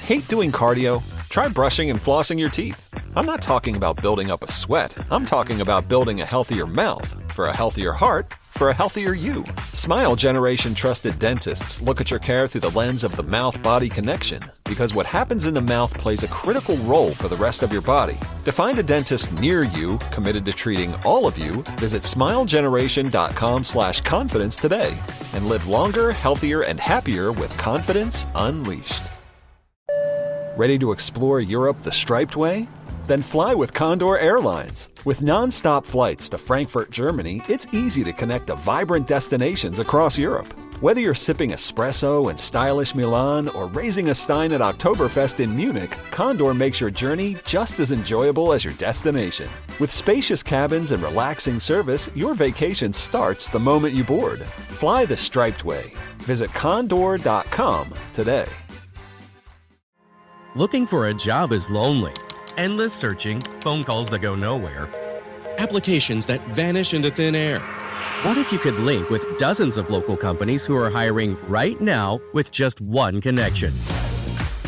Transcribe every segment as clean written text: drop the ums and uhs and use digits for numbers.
Hate doing cardio? Try brushing and flossing your teeth. I'm not talking about building up a sweat. I'm talking about building a healthier mouth for a healthier heart for a healthier you. Smile Generation trusted dentists look at your care through the lens of the mouth-body connection because what happens in the mouth plays a critical role for the rest of your body. To find a dentist near you committed to treating all of you, visit smilegeneration.com/confidence today and live longer, healthier, and happier with confidence unleashed. Ready to explore Europe the striped way? Then fly with Condor Airlines. With non-stop flights to Frankfurt, Germany, it's easy to connect to vibrant destinations across Europe. Whether you're sipping espresso in stylish Milan or raising a stein at Oktoberfest in Munich, Condor makes your journey just as enjoyable as your destination. With spacious cabins and relaxing service, your vacation starts the moment you board. Fly the striped way. Visit condor.com today. Looking for a job is lonely. Endless searching, phone calls that go nowhere, applications that vanish into thin air. What if you could link with dozens of local companies who are hiring right now with just one connection?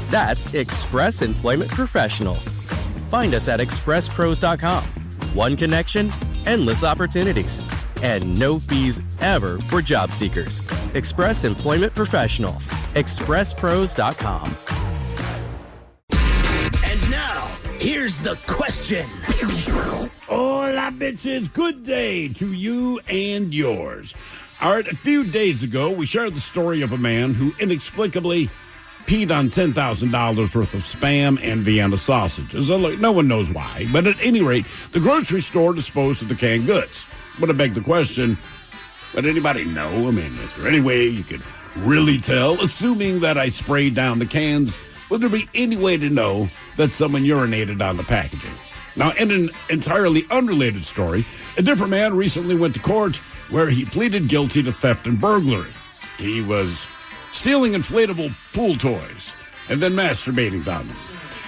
That's Express Employment Professionals. Find us at expresspros.com. One connection, endless opportunities, and no fees ever for job seekers. Express Employment Professionals. expresspros.com. Here's the question. Hola, bitches. Good day to you and yours. All right, a few days ago, we shared the story of a man who inexplicably peed on $10,000 worth of Spam and Vienna sausages. No one knows why, but at any rate, the grocery store disposed of the canned goods. But I beg the question, would anybody know? I mean, is there any way you could really tell, assuming that I sprayed down the cans? Would there be any way to know that someone urinated on the packaging? Now, in an entirely unrelated story, a different man recently went to court where he pleaded guilty to theft and burglary. He was stealing inflatable pool toys and then masturbating on them.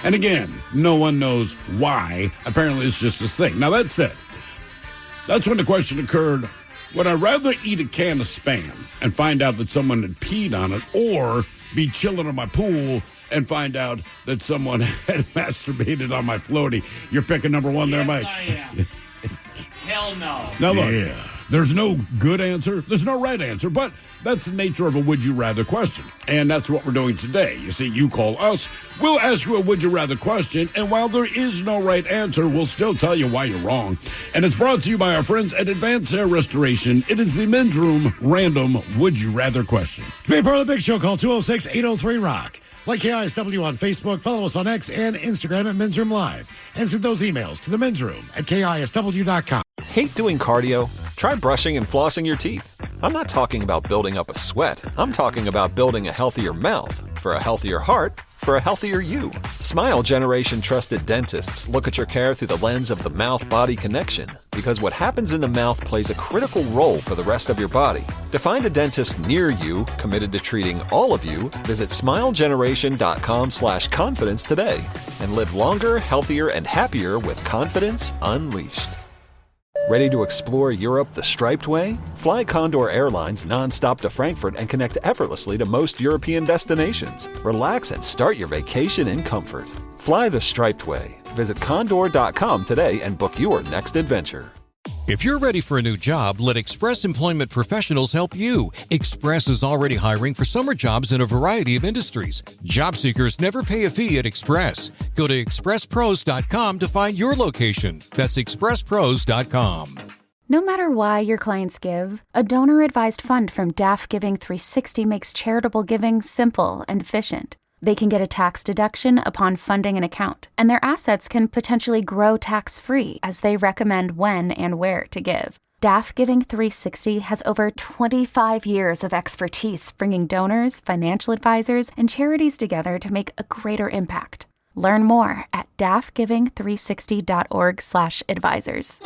And again, no one knows why. Apparently, it's just this thing. Now, that said, that's when the question occurred, would I rather eat a can of Spam and find out that someone had peed on it, or be chilling in my pool and find out that someone had masturbated on my floaty? You're picking number one there, Mike. I am. Hell no. Now look, there's no good answer. There's no right answer, but that's the nature of a would you rather question. And that's what we're doing today. You see, you call us, we'll ask you a would you rather question, and while there is no right answer, we'll still tell you why you're wrong. And it's brought to you by our friends at Advanced Hair Restoration. It is the Men's Room Random Would You Rather question. To be a part of the big show, call 206-803-ROCK. Like KISW on Facebook, follow us on X and Instagram at Men's Room Live, and send those emails to the Men's Room at KISW.com. Hate doing cardio? Try brushing and flossing your teeth. I'm not talking about building up a sweat. I'm talking about building a healthier mouth for a healthier heart for a healthier you. Smile Generation trusted dentists look at your care through the lens of the mouth-body connection because what happens in the mouth plays a critical role for the rest of your body. To find a dentist near you committed to treating all of you, visit smilegeneration.com/confidence today and live longer, healthier, and happier with confidence unleashed. Ready to explore Europe the striped way? Fly Condor Airlines non-stop to Frankfurt and connect effortlessly to most European destinations. Relax and start your vacation in comfort. Fly the striped way. Visit condor.com today and book your next adventure. If you're ready for a new job, let Express Employment Professionals help you. Express is already hiring for summer jobs in a variety of industries. Job seekers never pay a fee at Express. Go to expresspros.com to find your location. That's expresspros.com. No matter why your clients give, a donor-advised fund from DAF Giving 360 makes charitable giving simple and efficient. They can get a tax deduction upon funding an account, and their assets can potentially grow tax-free as they recommend when and where to give. DAF Giving 360 has over 25 years of expertise bringing donors, financial advisors, and charities together to make a greater impact. Learn more at dafgiving360.org/advisors.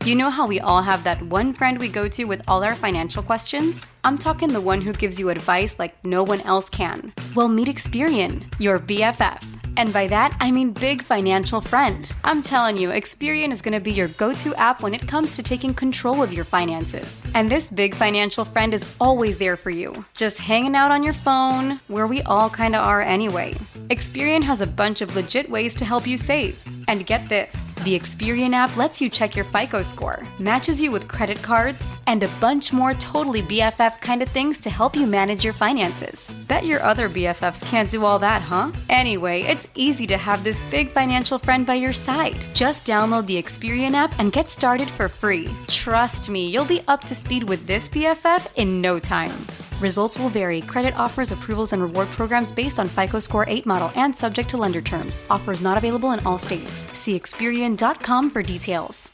You know how we all have that one friend we go to with all our financial questions? I'm talking the one who gives you advice like no one else can. Well, meet Experian, your BFF. And by that, I mean big financial friend. I'm telling you, Experian is going to be your go-to app when it comes to taking control of your finances. And this big financial friend is always there for you, just hanging out on your phone, where we all kind of are anyway. Experian has a bunch of legit ways to help you save. And get this, the Experian app lets you check your FICO score, matches you with credit cards, and a bunch more totally BFF kind of things to help you manage your finances. Bet your other BFFs can't do all that, huh? Anyway, it's easy to have this big financial friend by your side. Just download the Experian app and get started for free. Trust me, you'll be up to speed with this BFF in no time. Results will vary. Credit offers, approvals, and reward programs based on FICO Score 8 model and subject to lender terms. Offers not available in all states. See Experian.com for details.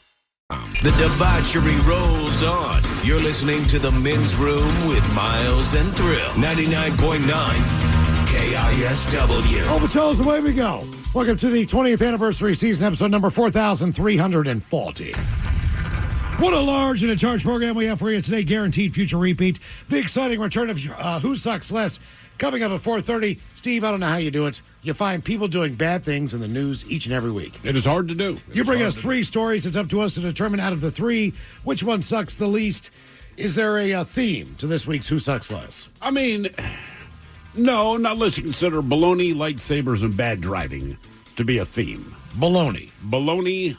The debauchery rolls on. You're listening to The Men's Room with Miles and Thrill. 99.9 KISW. Oh, Pachols, away we go. Welcome to the 20th anniversary season, episode number 4,340. What a large and a charged program we have for you today. Guaranteed future repeat. The exciting return of Who Sucks Less coming up at 4:30. Steve, I don't know how you do it. You find people doing bad things in the news each and every week. It is hard to do. You bring us three stories. It's up to us to determine out of the three which one sucks the least. Is there a theme to this week's Who Sucks Less? I mean, no, not unless you consider baloney, lightsabers, and bad driving to be a theme. Baloney,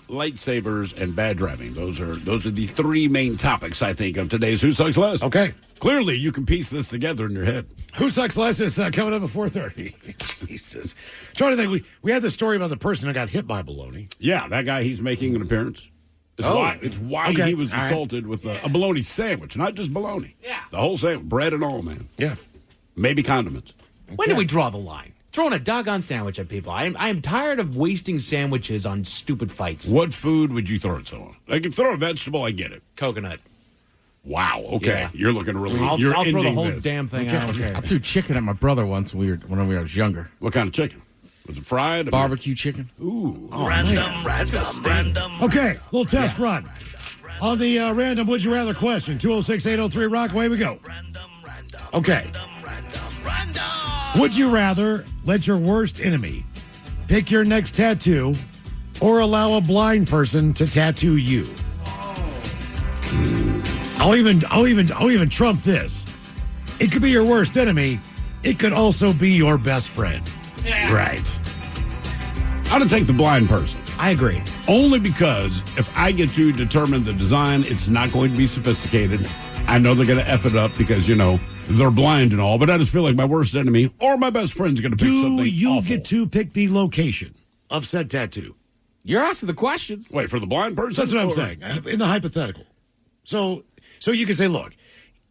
lightsabers, and bad driving. Those are the three main topics, I think, of today's Who Sucks Less. Okay. Clearly, you can piece this together in your head. Who Sucks Less is coming up at 4:30. Jesus. Trying to think, we had the story about the person who got hit by baloney. Yeah, that guy, he's making an appearance. It's why he was assaulted with a bologna sandwich, not just bologna. Yeah. The whole sandwich, bread and all, man. Yeah. Maybe condiments. When do we draw the line? Throwing a doggone sandwich at people. I am tired of wasting sandwiches on stupid fights. What food would you throw it on? Like, if you throw a vegetable, I get it. Coconut. Wow. Okay. Yeah. You're looking really. I'll you're throw the ending whole this. damn thing. I don't care. I threw chicken at my brother once when we were younger. What kind of chicken? Was it fried? Barbecue chicken. Ooh. Random. Okay, little test run. On the random Would You Rather question, 206-803-ROCK, away we go. Okay. Would you rather let your worst enemy pick your next tattoo or allow a blind person to tattoo you? I'll even trump this. It could be your worst enemy. It could also be your best friend. Yeah. Right. I'm going to take the blind person. I agree. Only because if I get to determine the design, it's not going to be sophisticated. I know they're going to F it up because, they're blind and all, but I just feel like my worst enemy or my best friend's going to pick something Do you awful. get to pick the location of said tattoo? You're asking the questions. Wait, for the blind person? That's what I'm Or- saying, in the hypothetical. So you can say, look,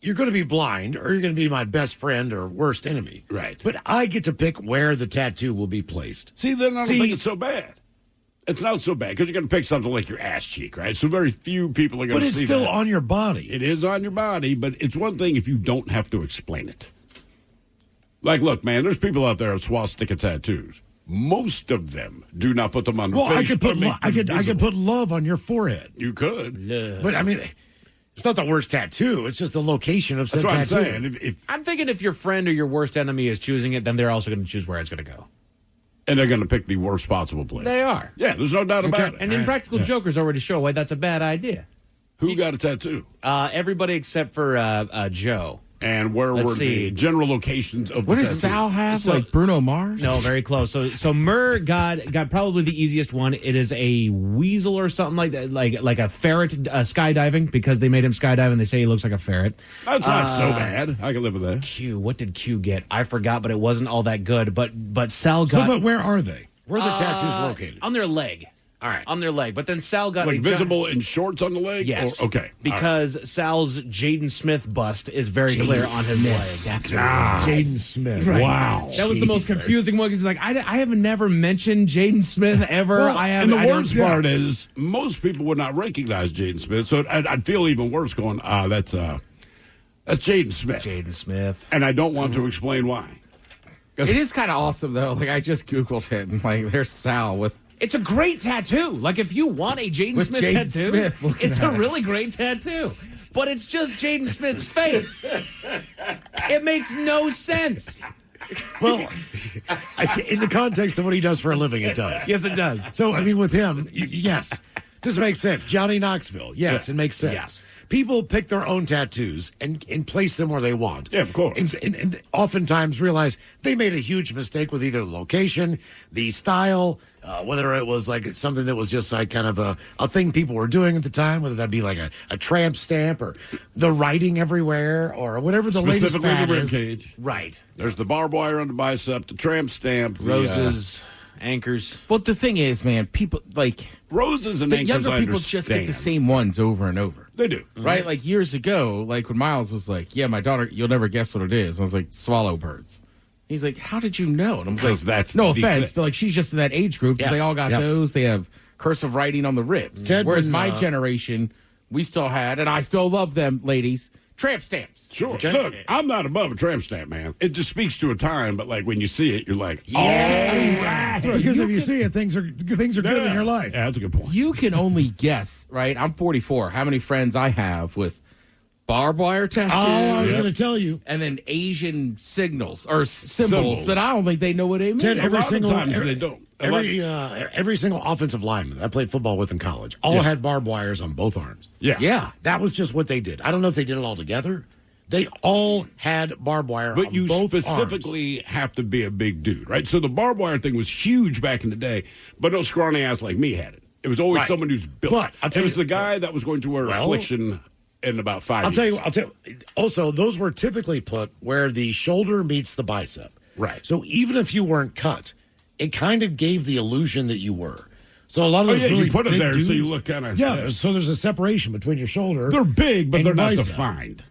you're going to be blind or you're going to be my best friend or worst enemy. Right. But I get to pick where the tattoo will be placed. See, then I don't think it's so bad. It's not so bad because you're going to pick something like your ass cheek, right? So very few people are going But to it's see still that. on your body. It is on your body, but it's one thing if you don't have to explain it. Like, look, man, there's people out there with swastika tattoos. Most of them do not put them on their Well, face. I could put or make I them could visible. put love on your forehead. You could. But I mean, it's not the worst tattoo. It's just the location of said That's what I'm tattoo. saying. If I'm thinking if your friend or your worst enemy is choosing it, then they're also going to choose where it's going to go. and they're going to pick the worst possible place. They are. Yeah, there's no doubt about it. And Impractical Jokers already show why that's a bad idea. Who got a tattoo? Everybody except for Joe. And where Let's were see. the general locations of What the does tattoo? Sal have? So- Like Bruno Mars? No, very close. So Murr got probably the easiest one. It is a weasel or something like that, like a ferret skydiving, because they made him skydive and they say he looks like a ferret. That's not so bad. I can live with that. Q, what did Q get? I forgot, but it wasn't all that good. But Sal So, got but where are they? Where are the tattoos located? on their leg. All right. On their leg. But then Sal got Like a visible in shorts on the leg? Yes. Or, okay. Because Sal's Jaden Smith bust is very clear on his leg. That's Jaden Smith. Wow. That was the most confusing one because he's like, I have never mentioned Jaden Smith ever. Well, I have, and the I don't- worst part is most people would not recognize Jaden Smith, so I'd feel even worse going, that's Jaden Smith. Jaden Smith. And I don't want to explain why. It is kind of awesome, though. Like, I just Googled it, and, like, there's Sal with... It's a great tattoo. Like, if you want a Jaden With Smith Jaden tattoo, Smith looking it's a at it. really great tattoo. But it's just Jaden Smith's face. It makes no sense. Well, In the context of what he does for a living, it does. Yes, it does. So, I mean, with him, yes, this makes sense. Johnny Knoxville, yes, it makes sense. Yes. People pick their own tattoos and place them where they want. Yeah, of course. And oftentimes realize they made a huge mistake with either the location, the style, whether it was like something that was just like kind of a thing people were doing at the time, whether that be like a tramp stamp or the writing everywhere or whatever the latest Specifically fad the rib is. cage. Right. There's the barbed wire on the bicep, the tramp stamp, Roses, anchors. Well, the thing is, man, people like roses and the anchors. younger I people just get the understand. same ones over and over. They do. Right? Like years ago, like when Miles was like, yeah, my daughter, you'll never guess what it is. I was like, swallow birds. He's like, how did you know? And I'm like, Because that's no the- offense, but like she's just in that age group. Yeah. They all got Yeah. those. They have cursive writing on the ribs. Ted, Whereas when, my generation, we still had, and I still love them, ladies, tramp stamps. Sure. Look, I'm not above a tramp stamp, man. It just speaks to a time, but like when you see it, you're like, yeah. Because if you see it, things are good in your life. Yeah, that's a good point. You can only guess, right? I'm 44. How many friends I have with barbed wire tattoos? I was going to tell you. And then Asian signals or symbols Symbols. that I don't think they know what they mean. Ted, A lot of times they don't. Every single offensive lineman I played football with in college all had barbed wires on both arms. Yeah. That was just what they did. I don't know if they did it all together. They all had barbed wire But on you both specifically have to be a big dude, right? So the barbed wire thing was huge back in the day, but no scrawny ass like me had it. It was always Right. someone who's built. But I'll tell it was you- the guy that was going to wear Well, affliction in about 5 arms. years. I'll tell you. Also, those were typically put where the shoulder meets the bicep. Right. So even if you weren't cut, it kind of gave the illusion that you were. So a lot of Oh, those yeah, you really put it big there so dudes, you look kinda- yeah. yeah. So there's a separation between your shoulder. They're big, but and they're your not bicep. defined.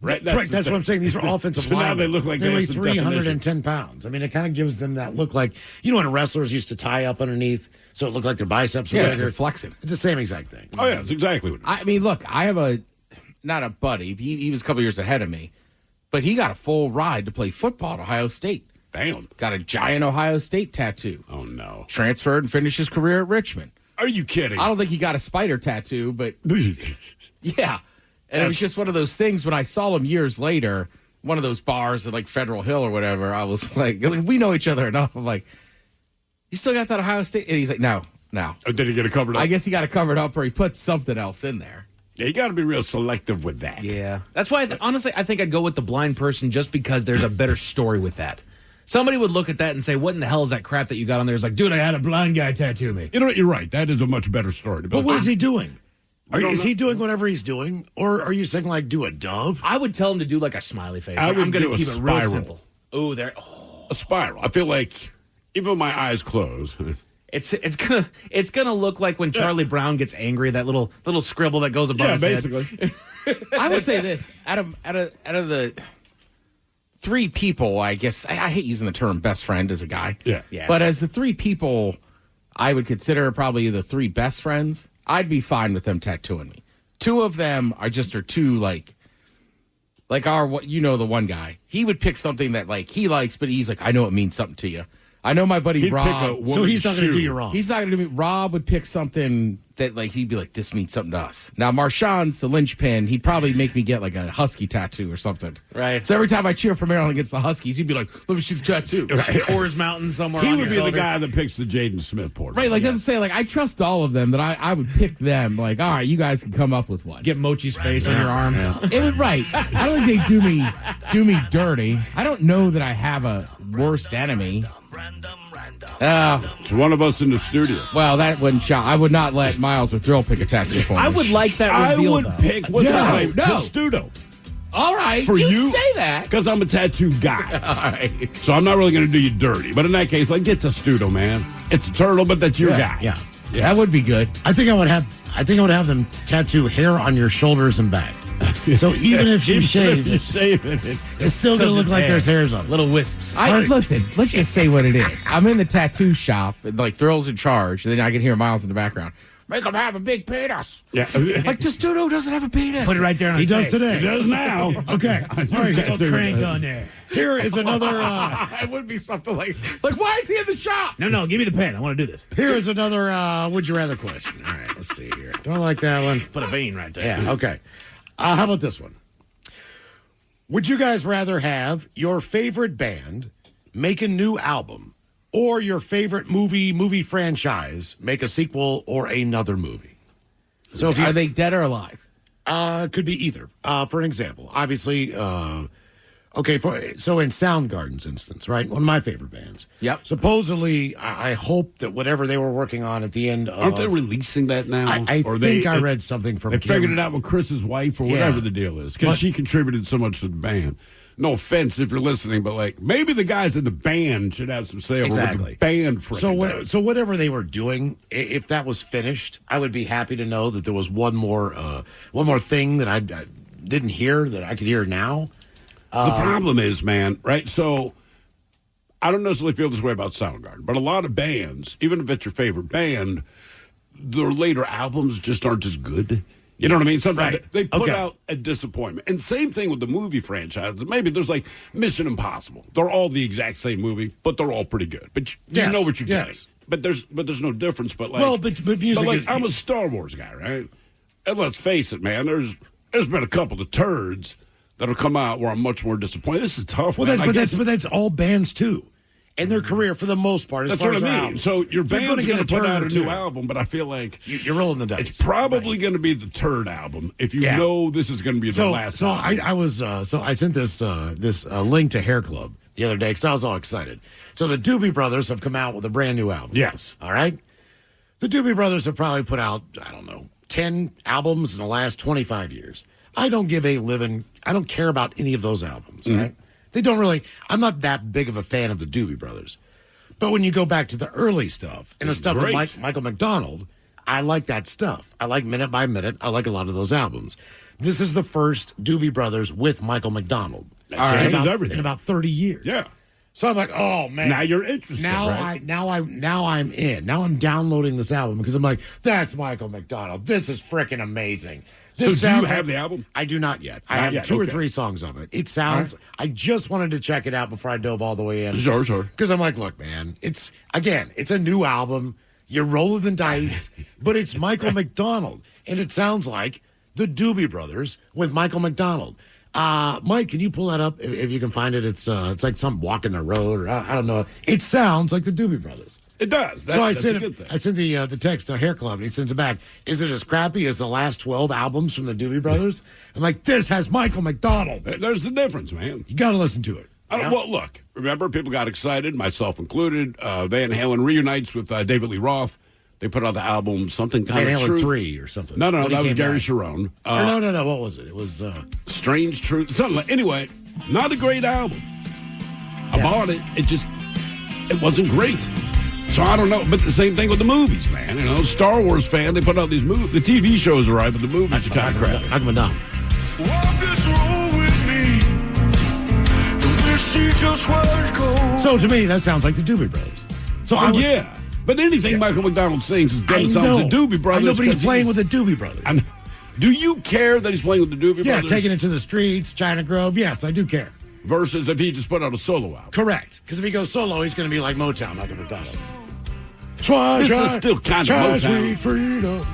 Right, the that's what thing. I'm saying. These are offensive So now linemen. they look like they they weigh have some 310 pounds. I mean, it kind of gives them that look like, you know, when wrestlers used to tie up underneath, so it looked like their biceps were Yeah, bigger. they're flexing. It's the same exact thing. Oh, yeah, it's exactly what it is. I mean, look, I have not a buddy. He was a couple years ahead of me, but he got a full ride to play football at Ohio State. Damn. Got a giant Ohio State tattoo. Oh, no. Transferred and finished his career at Richmond. Are you kidding? I don't think he got a spider tattoo, but yeah. And it was just one of those things when I saw him years later, one of those bars at like Federal Hill or whatever, I was like, we know each other enough. I'm like, you still got that Ohio State? And he's like, no. Or did he get it covered up? I guess he got it covered up or he put something else in there. Yeah, you got to be real selective with that. Yeah. That's why, honestly, I think I'd go with the blind person just because there's a better story with that. Somebody would look at that and say, what in the hell is that crap that you got on there? It's like, dude, I had a blind guy tattoo me. You know what? You're right. That is a much better story. But what is he doing? don't Is know. he doing whatever he's doing? Or are you saying, like, do a dove? I would tell him to do like a smiley face. I Like, would I'm going do to a keep it real spiral. simple. Oh, there. Oh. A spiral. I feel like even with my eyes closed. It's gonna look like when Charlie Brown gets angry, that little scribble that goes above Yeah, his basically. head. I would say this out of the three people, I guess I hate using the term best friend as a guy. Yeah. But as the three people I would consider probably the three best friends, I'd be fine with them tattooing me. Two of them are two like our, you know, the one guy. He would pick something that like he likes, but he's like, I know it means something to you. I know my buddy He'd Rob. pick a woman's So he's not going to shoe. do you wrong. He's not going to do me. Rob would pick something that, like, he'd be like, this means something to us. Now, Marshawn's the linchpin. He'd probably make me get, like, a Husky tattoo or something. Right. So every time I cheer for Maryland against the Huskies, he'd be like, let me see the tattoo. Coors Mountain somewhere. He on would your be the shoulder. guy that picks the Jaden Smith portrait. Right, like, that's what I'm saying. Like, I trust all of them that I would pick them. Like, all right, you guys can come up with one. Get Mochi's face on your arm. It would, right. I don't think they do me dirty. I don't know that I have a worst enemy. It's one of us in the studio. Well, that wouldn't shock. I would not let Miles or Thrill pick a tattoo for me. I would like that I reveal, would though. pick, what's No, his name? no. Testudo. All right, For you? say that. Because I'm a tattoo guy. All right. So I'm not really going to do you dirty. But in that case, like, get Testudo, man. It's a turtle, but that's your guy. Yeah. That would be good. I think I would have them tattoo hair on your shoulders and back. So even if you shave, you shave it, it's it's still going to look just like hair. there's hairs on it. Little wisps. Listen, let's just say what it is. I'm in the tattoo shop, and like Thrill's in charge, and then I can hear Miles in the background. Make him have a big penis. yeah. Like, Testudo doesn't have a penis. Put it right there on He his does face. today. He does now. Okay. All right. Little crank on there. Here is another. It would be something like, why is he in the shop? No, give me the pen. I want to do this. Here is another. Would you rather question? All right. Let's see here. Don't like that one. Put a vein right there. Yeah. Okay. How about this one? Would you guys rather have your favorite band make a new album, or your favorite movie franchise make a sequel or another movie. So if Are they dead or alive? Could be either. For an example, obviously, okay, so in Soundgarden's instance, right? One of my favorite bands. Yep. Supposedly, I hope that whatever they were working on at the end of... Aren't they releasing that now? I think I read something from They Kim. figured it out with Chris's wife or whatever the deal is, because she contributed so much to the band. No offense if you're listening, but like maybe the guys in the band should have some say over what the band freaking does. So whatever they were doing, if that was finished, I would be happy to know that there was one more thing that I didn't hear that I could hear now. The problem is, man, right? So I don't necessarily feel this way about Soundgarden, but a lot of bands, even if it's your favorite band, their later albums just aren't as good. You know what I mean? Sometimes they put out a disappointment. And same thing with the movie franchises. Maybe there's like Mission Impossible. They're all the exact same movie, but they're all pretty good. But you know what you're getting. But there's no difference. But like, but music. But like, I'm a Star Wars guy, right? And let's face it, man. There's been a couple of turds that'll come out where I'm much more disappointed. This is tough. Well, man. but that's all bands too. And their career, for the most part, that's what I mean. Albums. So your band's going to put out a new album, but I feel like you're rolling the dice. It's probably going to be the third album if you know this is going to be the last. So album. I sent this link to Hair Club the other day because I was all excited. So the Doobie Brothers have come out with a brand new album. Yes. All right. The Doobie Brothers have probably put out 10 albums in the last 25 years. I don't care about any of those albums. Mm-hmm. Right. They don't really, I'm not that big of a fan of the Doobie Brothers. But when you go back to the early stuff and the stuff with Michael McDonald, I like that stuff. I like Minute by Minute. I like a lot of those albums. This is the first Doobie Brothers with Michael McDonald. In about 30 years. Yeah. So I'm like, oh man. Now you're interested. Now I'm in. Now I'm downloading this album because I'm like, that's Michael McDonald. This is freaking amazing. So do you have the album? I do not yet. I have two or three songs of it. It sounds. Right. I just wanted to check it out before I dove all the way in. Sure. Because I'm like, look, man, it's a new album. You're rolling the dice, but it's Michael McDonald, and it sounds like the Doobie Brothers with Michael McDonald. Mike, can you pull that up if you can find it? It's like some walking the road, or I don't know. It sounds like the Doobie Brothers. It does. I sent the text to Hair Club, and he sends it back. Is it as crappy as the last 12 albums from the Doobie Brothers? I'm like, this has Michael McDonald. There's the difference, man. You got to listen to it. Well, look, remember, people got excited, myself included. Van Halen reunites with David Lee Roth. They put out the album, something kind Van of Halen Truth. 3 or something. No, that was Gary Sharon. No. What was it? It was Strange Truth. Something like. Anyway, not a great album. I bought it. It wasn't great. So I don't know, but the same thing with the movies, man. You know, Star Wars fan, they put out these movies. The TV shows are right, but the movies are kind of crap. Knock them down. Walk this road with me. Just where it goes. So to me, that sounds like the Doobie Brothers. So yeah, but anything Michael McDonald sings is going to sound the Doobie Brothers. I know, but he's playing with the Doobie Brothers. Do you care that he's playing with the Doobie Brothers? Yeah, taking it to the streets, China Grove. Yes, I do care. Versus if he just put out a solo album. Correct, because if he goes solo, he's going to be like Motown, Michael McDonald. This is still kind of Motown. Freedom.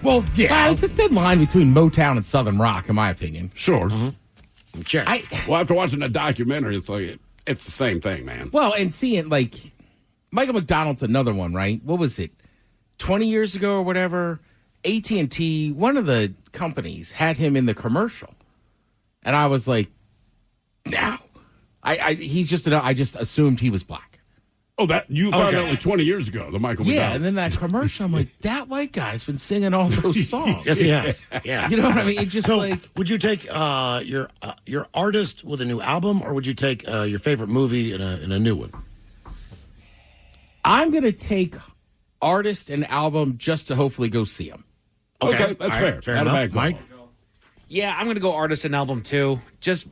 Well, yeah. It's a thin line between Motown and Southern rock, in my opinion. Sure. Mm-hmm. Sure. Well, after watching that documentary, it's the same thing, man. Well, and seeing, like, Michael McDonald's another one, right? What was it? 20 years ago or whatever, AT&T, one of the companies, had him in the commercial. And I was like, no. I just assumed he was black. Oh, that you found out like 20 years ago, the Michael McDonald. Yeah, and then that commercial, I'm like, that white guy's been singing all those songs. Yes, he has. Yeah. You know what I mean? It just would you take your artist with a new album, or would you take your favorite movie in a new one? I'm gonna take artist and album just to hopefully go see him. Okay, that's fair. Fair enough, Mike. Yeah, I'm going to go artist and album too. Just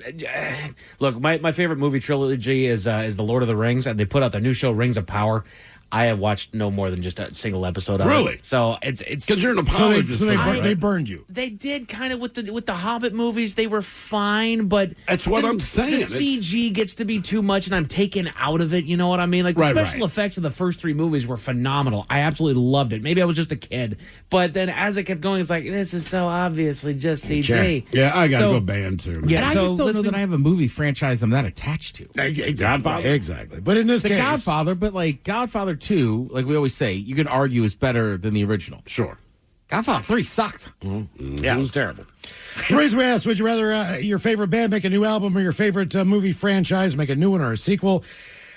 look, my favorite movie trilogy is The Lord of the Rings, and they put out their new show Rings of Power. I have watched no more than just a single episode of Really? it. So it's Because you're an apologist. They burned you. They did kind of with the Hobbit movies. They were fine, but That's what I'm saying. The CG gets to be too much, and I'm taken out of it. You know what I mean? Like the special effects of the first 3 movies were phenomenal. I absolutely loved it. Maybe I was just a kid, but then as it kept going, it's like this is so obviously just CG. Yeah, I got to go band too. Yeah, And I just don't know that I have a movie franchise I'm that attached to. Exactly. Exactly. But in this The case, Godfather, but like Godfather 2, like we always say, you can argue is better than the original. Sure. Godfather 3 sucked. Yeah, it was terrible. The reason we asked, would you rather your favorite band make a new album or your favorite movie franchise make a new one or a sequel?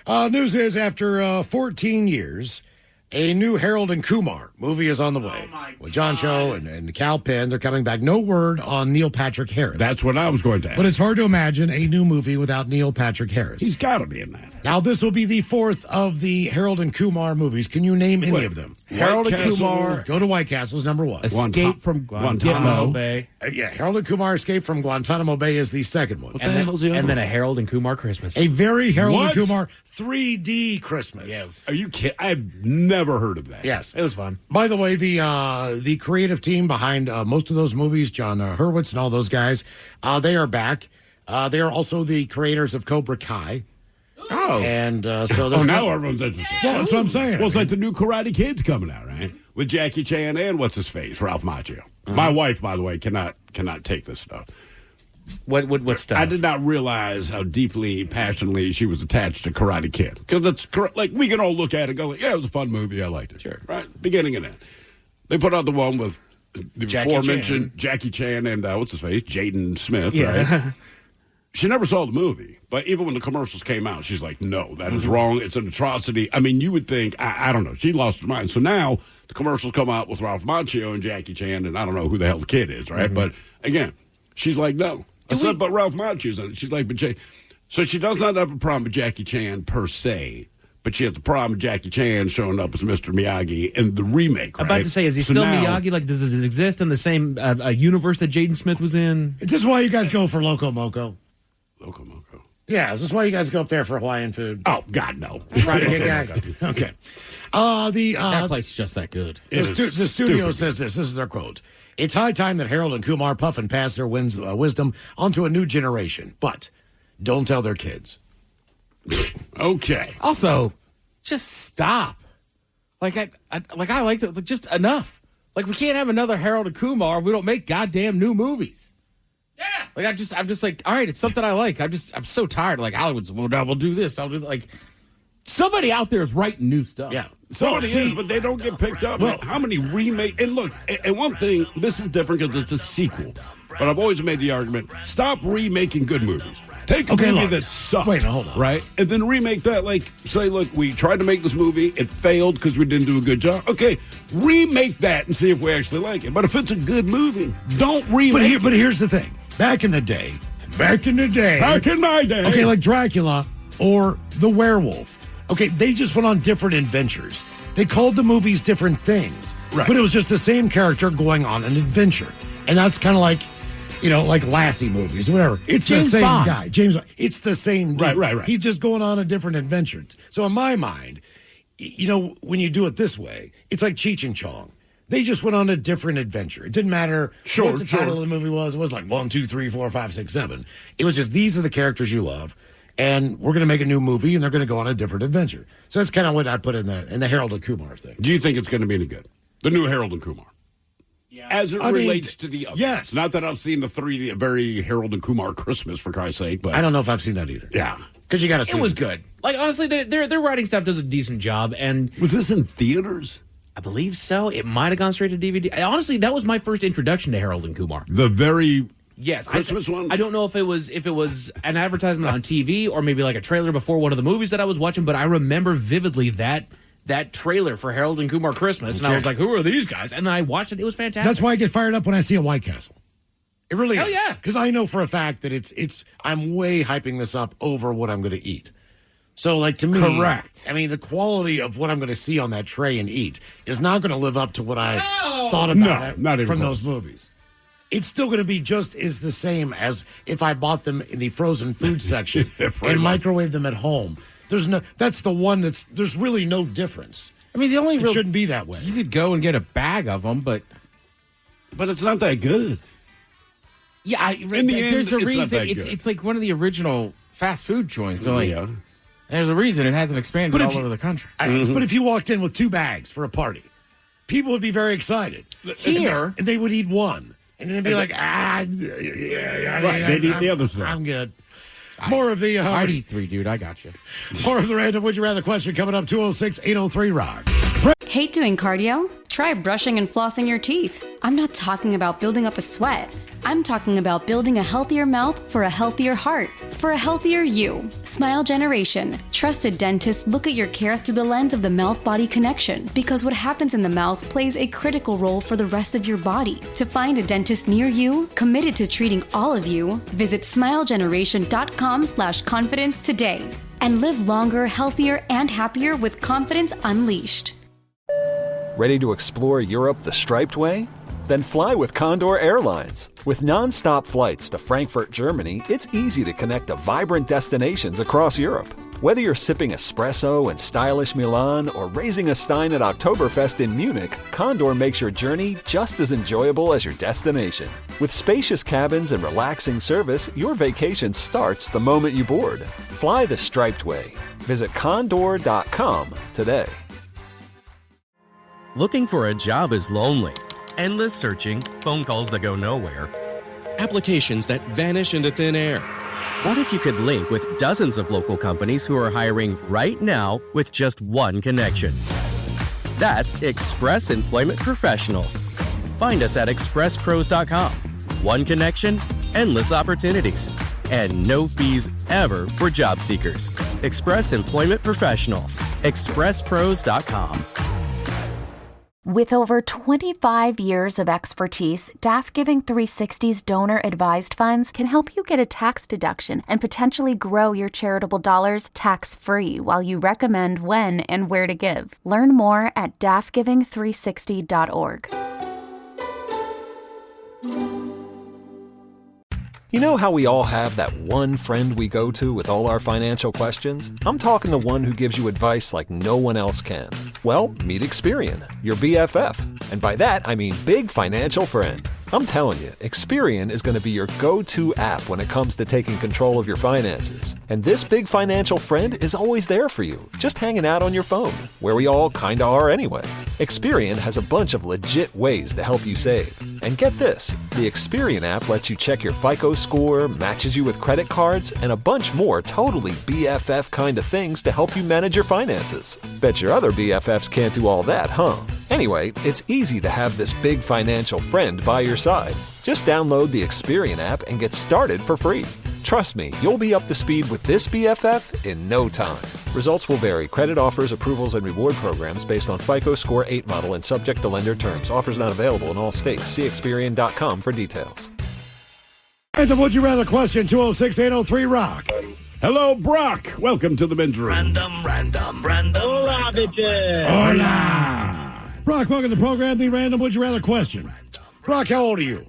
News is, after 14 years, a new Harold and Kumar movie is on the way. With John Cho and Cal Penn, they're coming back. No word on Neil Patrick Harris. That's what I was going to ask. But it's hard to imagine a new movie without Neil Patrick Harris. He's got to be in that. Now, this will be the 4th of the Harold and Kumar movies. Can you name any of them? Harold and Castle. Kumar. Go to White Castle's number 1. Escape from Guantanamo Gitmo. Bay, Yeah, Harold and Kumar Escape from Guantanamo Bay is the second one. and then a Harold and Kumar Christmas. A very Harold What? and Kumar 3D Christmas. Yes. Are you kidding? I've never heard of that. Yes. It was fun. By the way, the creative team behind most of those movies, John Hurwitz and all those guys, they are back. They are also the creators of Cobra Kai. Oh. And so there's now everyone's interested. Well, that's what I'm saying. Well, it's like the new Karate Kid's coming out, right? With Jackie Chan and what's his face, Ralph Macchio. My wife, by the way, cannot take this stuff. What stuff? I did not realize how deeply, passionately she was attached to Karate Kid. Because it's like we can all look at it and go, yeah, it was a fun movie. I liked it. Sure. Right? Beginning and end. They put out the one with the Jackie aforementioned Jackie Chan and what's his face, Jaden Smith, Yeah. right? She never saw the movie, but even when the commercials came out, she's like, no, that is wrong. It's an atrocity. I mean, you would think, I don't know, she lost her mind. So now the commercials come out with Ralph Macchio and Jackie Chan, and I don't know who the hell the kid is, right? But again, she's like, no. I said, but Ralph Macchio's in it. She's like, but so she does not have a problem with Jackie Chan per se, but she has a problem with Jackie Chan showing up as Mr. Miyagi in the remake, right? I'm about to say, is he So still now- Miyagi? Like, does it exist in the same universe that Jaden Smith was in? Is this why you guys go for Loco Moco? Loco Moco. Yeah, is this why you guys go up there for Hawaiian food? Oh, God, no. Right, okay. That place is just that good. The studio says this. This is their quote. It's high time that Harold and Kumar puff and pass their wisdom onto a new generation, but don't tell their kids. Okay. Also, just stop. Like I liked it. Just enough. Like we can't have another Harold and Kumar if we don't make goddamn new movies. Yeah. Like I'm just like, all right, it's something I like. I'm so tired. Like Hollywood's, well, no, we'll do this. I'll do like. Somebody out there is writing new stuff. Yeah. Somebody is, but they don't get picked up. Well, how many remake? And look, and one thing, this is different because it's a sequel. But I've always made the argument: stop remaking good movies. Take a movie that sucked. Wait, no, hold on. Right, and then remake that. Like, say, look, we tried to make this movie, it failed because we didn't do a good job. Okay, remake that and see if we actually like it. But if it's a good movie, don't remake. But here's the thing: back in my day, back in my day, okay, like Dracula or The Werewolf. Okay, they just went on different adventures. They called the movies different things. Right. But it was just the same character going on an adventure. And that's kind of like, like Lassie movies, whatever. It's James the same Bond. guy. James Bond. It's the same dude. Right. He's just going on a different adventure. So in my mind, when you do it this way, it's like Cheech and Chong. They just went on a different adventure. It didn't matter what the title of the movie was. It was like 1, 2, 3, 4, 5, 6, 7. It was just, these are the characters you love. And we're going to make a new movie, and they're going to go on a different adventure. So that's kind of what I put in the Harold and Kumar thing. Do you think it's going to be any good? The new Harold and Kumar. Yeah. As it relates to the others. Yes. Not that I've seen the 3D, very Harold and Kumar Christmas, for Christ's sake. But I don't know if I've seen that either. Yeah. Because you got to see It was good. Like, honestly, their writing staff does a decent job. And was this in theaters? I believe so. It might have gone straight to DVD. Honestly, that was my first introduction to Harold and Kumar. The very... Yes, Christmas one? I don't know if it was an advertisement on TV or maybe like a trailer before one of the movies that I was watching, but I remember vividly that trailer for Harold and Kumar Christmas, and I was like, "Who are these guys?" And then I watched it; it was fantastic. That's why I get fired up when I see a White Castle. It really is. Yeah, because I know for a fact that it's. I'm way hyping this up over what I'm going to eat. So, like, to me, correct. I mean, the quality of what I'm going to see on that tray and eat is not going to live up to what I thought about not even from close. those movies. It's still going to be just as the same as if I bought them in the frozen food section and microwaved them at home. That's the one there's really no difference. I mean, it shouldn't be that way. You could go and get a bag of them, but it's not that good. Yeah, there's a reason. It's like one of the original fast food joints. There's a reason it hasn't expanded all over the country. But if you walked in with 2 bags for a party, people would be very excited. Here, and they would eat one, and then be like, they'd eat the other stuff. I'm good. More of the... I'd eat 3, dude. I got you. More of the random Would You Rather question coming up, 206-803-ROCK. Hate doing cardio? Try brushing and flossing your teeth. I'm not talking about building up a sweat. I'm talking about building a healthier mouth for a healthier heart, for a healthier you. Smile Generation. Trusted dentists look at your care through the lens of the mouth-body connection, because what happens in the mouth plays a critical role for the rest of your body. To find a dentist near you, committed to treating all of you, visit smilegeneration.com/confidence today. And live longer, healthier, and happier with confidence unleashed. Ready to explore Europe the striped way? Then fly with Condor Airlines. With non-stop flights to Frankfurt, Germany, it's easy to connect to vibrant destinations across Europe. Whether you're sipping espresso in stylish Milan or raising a stein at Oktoberfest in Munich, Condor makes your journey just as enjoyable as your destination. With spacious cabins and relaxing service, your vacation starts the moment you board. Fly the striped way. Visit condor.com today. Looking for a job is lonely. Endless searching, phone calls that go nowhere, applications that vanish into thin air. What if you could link with dozens of local companies who are hiring right now with just one connection? That's Express Employment Professionals. Find us at expresspros.com. One connection, endless opportunities, and no fees ever for job seekers. Express Employment Professionals. expresspros.com. With over 25 years of expertise, DAF Giving 360's donor-advised funds can help you get a tax deduction and potentially grow your charitable dollars tax-free while you recommend when and where to give. Learn more at dafgiving360.org. You know how we all have that one friend we go to with all our financial questions? I'm talking the one who gives you advice like no one else can. Well, meet Experian, your BFF. And by that, I mean big financial friend. I'm telling you, Experian is going to be your go-to app when it comes to taking control of your finances. And this big financial friend is always there for you, just hanging out on your phone, where we all kinda are anyway. Experian has a bunch of legit ways to help you save. And get this, the Experian app lets you check your FICO score, matches you with credit cards, and a bunch more totally BFF kind of things to help you manage your finances. Bet your other BFFs can't do all that, huh? Anyway, it's easy to have this big financial friend by your side. Just download the Experian app and get started for free. Trust me, you'll be up to speed with this BFF in no time. Results will vary. Credit offers, approvals, and reward programs based on FICO Score 8 model and subject to lender terms. Offers not available in all states. See Experian.com for details. And the Would You Rather question, 206-803-ROCK. Hello, Brock. Welcome to the men's room. Random. Hola, bitches. Hola. Brock, welcome to the program, the Random Would You Rather question. Brock, how old are you?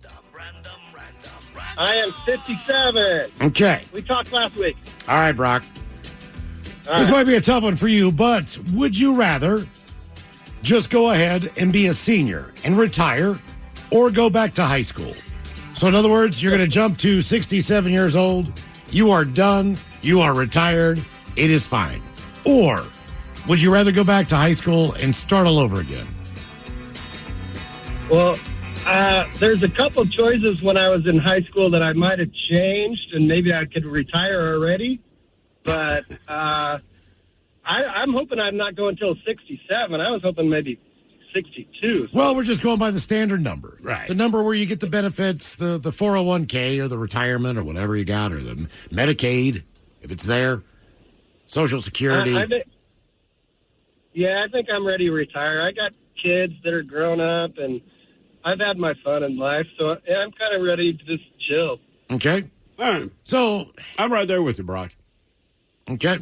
I am 57. Okay. We talked last week. All right, Brock. All this right. might be a tough one for you, but would you rather just go ahead and be a senior and retire or go back to high school? So in other words, you're going to jump to 67 years old. You are done. You are retired. It is fine. Or would you rather go back to high school and start all over again? Well, there's a couple choices when I was in high school that I might have changed, and maybe I could retire already. But I'm hoping I'm not going until 67. I was hoping maybe 62. So. Well, we're just going by the standard number. Right. The number where you get the benefits, the 401k or the retirement or whatever you got, or the Medicaid, if it's there, Social Security. I think I'm ready to retire. I got kids that are grown up, and I've had my fun in life, so I'm kind of ready to just chill. Okay. All right. So I'm right there with you, Brock. Okay.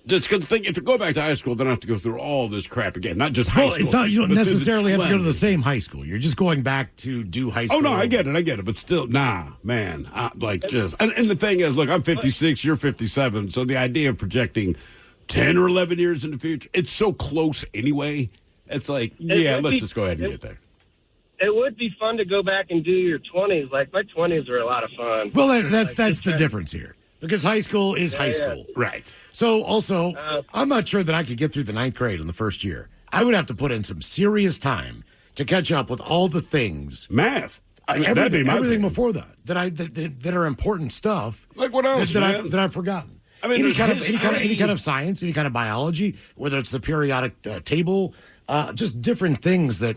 Just because if you go back to high school, then I have to go through all this crap again. Not just high school. Well, it's not. You don't necessarily have to go to the same high school. You're just going back to do high school. Oh, no, I get it. But still, man. And the thing is, look, I'm 56, you're 57. So the idea of projecting 10 or 11 years in the future, it's so close anyway. It's like, let's just go ahead and get there. It would be fun to go back and do your 20s. Like, my 20s were a lot of fun. Well, that's the difference here. Because high school is high school. Right. So, also, I'm not sure that I could get through the 9th grade in the first year. I would have to put in some serious time to catch up with all the things. Math. Everything before that are important stuff. Like what else, that I've forgotten. I mean, any kind of science, any kind of biology, whether it's the periodic table, just different things that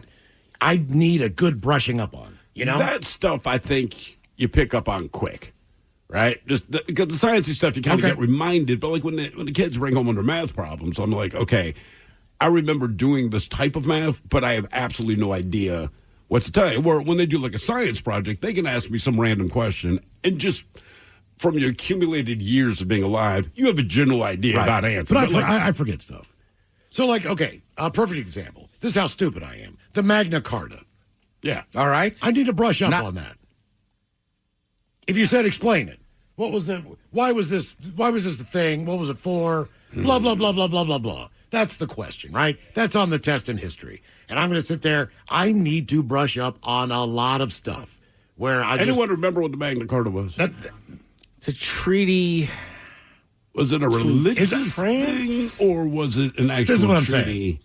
I need a good brushing up on. You know? That stuff I think you pick up on quick. Right? Just because the sciencey stuff, you kind of get reminded. But like when the kids bring home their math problems, I'm like, okay, I remember doing this type of math, but I have absolutely no idea what to tell you. Where when they do like a science project, they can ask me some random question, and just from your accumulated years of being alive, you have a general idea about answers. But I forget stuff. So, like, okay, a perfect example. This is how stupid I am. The Magna Carta. Yeah. All right. I need to brush up on that. If you said explain it, what was it? Why was this the thing? What was it for? Blah, blah, blah, blah, blah, blah, blah. That's the question, right? That's on the test in history. And I'm going to sit there. I need to brush up on a lot of stuff. Anyone remember what the Magna Carta was? It's a treaty. Was it a religious thing, or was it an actual This is what I'm treaty? saying.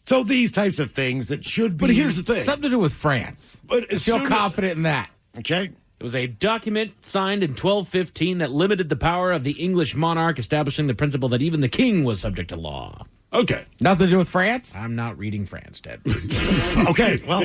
So these types of things that should be... But here's the thing. Something to do with France. But I feel confident in that. Okay. It was a document signed in 1215 that limited the power of the English monarch, establishing the principle that even the king was subject to law. Okay. Nothing to do with France? I'm not reading France, Ted. Okay, well...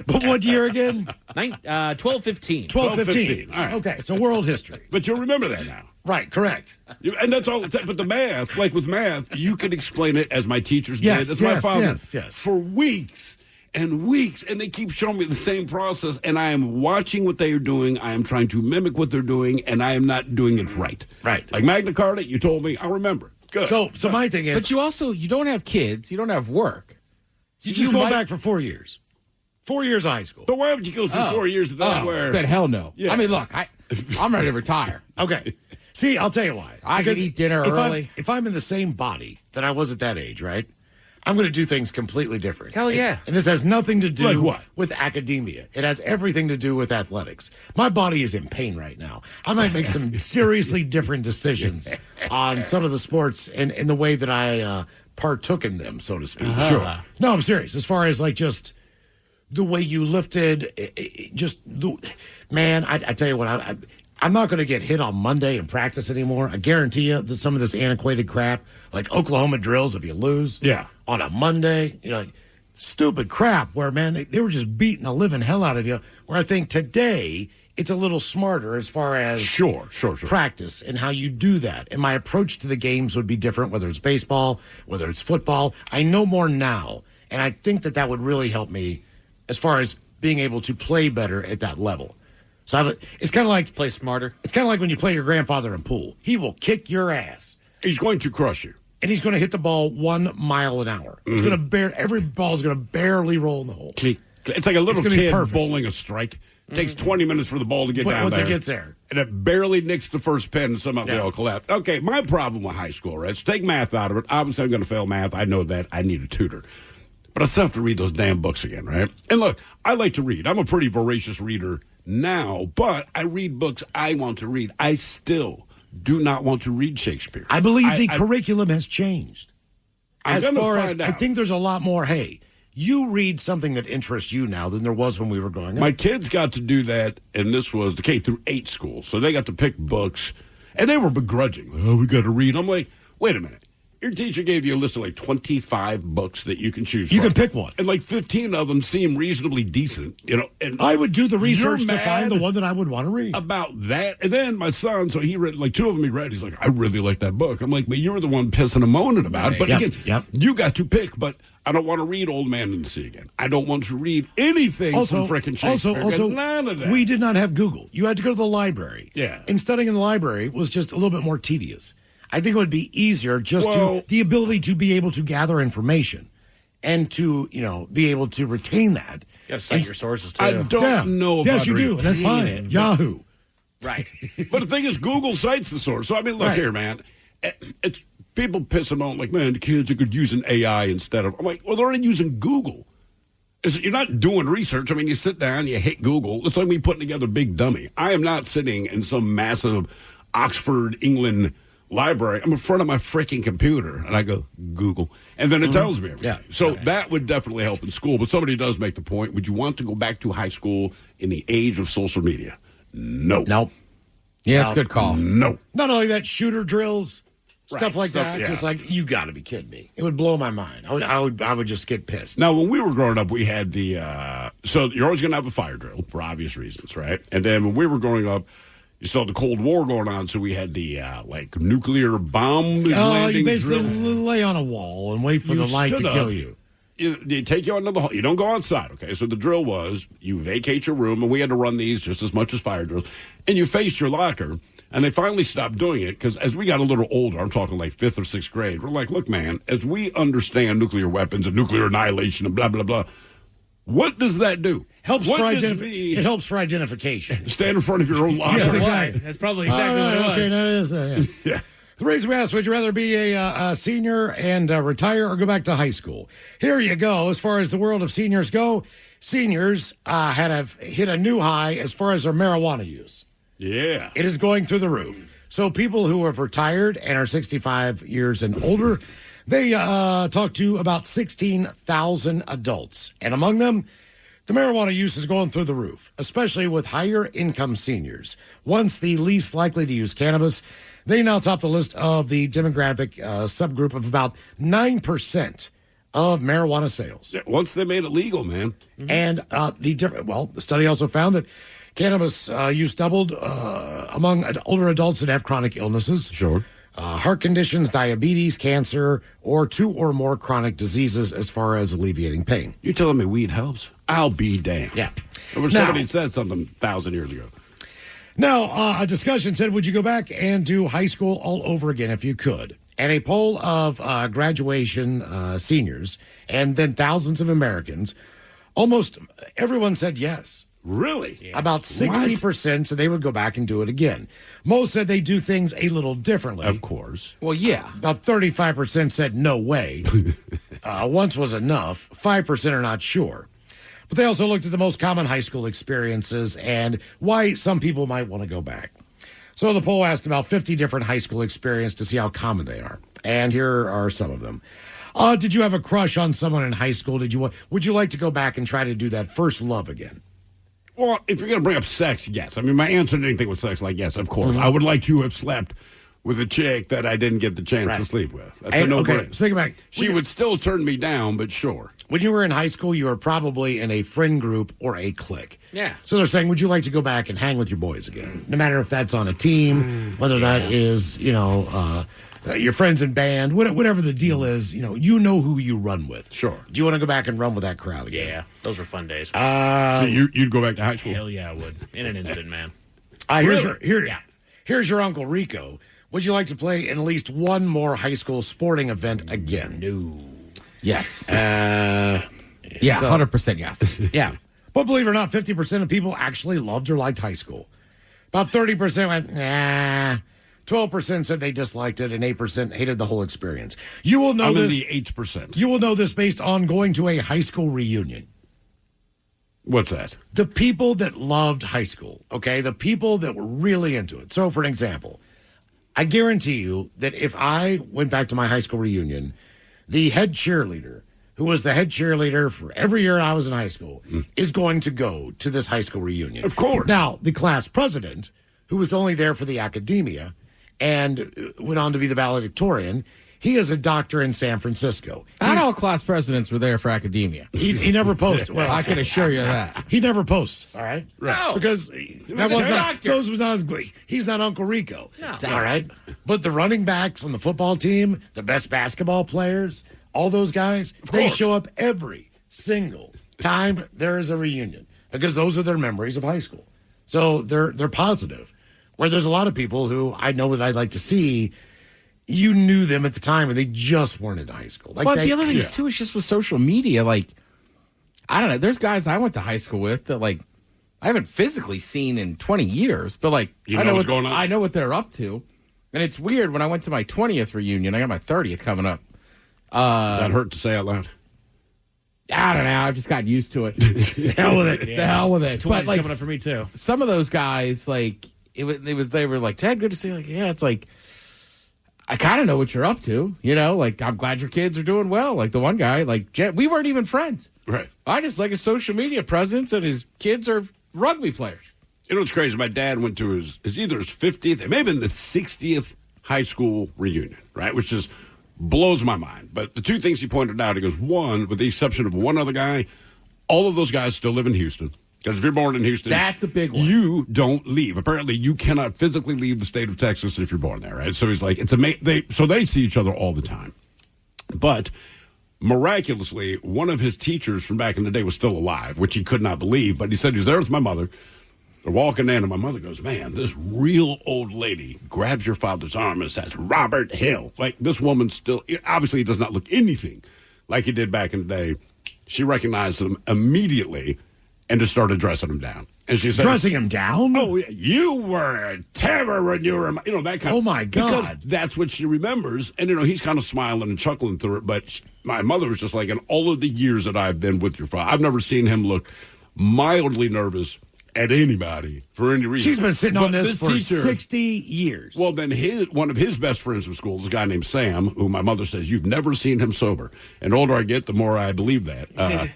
But what year again? 1215. 1215. All right. Okay, so world history. But you'll remember that now. Right, correct. And that's all. But the math, like with math, you could explain it as my teachers Yes, did. That's my father. Yes. For weeks and weeks, and they keep showing me the same process, and I am watching what they are doing. I am trying to mimic what they're doing, and I am not doing it right. Right. Like Magna Carta, you told me, I'll remember. Good. So my thing is... But you don't have kids. You don't have work. So you just go back for 4 years. 4 years of high school. But why would you go through 4 years of that? Then hell no. Yeah. I mean, look, I'm ready to retire. Okay. See, I'll tell you why. I can eat dinner early. If I'm in the same body that I was at that age, right? I'm going to do things completely different. Hell yeah. And this has nothing to do Like what? with academia. It has everything to do with athletics. My body is in pain right now. I might make some seriously different decisions on some of the sports and the way that I partook in them, so to speak. Sure. No, I'm serious. As far as like just the way you lifted, man, I tell you what, I'm not going to get hit on Monday in practice anymore. I guarantee you that some of this antiquated crap, like Oklahoma drills, if you lose on a Monday, like stupid crap where, man, they were just beating the living hell out of you. Where I think today it's a little smarter as far as Sure. practice and how you do that. And my approach to the games would be different, whether it's baseball, whether it's football. I know more now, and I think that would really help me as far as being able to play better at that level. So it's kind of like... Play smarter. It's kind of like when you play your grandfather in pool. He will kick your ass. He's going to crush you. And he's going to hit the ball 1 mile an hour. It's going to every ball is going to barely roll in the hole. It's like a little kid bowling a strike. It takes 20 minutes for the ball to get down once there. It gets there. And it barely nicks the first pin, and somehow they all collapse. Okay, my problem with high school, right? So take math out of it. Obviously, I'm going to fail math. I know that. I need a tutor. But I still have to read those damn books again, right? And look, I like to read. I'm a pretty voracious reader now, but I read books I want to read. I still do not want to read Shakespeare. I believe the curriculum has changed. As far as out. I think there's a lot more, hey, you read something that interests you now than there was when we were growing up. My kids got to do that, and this was the K through 8 school, so they got to pick books, and they were begrudging. Oh, we got to read. I'm like, wait a minute. Your teacher gave you a list of like 25 books that you can choose from. You can pick one. And like 15 of them seem reasonably decent, And I would do the research to find the one that I would want to read. About that. And then my son, so he read, like 2 of them he read. He's like, I really like that book. I'm like, but you were the one pissing and moaning about it. But again, you got to pick. But I don't want to read Old Man in the Sea again. I don't want to read anything from frickin' Shakespeare. Also, none of that. We did not have Google. You had to go to the library. Yeah. And studying in the library was just a little bit more tedious. I think it would be easier just to the ability to be able to gather information and to, be able to retain that. You got to cite your sources, too. I don't know if Yes, I'd you do. That's fine. retain it, Yahoo. Right. But the thing is, Google cites the source. So, I mean, look here, man. It's people piss them off like, man, the kids are using AI instead of. I'm like, well, they're already using Google. You're not doing research. I mean, you sit down, you hit Google. It's like me putting together Big Dummy. I am not sitting in some massive Oxford, England library. I'm in front of my freaking computer, and I go, Google. And then it tells me everything. Yeah. So that would definitely help in school. But somebody does make the point, would you want to go back to high school in the age of social media? No. Nope. Yeah, it's a good call. No. Not only that, shooter drills, stuff like stuff, that. yeah. Just like, you got to be kidding me. It would blow my mind. I would just get pissed. Now, when we were growing up, we had the so you're always going to have a fire drill for obvious reasons, right? And then when we were growing up, you saw the Cold War going on, so we had the nuclear bomb landing you basically drill. lay on a wall and wait for the light to kill you. They take you out into the hall. You don't go outside, okay? So the drill was you vacate your room, and we had to run these just as much as fire drills, and you faced your locker. And they finally stopped doing it because as we got a little older, I'm talking like 5th or 6th grade, we're like, look, man, as we understand nuclear weapons and nuclear annihilation and blah, blah, blah, what does that do? It helps for identification. Stand in front of your own locker. Yes, exactly. That's probably exactly what it was. Okay, that is. Yeah. The reason we asked, would you rather be a senior and retire or go back to high school? Here you go. As far as the world of seniors go, seniors had hit a new high as far as their marijuana use. Yeah. It is going through the roof. So people who have retired and are 65 years and older, they talked to about 16,000 adults. And among them, the marijuana use is going through the roof, especially with higher income seniors. Once the least likely to use cannabis, they now top the list of the demographic subgroup of about 9% of marijuana sales. Yeah, once they made it legal, man. Mm-hmm. And the study also found that cannabis use doubled among older adults that have chronic illnesses. Sure. Heart conditions, diabetes, cancer, or 2 or more chronic diseases as far as alleviating pain. You're telling me weed helps? I'll be damned. Yeah. Somebody said something 1,000 years ago. Now, a discussion said, would you go back and do high school all over again if you could? And a poll of graduation seniors and then thousands of Americans, almost everyone said yes. Really? Yeah. About 60% said they would go back and do it again. Most said they do things a little differently. Of course. Well, yeah. About 35% said no way. Once was enough. 5% are not sure. But they also looked at the most common high school experiences and why some people might want to go back. So the poll asked about 50 different high school experiences to see how common they are. And here are some of them. Did you have a crush on someone in high school? Would you like to go back and try to do that first love again? Well, if you're going to bring up sex, yes. I mean, my answer to anything with sex, like, yes, of course. I would like to have slept with a chick that I didn't get the chance to sleep with. That's a no-brainer. Okay, so think about it. She would still turn me down, but sure. When you were in high school, you were probably in a friend group or a clique. Yeah. So they're saying, would you like to go back and hang with your boys again? No matter if that's on a team, whether that is, your friends in band, whatever the deal is, you know who you run with. Sure. Do you want to go back and run with that crowd again? Yeah, those were fun days. So you'd go back to high school? Hell yeah, I would. In an instant, man. Here's your Uncle Rico. Would you like to play in at least one more high school sporting event again? No. Yes. Yeah, 100% yes. Yeah. But believe it or not, 50% of people actually loved or liked high school. About 30% went, nah. 12% said they disliked it, and 8% hated the whole experience. You will know this. In the 8%. You will know this based on going to a high school reunion. What's that? The people that loved high school, okay? The people that were really into it. So, for an example, I guarantee you that if I went back to my high school reunion, the head cheerleader, who was the head cheerleader for every year I was in high school, is going to go to this high school reunion. Of course. Now, the class president, who was only there for the academia and went on to be the valedictorian, he is a doctor in San Francisco. Not all class presidents were there for academia. He never posts. Well, I can assure you that. He never posts, all right? No. Because those was not his glee. He's not Uncle Rico. No. All right? But the running backs on the football team, the best basketball players, all those guys, they show up every single time there is a reunion because those are their memories of high school. So they're positive. Where there's a lot of people who I know that I'd like to see you knew them at the time and they just weren't in high school. Like But the other thing is, too, is just with social media, like, I don't know. There's guys I went to high school with that, like, I haven't physically seen in 20 years, but, like, I know what's going on. I know what they're up to. And it's weird. When I went to my 20th reunion, I got my 30th coming up. That hurt to say out loud. I don't know. I've just gotten used to it. The hell with it. The hell with it. But, like, coming up for me, too. Some of those guys, like, they were like, Ted, good to see you. Like, yeah, it's like, I kind of know what you're up to. You know, like, I'm glad your kids are doing well. Like, the one guy, like, we weren't even friends. Right. I just like his social media presence, and his kids are rugby players. You know what's crazy? My dad went to either his 50th, it may have been the 60th high school reunion, right? Which just blows my mind. But the two things he pointed out, he goes, one, with the exception of one other guy, all of those guys still live in Houston. Because if you're born in Houston, that's a big one. You don't leave. Apparently, you cannot physically leave the state of Texas if you're born there, right? So he's like, it's amazing. So they see each other all the time. But miraculously, one of his teachers from back in the day was still alive, which he could not believe. But he said he's there with my mother. They're walking in, and my mother goes, man, this real old lady grabs your father's arm and says, Robert Hill. Like, this woman still, obviously, he does not look anything like he did back in the day. She recognized him immediately and just started dressing him down. And she said, dressing him down? Oh, yeah, you were a terror when you were, that kind of. Oh, my God. Because that's what she remembers. And, he's kind of smiling and chuckling through it. But my mother was just like, in all of the years that I've been with your father, I've never seen him look mildly nervous at anybody for any reason. She's been sitting on this for 60 years. Well, then one of his best friends from school is a guy named Sam, who my mother says, you've never seen him sober. And the older I get, the more I believe that.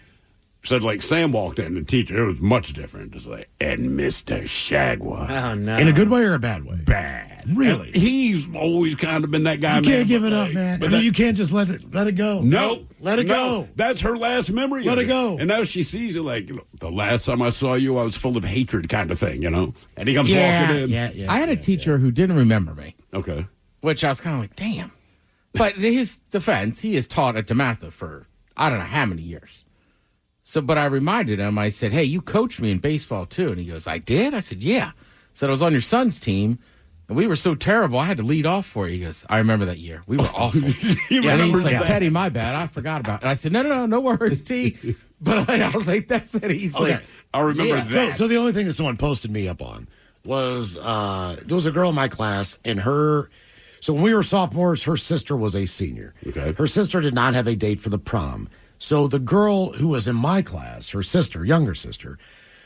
Said, like, Sam walked in, the teacher, it was much different. Just like, and Mr. Shagwa. Oh, no. In a good way or a bad way? Bad. Really? And he's always kind of been that guy. You can't give it up, man. But you can't just let it go. No. Let it go. That's her last memory. Let it go. And now she sees it like, the last time I saw you, I was full of hatred kind of thing, And he comes walking in. Yeah, I had a teacher who didn't remember me. Okay. Which I was kind of like, damn. But in his defense, he has taught at DeMatha for I don't know how many years. But I reminded him, I said, hey, you coached me in baseball too. And he goes, I did? I said, yeah. I said, I was on your son's team, and we were so terrible, I had to lead off for you. He goes, I remember that year. We were awful. And he's like, Teddy, my bad. I forgot about it. And I said, no worries, T. But I was like, that's it. He's like, I remember that. So the only thing that someone posted me up on was there was a girl in my class, and so when we were sophomores, her sister was a senior. Okay. Her sister did not have a date for the prom. So the girl who was in my class, her sister, younger sister,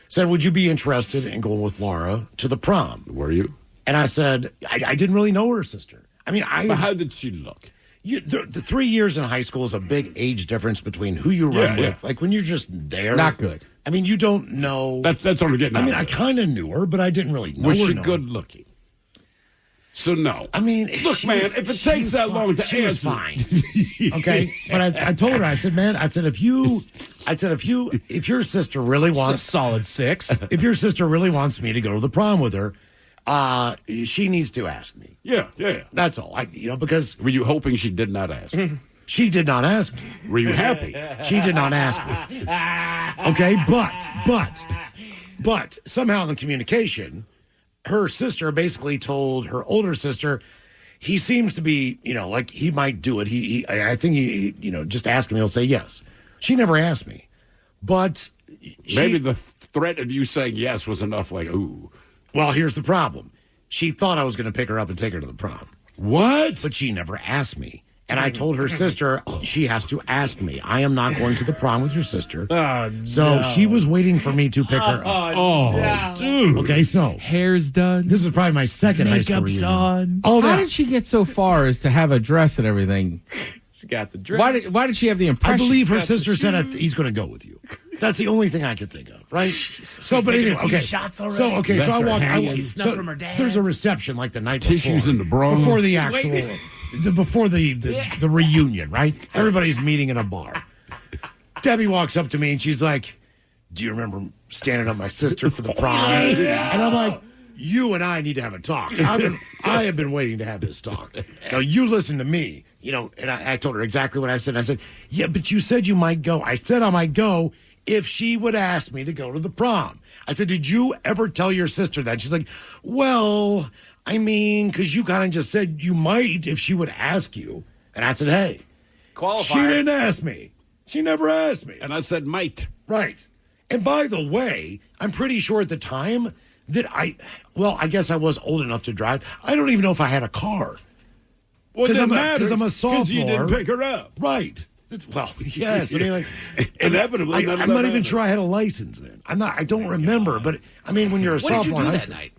said, would you be interested in going with Laura to the prom? Were you? And I said, I didn't really know her sister. I mean, But how did she look? The 3 years in high school is a big age difference between who you run with. Like, when you're just there. Not good. I mean, you don't know. That's what I'm getting at. I mean, I kind of knew her, but I didn't really know her. Was she good looking? So, no. I mean, look, man, if it takes that long to answer. She was fine. Okay? But I told her, I said, man, if your sister really wants. A solid 6. If your sister really wants me to go to the prom with her, she needs to ask me. Yeah. That's all. Because. Were you hoping she did not ask? She did not ask me. Were you happy? She did not ask me. Okay, but somehow in the communication, her sister basically told her older sister, he seems to be, like he might do it. I think he just ask him, he'll say yes. She never asked me, but maybe the threat of you saying yes was enough. Like, ooh. Well, here's the problem. She thought I was going to pick her up and take her to the prom. What? But she never asked me. And I told her sister, she has to ask me. I am not going to the prom with your sister. So she was waiting for me to pick her up. Dude. Okay, so. Hair's done. This is probably my second high school Makeup's reunion. on. All how that. did she get so far as to have a dress and everything? She got the dress. Why did she have the impression? I believe her sister said he's going to go with you. That's the only thing I could think of, right? So, but anyway, okay. Shots already. So I walk. She snuck from her dad. There's a reception like the night Tissues before. in the bra. Before the actual. Before the reunion, right? Everybody's meeting in a bar. Debbie walks up to me and she's like, do you remember standing up my sister for the prom? And I'm like, you and I need to have a talk. I have been waiting to have this talk. Now, you listen to me. And I told her exactly what I said. I said, yeah, but you said you might go. I said I might go if she would ask me to go to the prom. I said, did you ever tell your sister that? She's like, well, I mean, because you kind of just said you might if she would ask you. And I said, hey. Qualifier. She didn't ask me. She never asked me. And I said might. Right. And by the way, I'm pretty sure at the time that I guess I was old enough to drive. I don't even know if I had a car. Well, it didn't matter. Because I'm a sophomore. Because you didn't pick her up. Right. Well, yes. I mean, like, inevitably. I'm not even sure I had a license then. I don't remember. But, I mean, when you're a sophomore in high school, night?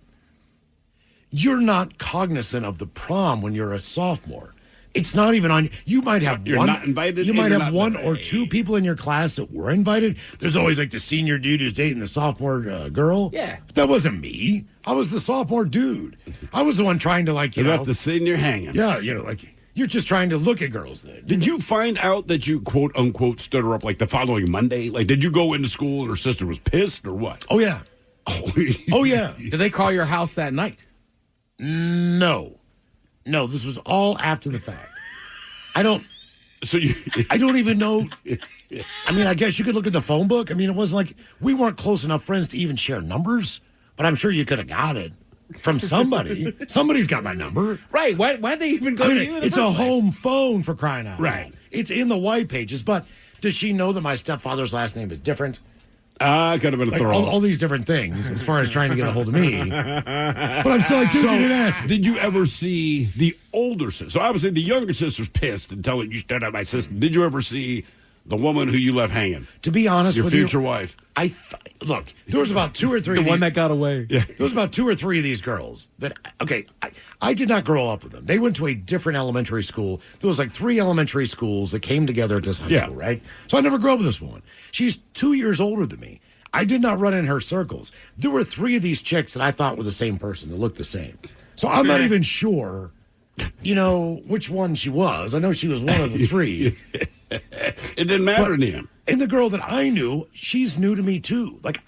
you're not cognizant of the prom when you're a sophomore. It's not even on. You might have You're one. not invited. You might and have you're one not or two people in your class that were invited. There's always like the senior dude who's dating the sophomore girl. Yeah. That wasn't me. I was the sophomore dude. I was the one trying to You got the senior hanging. Yeah, like you're just trying to look at girls then. Did you find out that you quote unquote stood her up like the following Monday? Like, did you go into school and her sister was pissed or what? Oh yeah. Oh yeah. Did they call your house that night? No, this was all after the fact. I don't even know. I mean, I guess you could look at the phone book. I mean, it wasn't like we weren't close enough friends to even share numbers, but I'm sure you could have got it from somebody. Somebody's got my number. Right. Why'd they even go to you? It's a home phone for crying out loud. Right. It's in the white pages, but does she know that my stepfather's last name is different? Could have been a Like throw. all these different things as far as trying to get a hold of me. But I'm still like, dude, you didn't ask me. Did you ever see the older sister? So obviously the younger sister's pissed and telling you stood up my sister. Did you ever see the woman who you left hanging? To be honest your with future you, wife. Look, there was about two or three. The one that got away. Yeah. There was about two or three of these girls that, okay, I did not grow up with them. They went to a different elementary school. There was like 3 elementary schools that came together at this high school, right? So I never grew up with this woman. She's 2 years older than me. I did not run in her circles. There were 3 of these chicks that I thought were the same person that looked the same. So I'm not even sure, which one she was. I know she was one of the 3. It didn't matter to him. And the girl that I knew, she's new to me too. Like,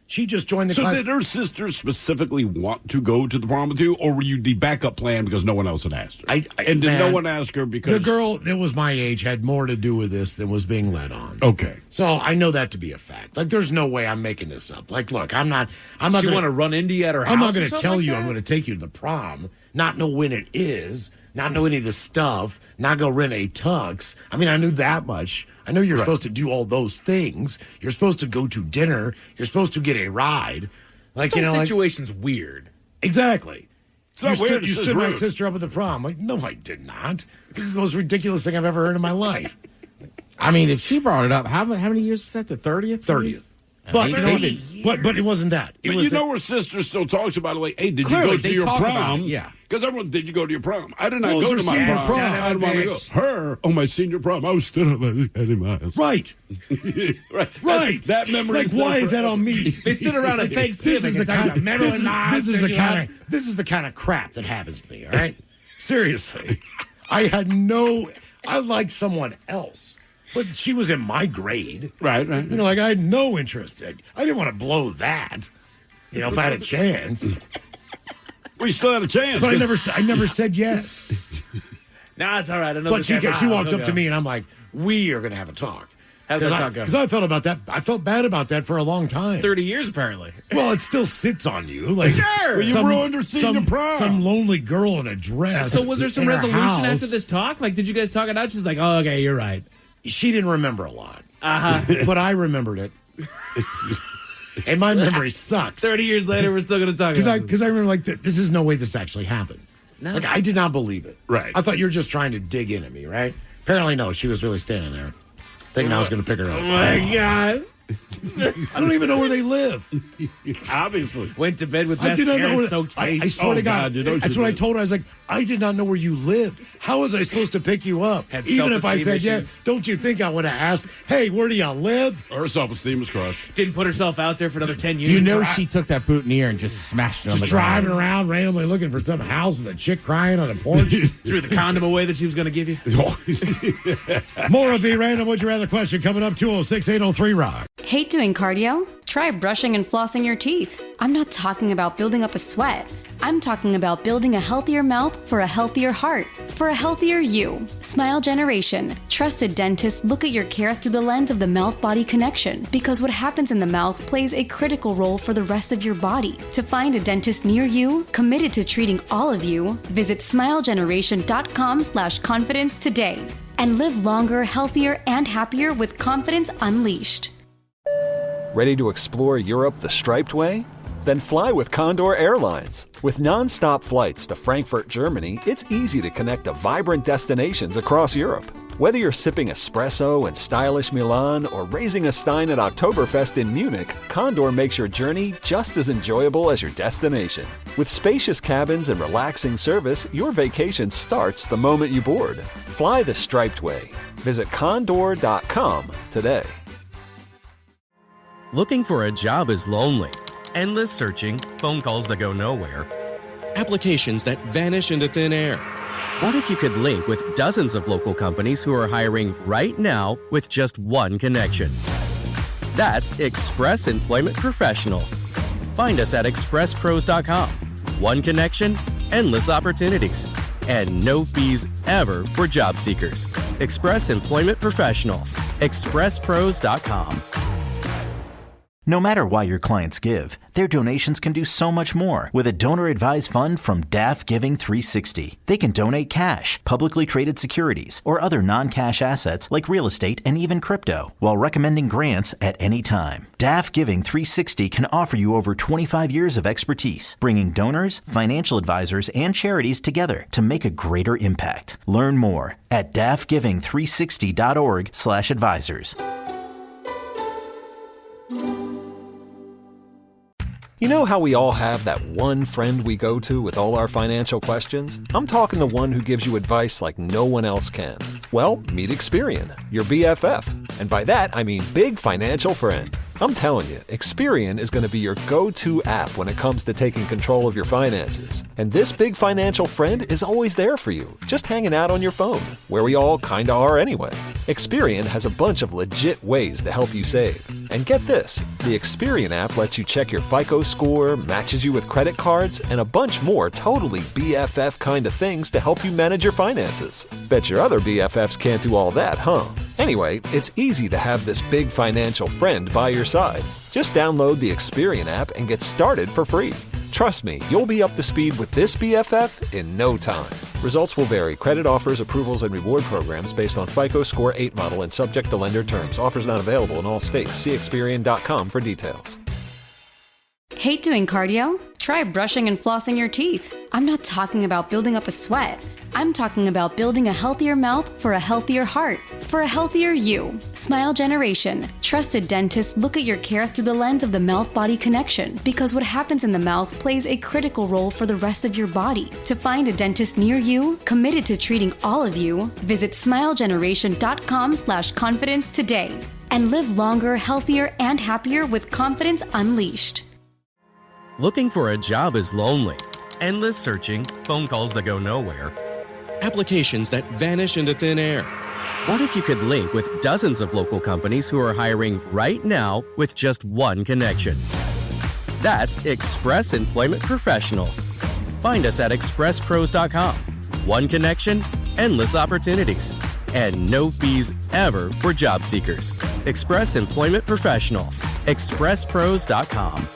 she just joined the class. So did her sister specifically want to go to the prom with you, or were you the backup plan because no one else had asked her? No one ask her because... The girl that was my age had more to do with this than was being led on. Okay. So I know that to be a fact. Like, there's no way I'm making this up. Like, look, I'm not She want to run into you at her house? I'm not going to tell like you that? I'm going to take you to the prom, not know when it is, not know any of the stuff, not go rent a tux. I mean, I knew that much. I know you're supposed to do all those things. You're supposed to go to dinner. You're supposed to get a ride. Like, This whole situation's weird. Exactly. It's not weird. You It's just stood my rude. sister up at the prom. Like, no, I did not. This is the most ridiculous thing I've ever heard in my life. I mean, if she brought it up, how many years was that? The 30th? 30th. But, but it wasn't that. It But was her sister still talks about it. Like, hey, did Clearly, you go to they your talk about prom? it, yeah. Because everyone, did you go to your prom? I did not Well, go it was to her my senior prom. prom. I didn't want to go. Her, my senior prom. I was stood up at Eddie Miles. Right. Right. That memory. Like, why is that on me? They sit around at Thanksgiving. This is the and kind of Marilyn this is the kind of crap that happens to me. All right, seriously, I liked someone else, but she was in my grade. Right. Like, I had no interest. I didn't want to blow that. If I had a chance. We still had a chance. But I never said yes. Nah, it's all right. But she walks up to me and I'm like, we are going to have a talk. How did that talk go? Because I felt bad about that for a long time. 30 years, apparently. Well, it still sits on you. Like, Sure. Well, you ruined her senior prom. Some lonely girl in a dress. So was there some in her resolution house. after this talk? Like, did you guys talk it out? She's like, oh, okay, you're right. She didn't remember a lot. Uh-huh. But I remembered it. And my memory sucks. 30 years later, we're still going to talk about it. Because I remember, like, this is no way this actually happened. No. Like, I did not believe it. Right. I thought you were just trying to dig in at me, right? Apparently, no. She was really standing there, thinking I was going to pick her up. Oh, my God. I don't even know where they live. Obviously. Went to bed with I that did not know where soaked I face. swear to God, God, you know that's you what I did. told her. I was like, I did not know where you lived. How was I supposed to pick you up? Had Even if I self-esteem said, yeah, issues. don't you think I would have asked, hey, where do you live? Her self-esteem was crushed. Didn't put herself out there for another 10 years. You know she took that boutonniere and just smashed it on Just the driving ground. around randomly looking for some house with a chick crying on a porch. Threw the condom away that she was going to give you. More of the random Would You Rather question coming up 206-803-ROCK. Hate doing cardio? try brushing and flossing your teeth. I'm not talking about building up a sweat. I'm talking about building a healthier mouth for a healthier heart, for a healthier you. Smile Generation. Trusted dentists look at your care through the lens of the mouth-body connection, because what happens in the mouth plays a critical role for the rest of your body. To find a dentist near you, committed to treating all of you, visit smilegeneration.com/confidence today. And live longer, healthier, and happier with confidence unleashed. Ready to explore Europe the striped way? Then fly with Condor Airlines. With non-stop flights to Frankfurt, Germany, it's easy to connect to vibrant destinations across Europe. Whether you're sipping espresso in stylish Milan or raising a stein at Oktoberfest in Munich, Condor makes your journey just as enjoyable as your destination. With spacious cabins and relaxing service, your vacation starts the moment you board. Fly the striped way. Visit condor.com today. Looking for a job is lonely. Endless searching, phone calls that go nowhere, applications that vanish into thin air. What if you could link with dozens of local companies who are hiring right now with just one connection? That's Express Employment Professionals. Find us at expresspros.com. One connection, endless opportunities, and no fees ever for job seekers. Express Employment Professionals. expresspros.com. No matter why your clients give, their donations can do so much more with a donor-advised fund from DAF Giving 360. They can donate cash, publicly traded securities, or other non-cash assets like real estate and even crypto, while recommending grants at any time. DAF Giving 360 can offer you over 25 years of expertise, bringing donors, financial advisors, and charities together to make a greater impact. Learn more at dafgiving360.org/advisors. You know how we all have that one friend we go to with all our financial questions? I'm talking the one who gives you advice like no one else can. Well, meet Experian, your BFF. And by that, I mean big financial friend. I'm telling you, Experian is going to be your go-to app when it comes to taking control of your finances. And this big financial friend is always there for you, just hanging out on your phone, where we all kinda are anyway. Experian has a bunch of legit ways to help you save. And get this, the Experian app lets you check your FICO score, matches you with credit cards, and a bunch more totally BFF kind of things to help you manage your finances. Bet your other BFFs can't do all that, huh? Anyway, it's easy to have this big financial friend by your side. Just download the Experian app and get started for free. Trust me, you'll be up to speed with this BFF in no time. Results will vary. Credit offers, approvals, and reward programs based on FICO Score 8 model and subject to lender terms. Offers not available in all states. See Experian.com for details. Hate doing cardio? Try brushing and flossing your teeth. I'm not talking about building up a sweat. I'm talking about building a healthier mouth for a healthier heart, for a healthier you. Smile Generation. Trusted dentists look at your care through the lens of the mouth-body connection, because what happens in the mouth plays a critical role for the rest of your body. To find a dentist near you, committed to treating all of you, visit smilegeneration.com/confidence today. And live longer, healthier, and happier with confidence unleashed. Looking for a job is lonely. Endless searching, phone calls that go nowhere, applications that vanish into thin air. What if you could link with dozens of local companies who are hiring right now with just one connection? That's Express Employment Professionals. Find us at expresspros.com. One connection, endless opportunities, and no fees ever for job seekers. Express Employment Professionals. expresspros.com.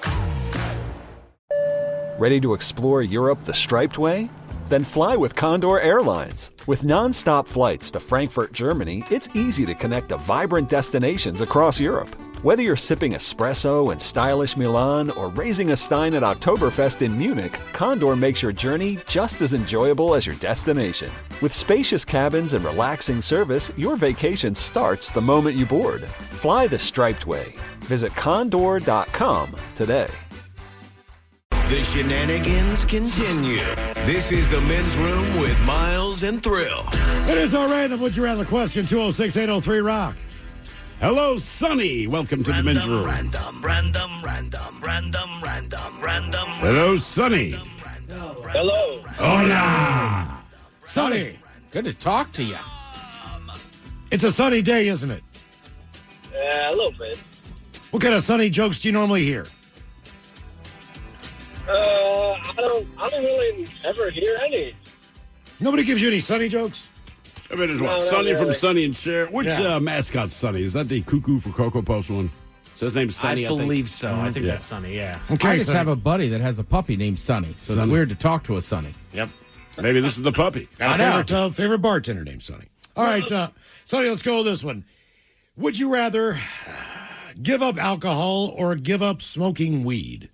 Ready to explore Europe the striped way? Then fly with Condor Airlines. With non-stop flights to Frankfurt, Germany, it's easy to connect to vibrant destinations across Europe. Whether you're sipping espresso in stylish Milan or raising a stein at Oktoberfest in Munich, Condor makes your journey just as enjoyable as your destination. With spacious cabins and relaxing service, your vacation starts the moment you board. Fly the striped way. Visit condor.com today. The shenanigans continue. This is the Men's Room with Miles and Thrill. It is our random Would You Rather question, 206-803-ROCK. Hello, Sonny. Welcome to the Men's Room. Random. Hello, Sonny. Hello. Hola. Sonny. Good to talk to you. It's a sunny day, isn't it? A little bit. What kind of Sonny jokes do you normally hear? I don't really ever hear any. Nobody gives you any Sonny jokes? I mean, there's what? Sonny from Sonny and Cher. Which mascot's Sonny? Is that the Cuckoo for Cocoa Puffs one? So his name's Sonny, I believe so. I think that's Sonny, yeah. Okay, I just have a buddy that has a puppy named Sonny, so it's weird to talk to a Sonny. Yep. Maybe this is the puppy. Got a favorite bartender named Sonny. All right, Sonny, let's go with this one. Would you rather give up alcohol or give up smoking weed?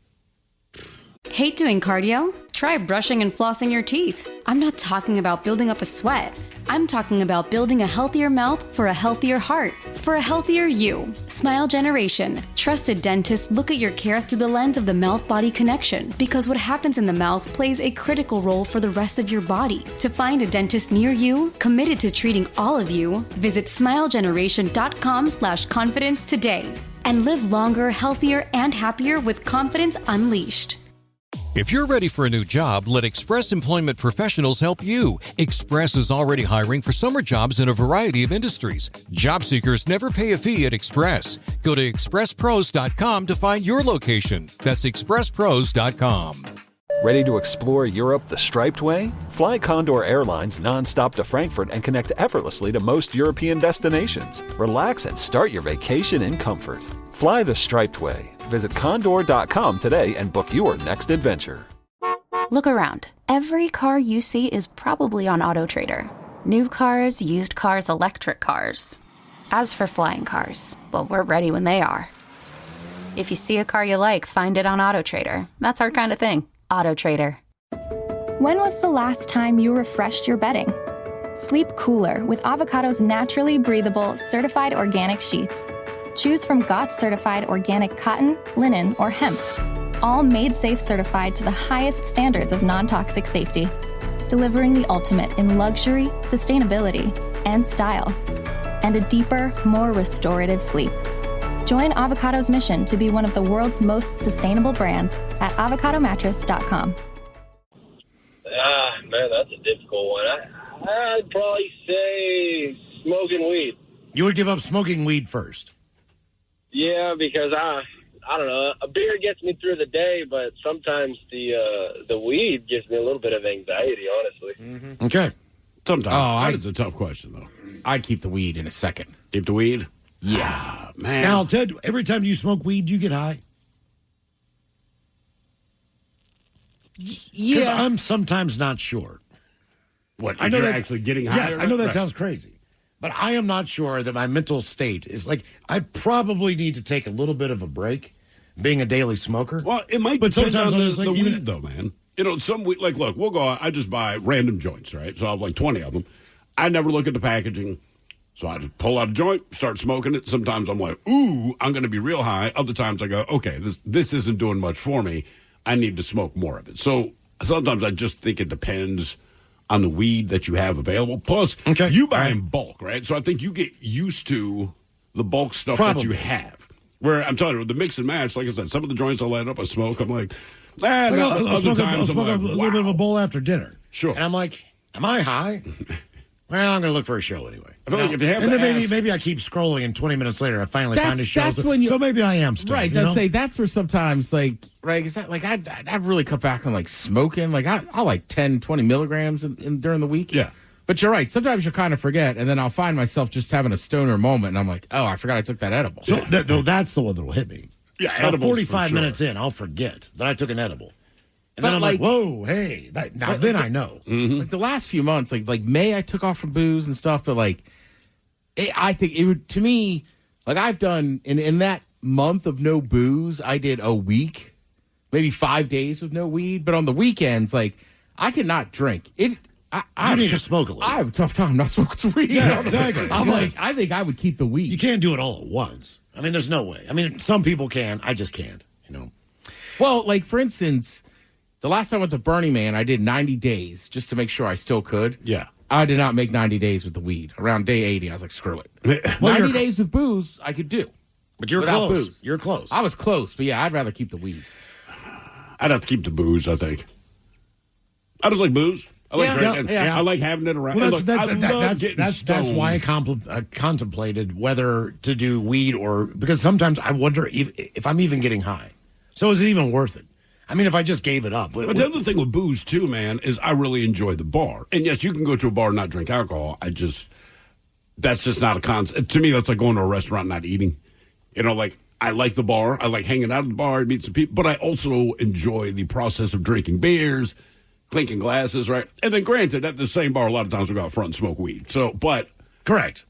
Hate doing cardio? Try brushing and flossing your teeth. I'm not talking about building up a sweat. I'm talking about building a healthier mouth for a healthier heart, for a healthier you. Smile Generation. Trusted dentists look at your care through the lens of the mouth-body connection, because what happens in the mouth plays a critical role for the rest of your body. To find a dentist near you, committed to treating all of you, visit smilegeneration.com/confidence today and live longer, healthier, and happier with confidence unleashed. If you're ready for a new job, let Express Employment Professionals help you. Express is already hiring for summer jobs in a variety of industries. Job seekers never pay a fee at Express. Go to expresspros.com to find your location. That's expresspros.com. Ready to explore Europe the striped way? Fly Condor Airlines nonstop to Frankfurt and connect effortlessly to most European destinations. Relax and start your vacation in comfort. Fly the striped way. Visit condor.com today and book your next adventure. Look around. Every car you see is probably on AutoTrader. New cars, used cars, electric cars. As for flying cars, well, we're ready when they are. If you see a car you like, find it on AutoTrader. That's our kind of thing. AutoTrader. When was the last time you refreshed your bedding? Sleep cooler with Avocado's naturally breathable, certified organic sheets. Choose from GOTS certified organic cotton, linen, or hemp. All made safe certified to the highest standards of non-toxic safety. Delivering the ultimate in luxury, sustainability, and style. And a deeper, more restorative sleep. Join Avocado's mission to be one of the world's most sustainable brands at avocadomattress.com. Man, that's a difficult one. I'd probably say smoking weed. You would give up smoking weed first? Yeah, because I don't know. A beer gets me through the day, but sometimes the weed gives me a little bit of anxiety, honestly. Mm-hmm. Okay. Sometimes. That is a tough question, though. I'd keep the weed in a second. Keep the weed? Yeah. Man. Now, Ted, every time you smoke weed, you get high? Yeah. Because I'm sometimes not sure. What, I know you're actually getting high? Yes, I know that sounds crazy. But I am not sure that my mental state is like, I probably need to take a little bit of a break being a daily smoker. Well, it might depend on the weed, though, man. You know, some weed, like, look, we'll go out, I just buy random joints, right? So I have like 20 of them. I never look at the packaging. So I just pull out a joint, start smoking it. Sometimes I'm like, ooh, I'm going to be real high. Other times I go, okay, this isn't doing much for me. I need to smoke more of it. So sometimes I just think it depends on the weed that you have available. Plus, you buy in bulk, right? So I think you get used to the bulk stuff that you have. Where I'm telling you, the mix and match, like I said, some of the joints I light up, I smoke. I'm like, I'll smoke a little bit of a bowl after dinner. Sure. And I'm like, am I high? Well, I'm going to look for a show anyway. I feel like if you have and then maybe I keep scrolling, and 20 minutes later I finally find a show. So maybe I am still. Right. I'd say that's where sometimes, like, right, is that like I'd really cut back on like smoking. Like I'll like 10, 20 milligrams during the week. Yeah. But you're right. Sometimes you kind of forget, and then I'll find myself just having a stoner moment, and I'm like, oh, I forgot I took that edible. So that's the one that will hit me. Yeah, about 45 minutes in, I'll forget that I took an edible. And then I'm like, whoa, hey. Then I know. Mm-hmm. Like the last few months, like May, I took off from booze and stuff, but like, I think it would, to me, like I've done, in that month of no booze, I did a week, maybe 5 days with no weed. But on the weekends, like, I cannot drink. I need to smoke a little. I have a tough time not smoking some weed. Yeah, exactly. I'm like, I think I would keep the weed. You can't do it all at once. I mean, there's no way. I mean, some people can. I just can't, you know. Well, like, for instance, the last time I went to Burning Man, I did 90 days just to make sure I still could. Yeah. I did not make 90 days with the weed. Around day 80, I was like, screw it. 90 days with booze, I could do. But you're without close. Booze. You're close. I was close, but yeah, I'd rather keep the weed. I'd have to keep the booze, I think. I just like booze. I like drinking. I like having it around. Well, that's why I contemplated whether to do weed or because sometimes I wonder if I'm even getting high. So is it even worth it? I mean, if I just gave it up. But the other thing with booze, too, man, is I really enjoy the bar. And yes, you can go to a bar and not drink alcohol. That's just not a concept. To me, that's like going to a restaurant and not eating. You know, like, I like the bar. I like hanging out at the bar, meet some people. But I also enjoy the process of drinking beers, clinking glasses, right? And then, granted, at the same bar, a lot of times we go out front and smoke weed. Correct.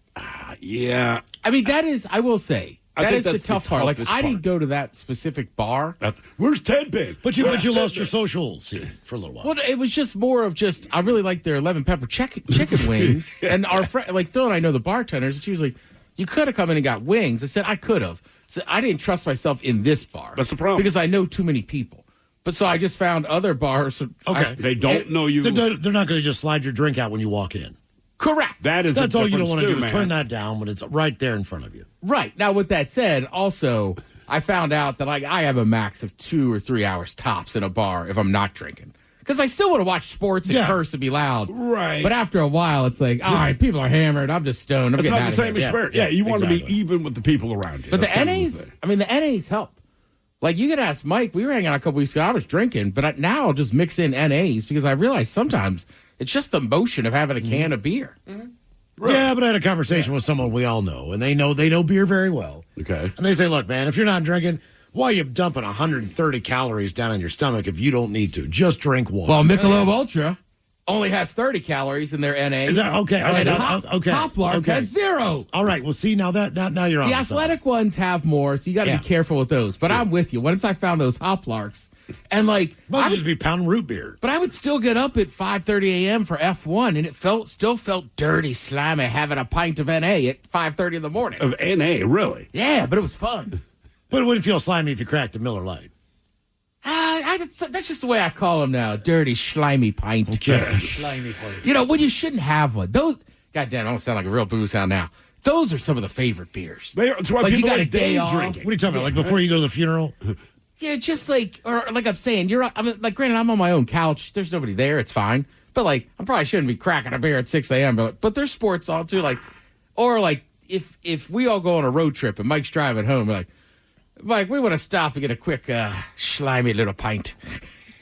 Yeah. I mean, I will say, that is the tough part. Like, I didn't go to that specific bar. Where's Ted been? But you lost your social scene for a little while. Well, it was just more of I really like their lemon pepper chicken wings. And our friend, like Phil and I know the bartenders, and she was like, you could have come in and got wings. I said, I could have. So I didn't trust myself in this bar. That's the problem. Because I know too many people. But so I just found other bars. Okay. They don't know you. They're not going to just slide your drink out when you walk in. Correct. That's all you don't want to do is turn that down when it's right there in front of you. Right. Now, with that said, also, I found out that I have a max of 2 or 3 hours tops in a bar if I'm not drinking. Because I still want to watch sports and curse and be loud. Right. But after a while, it's like, all right, people are hammered. I'm just stoned. It's not the same experience. Yeah, you want to be even with the people around you. But the NAs help. Like, you could ask Mike. We were hanging out a couple weeks ago. I was drinking, but now I'll just mix in NAs because I realize sometimes it's just the motion of having a can of beer. Mm-hmm. Right. Yeah, but I had a conversation with someone we all know, and they know beer very well. Okay. And they say, look, man, if you're not drinking, why are you dumping 130 calories down in your stomach if you don't need to? Just drink water. Well, Michelob Ultra only has 30 calories in their NA. Is that okay? And Hoplark has 0. All right. Well, see, now you're on. The athletic ones have more, so you got to be careful with those. But I'm with you. Once I found those Hoplarks, and like, I would just be pounding root beer. But I would still get up at 5:30 a.m. for F1, and it still felt dirty, slimy having a pint of NA at 5:30 in the morning. Of NA, really? Yeah, but it was fun. But it wouldn't feel slimy if you cracked a Miller Lite. That's just the way I call them now. Dirty, slimy pint. Okay. Slimy pint. You know, when you shouldn't have one. Those, goddamn, I don't sound like a real booze hound now. Those are some of the favorite beers. That's why like people you got like a day off. drinking. What are you talking about? Like before you go to the funeral? Yeah, just like, or like I'm saying, like, granted, I'm on my own couch. There's nobody there. It's fine. But like, I probably shouldn't be cracking a beer at 6 a.m. But there's sports on too. Like, or like, if we all go on a road trip and Mike's driving home, we're like, Mike, we want to stop and get a quick, slimy little pint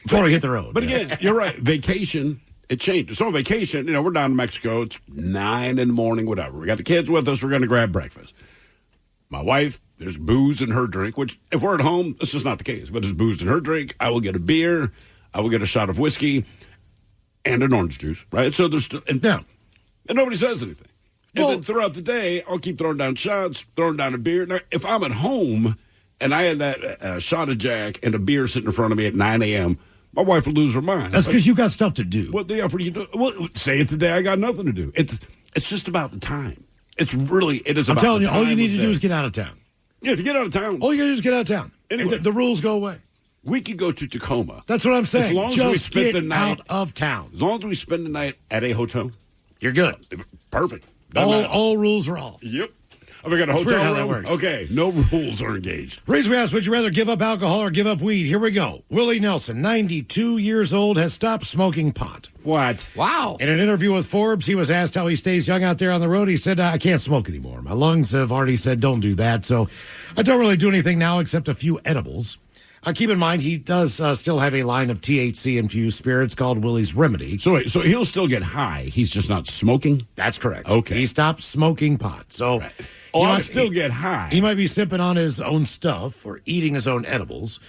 before we hit the road. But again, you're right. Vacation, it changes. So on vacation, we're down in Mexico. It's 9 in the morning, whatever. We got the kids with us. We're going to grab breakfast. My wife, there's booze in her drink, which if we're at home, this is not the case. But there's booze in her drink. I will get a beer. I will get a shot of whiskey and an orange juice, right? So there's still, and nobody says anything. And then throughout the day, I'll keep throwing down shots, throwing down a beer. Now, if I'm at home and I had that shot of Jack and a beer sitting in front of me at 9 a.m., my wife would lose her mind. That's because you got stuff to do. What the hell are you doing? Well, say it's a day I got nothing to do. It's just about the time. It is I'm about telling the you, all you time need of to day. do is get out of town. Yeah, if you get out of town. All you got to do is get out of town. Anyway. The rules go away. We could go to Tacoma. That's what I'm saying. As long as just we spend get the night out of town. As long as we spend the night at a hotel, you're good. Perfect. All rules are off. Yep. Oh, we got a That's weird hotel how room? that works. Okay, no rules are engaged. Reason we asked, would you rather give up alcohol or give up weed? Here we go. Willie Nelson, 92 years old, has stopped smoking pot. What? Wow. In an interview with Forbes, he was asked how he stays young out there on the road. He said, I can't smoke anymore. My lungs have already said don't do that, so I don't really do anything now except a few edibles. Keep in mind, he does still have a line of THC-infused spirits called Willie's Remedy. So he'll still get high. He's just not smoking? That's correct. Okay. He stopped smoking pot. So right. I'll still get high. He might be sipping on his own stuff or eating his own edibles.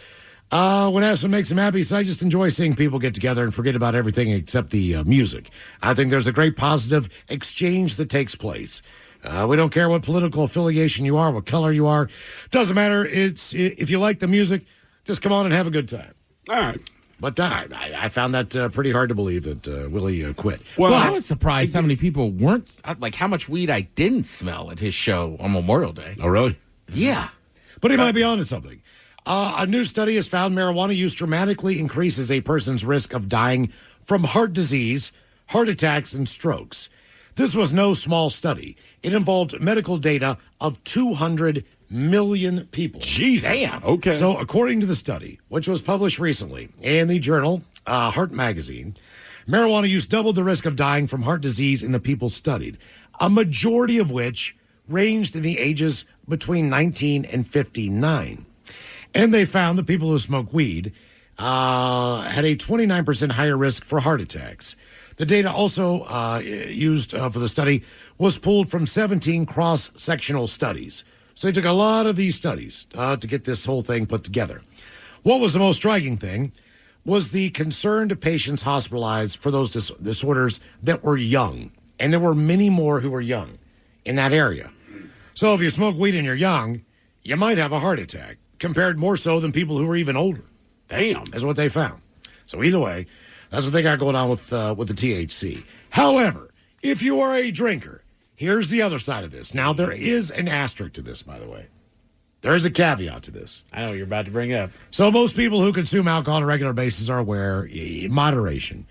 When asked what makes him happy, he said, I just enjoy seeing people get together and forget about everything except the music. I think there's a great positive exchange that takes place. We don't care what political affiliation you are, what color you are. Doesn't matter. If you like the music, just come on and have a good time. All right. But I found that pretty hard to believe that Willie quit. Well, I was surprised how many people weren't, like how much weed I didn't smell at his show on Memorial Day. Oh, really? Yeah. But he might be onto something. A new study has found marijuana use dramatically increases a person's risk of dying from heart disease, heart attacks, and strokes. This was no small study. It involved medical data of 200 million people. Jesus. Damn. Okay. So according to the study, which was published recently in the journal Heart Magazine, Marijuana use doubled the risk of dying from heart disease in the people studied, a majority of which ranged in the ages between 19 and 59. And they found that people who smoke weed had a 29% higher risk for heart attacks. The data also used for the study was pulled from 17 cross-sectional studies. So they took a lot of these studies to get this whole thing put together. What was the most striking thing was the concerned patients hospitalized for those disorders that were young. And there were many more who were young in that area. So if you smoke weed and you're young, you might have a heart attack, compared more so than people who are even older. Damn. That's what they found. So either way, that's what they got going on with the THC. However, if you are a drinker, here's the other side of this. Now, there is an asterisk to this, by the way. There is a caveat to this. I know what you're about to bring up. So most people who consume alcohol on a regular basis are aware, moderation.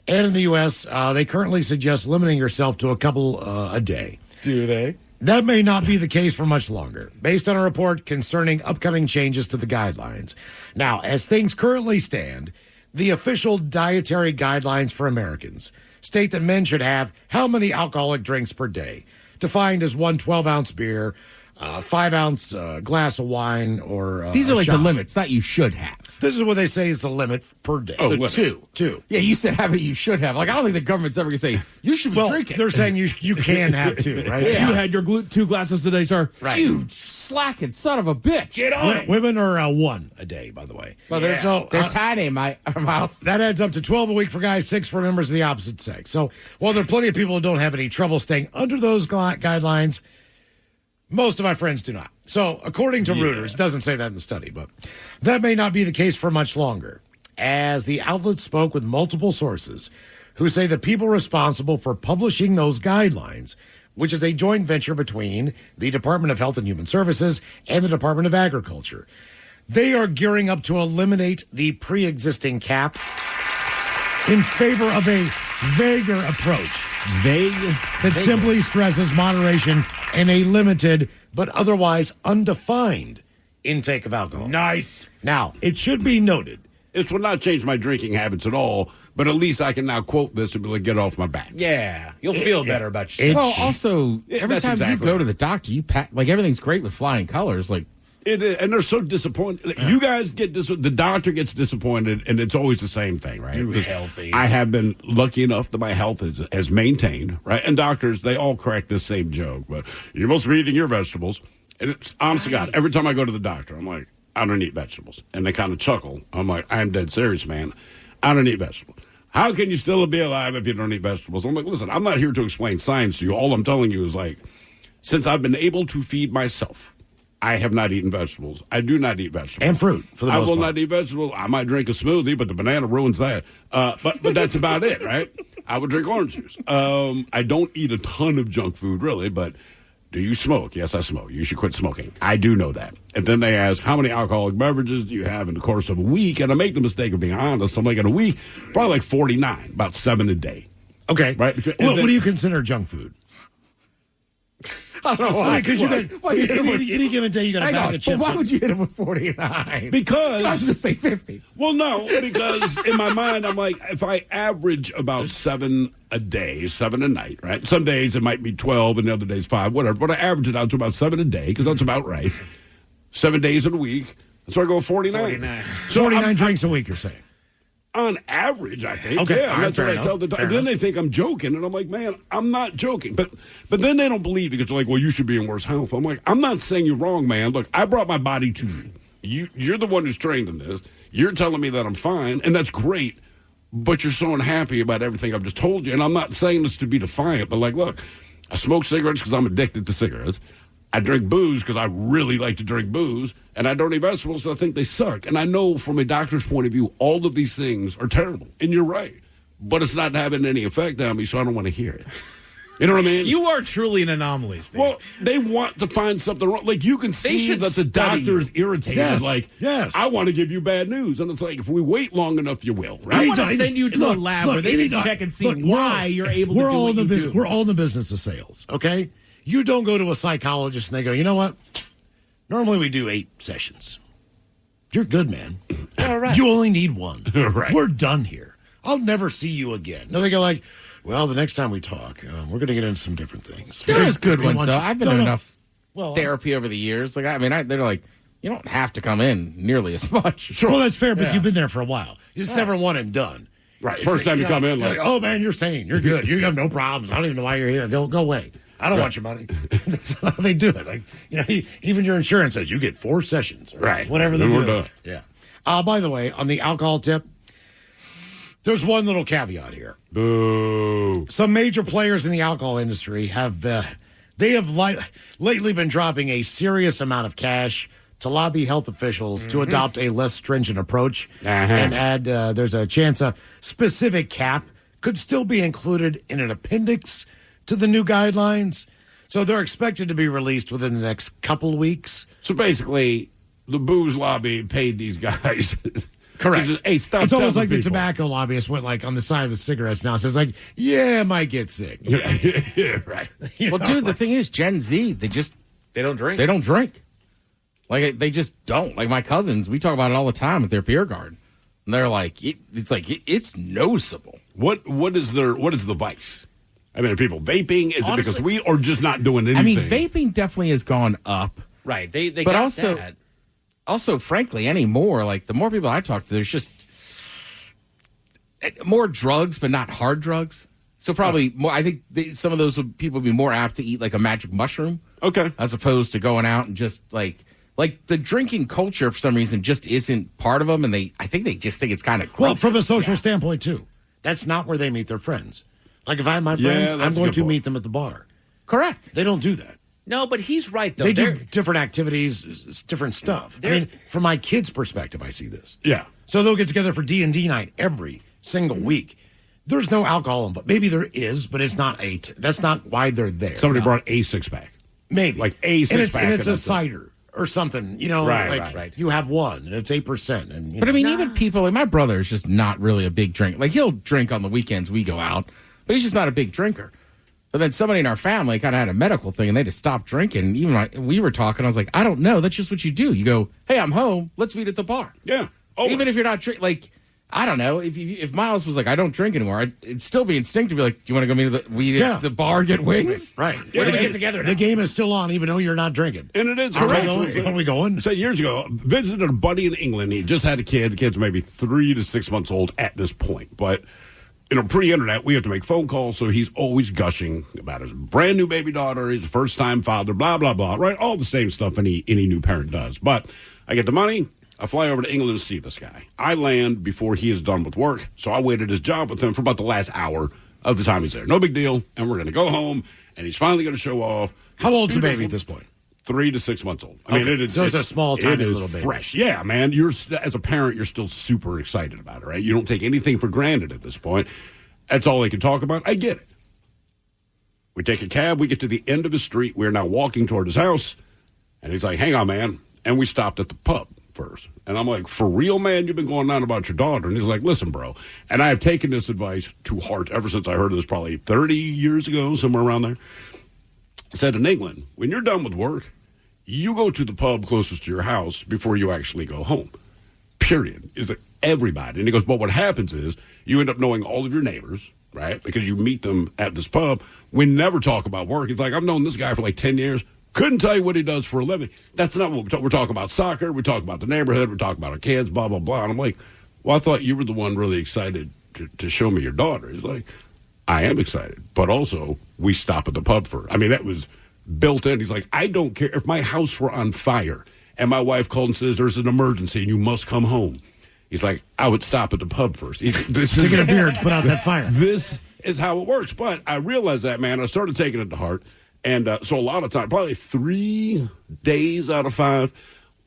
And in the U.S., they currently suggest limiting yourself to a couple a day. Do they? That may not be the case for much longer, based on a report concerning upcoming changes to the guidelines. Now, as things currently stand, the official dietary guidelines for Americans state that men should have how many alcoholic drinks per day, defined as one 12-ounce beer, 5-ounce glass of wine, or these are like shot. the limits that you should have. This is what they say is the limit per day. Oh, so two. Yeah, you said how many you should have. Like, I don't think the government's ever going to say, you should be drinking. They're saying you can have two, right? Yeah. You had your 2 glasses today, sir. Right. You slacking son of a bitch. Get on it. Women are one a day, by the way. Well, they're tiny, Miles. That adds up to 12 a week for guys, 6 for members of the opposite sex. So while there are plenty of people who don't have any trouble staying under those guidelines, most of my friends do not. So, according to Reuters, it doesn't say that in the study, but that may not be the case for much longer, as the outlet spoke with multiple sources who say the people responsible for publishing those guidelines, which is a joint venture between the Department of Health and Human Services and the Department of Agriculture, they are gearing up to eliminate the pre-existing cap in favor of a vaguer approach. That simply stresses moderation and a limited but otherwise undefined intake of alcohol. Nice. Now, it should be noted. This will not change my drinking habits at all, but at least I can now quote this and be like, get off my back. Yeah. You'll feel better about yourself. Well, also, every that's time exactly you go to the doctor, you pack, like, everything's great with flying colors. Like, It is, and they're so disappointed. You guys get the doctor gets disappointed, and it's always the same thing, right? You're healthy. I have been lucky enough that my health has maintained, right? And doctors, they all correct this same joke, but you must be eating your vegetables. And it's, honest to God, every time I go to the doctor, I'm like, I don't eat vegetables. And they kind of chuckle. I'm like, I'm dead serious, man. I don't eat vegetables. How can you still be alive if you don't eat vegetables? I'm like, listen, I'm not here to explain science to you. All I'm telling you is, like, since I've been able to feed myself, I have not eaten vegetables. I do not eat vegetables. And fruit, for the most part. I will not eat vegetables. I might drink a smoothie, but the banana ruins that. But that's about it, right? I would drink orange juice. I don't eat a ton of junk food, really, but do you smoke? Yes, I smoke. You should quit smoking. I do know that. And then they ask, how many alcoholic beverages do you have in the course of a week? And I make the mistake of being honest. I'm like, in a week, probably like 49, about 7 a day. Okay. Right? What do you consider junk food? I don't know why. Because any given day you got a bag of chips. Why would you hit him with 49? Because I was going to say 50. Well, no, because in my mind, I'm like, if I average about 7 a day, 7 a night, right? Some days it might be 12 and the other days 5, whatever. But I average it out to about 7 a day because that's about right. 7 days in a week. So I go 49. So 49 drinks a week, you're saying? On average, I think. Okay, yeah, that's what I tell the doctor. Then they think I'm joking, and I'm like, man, I'm not joking. But then they don't believe it because they're like, well, you should be in worse health. I'm like, I'm not saying you're wrong, man. Look, I brought my body to you. You're the one who's trained in this. You're telling me that I'm fine, and that's great. But you're so unhappy about everything I've just told you. And I'm not saying this to be defiant, but like, look, I smoke cigarettes because I'm addicted to cigarettes. I drink booze because I really like to drink booze, and I don't eat vegetables because I think they suck. And I know from a doctor's point of view, all of these things are terrible, and you're right. But it's not having any effect on me, so I don't want to hear it. You know what I mean? You are truly an anomaly, Steve. Well, they want to find something wrong. Like, you can see that the doctor is irritated. Yes. I want to give you bad news. And it's like, if we wait long enough, you will. Right? I want to send you to a lab where they can check and see why you're able to do what you do. We're all in the business of sales, okay? You don't go to a psychologist and they go, you know what? Normally we do 8 sessions. You're good, man. All right. You only need 1. Right. We're done here. I'll never see you again. No, they go like, well, the next time we talk, we're going to get into some different things. There is good ones, though. I've been in enough well, therapy over the years. Like, they're like, you don't have to come in nearly as much. Sure. Well, that's fair, but you've been there for a while. It's never one and done. Right. First time you come in, like, oh, man, you're sane. You're good. You have no problems. I don't even know why you're here. Go away. I don't want your money. That's how they do it. Like, even your insurance says you get 4 sessions. Right. Whatever they do. Done. Yeah. By the way, on the alcohol tip, there's one little caveat here. Boo. Some major players in the alcohol industry have lately been dropping a serious amount of cash to lobby health officials to adopt a less stringent approach and add, there's a chance a specific cap could still be included in an appendix to the new guidelines. So they're expected to be released within the next couple weeks. So basically, the booze lobby paid these guys. Correct. Just, hey, stop. It's almost like the tobacco lobbyist went like on the side of the cigarettes now. Says like, yeah, I might get sick. Right. Well, dude, the thing is, Gen Z, they don't drink. They don't drink. Like, they just don't. Like, my cousins, we talk about it all the time at their beer garden. And they're like, it's noticeable. What is the vice? I mean, are people vaping? Is honestly, it because or just not doing anything? I mean, vaping definitely has gone up. Right. They but got also, that. Also, frankly, anymore, like, the more people I talk to, there's just more drugs, but not hard drugs. So probably more. I think some of those people would be more apt to eat, like, a magic mushroom. Okay. As opposed to going out and just, like the drinking culture, for some reason, just isn't part of them. And I think they just think it's kind of gross. Well, from a social standpoint, too. That's not where they meet their friends. Like, if I have my friends, I'm going to meet them at the bar. Correct. They don't do that. No, but he's right, though. They do different activities, different stuff. I mean, from my kids' perspective, I see this. Yeah. So they'll get together for D&D night every single week. There's no alcohol involved. Maybe there is, but it's not that's not why they're there. Somebody brought a 6-pack. Maybe. Like a 6-pack. And it's a cider or something, Right. You have one, and it's 8%. And but I mean, even people, like my brother is just not really a big drink. Like, he'll drink on the weekends we go out, but he's just not a big drinker. But then somebody in our family kind of had a medical thing, and they just stopped drinking. And even we were talking, I was like, I don't know. That's just what you do. You go, hey, I'm home. Let's meet at the bar. Yeah. Even if you're not drinking, like, I don't know. If Miles was like, I don't drink anymore, it'd still be instinctive to be like, do you want to go meet at the bar, get wings? Right. Where do we get together now? The game is still on, even though you're not drinking. And it is. Correct. Are we going? So years ago, visited a buddy in England. He just had a kid. The kid's maybe 3 to 6 months old at this point. But, pre-internet, we have to make phone calls, so he's always gushing about his brand new baby daughter, his first-time father, blah, blah, blah, right? All the same stuff any new parent does. But I get the money. I fly over to England to see this guy. I land before he is done with work, so I waited his job with him for about the last hour of the time he's there. No big deal, and we're going to go home, and he's finally going to show off. How old's the baby at this point? 3 to 6 months old. I mean, it's a small, tiny little baby. Fresh. Yeah, man. As a parent, you're still super excited about it, right? You don't take anything for granted at this point. That's all they can talk about. I get it. We take a cab. We get to the end of the street. We're now walking toward his house, and he's like, hang on, man. And we stopped at the pub first. And I'm like, for real, man, you've been going on about your daughter? And he's like, listen, bro. And I have taken this advice to heart ever since I heard of this probably 30 years ago, somewhere around there. I said, in England, when you're done with work, you go to the pub closest to your house before you actually go home. Period. It's like everybody. And he goes, but what happens is you end up knowing all of your neighbors, right? Because you meet them at this pub. We never talk about work. He's like, I've known this guy for like 10 years. Couldn't tell you what he does for a living. That's not what we're talking about. Soccer. We talk about the neighborhood. We talk about our kids, blah, blah, blah. And I'm like, well, I thought you were the one really excited to show me your daughter. He's like, I am excited. But also, we stop at the pub first. I mean, that was built in. He's like, I don't care if my house were on fire and my wife called and says there's an emergency and you must come home. He's like, I would stop at the pub first. To get a beer to put out that fire. This is how it works. But I realized that, man. I started taking it to heart. And so a lot of time, probably 3 days out of 5,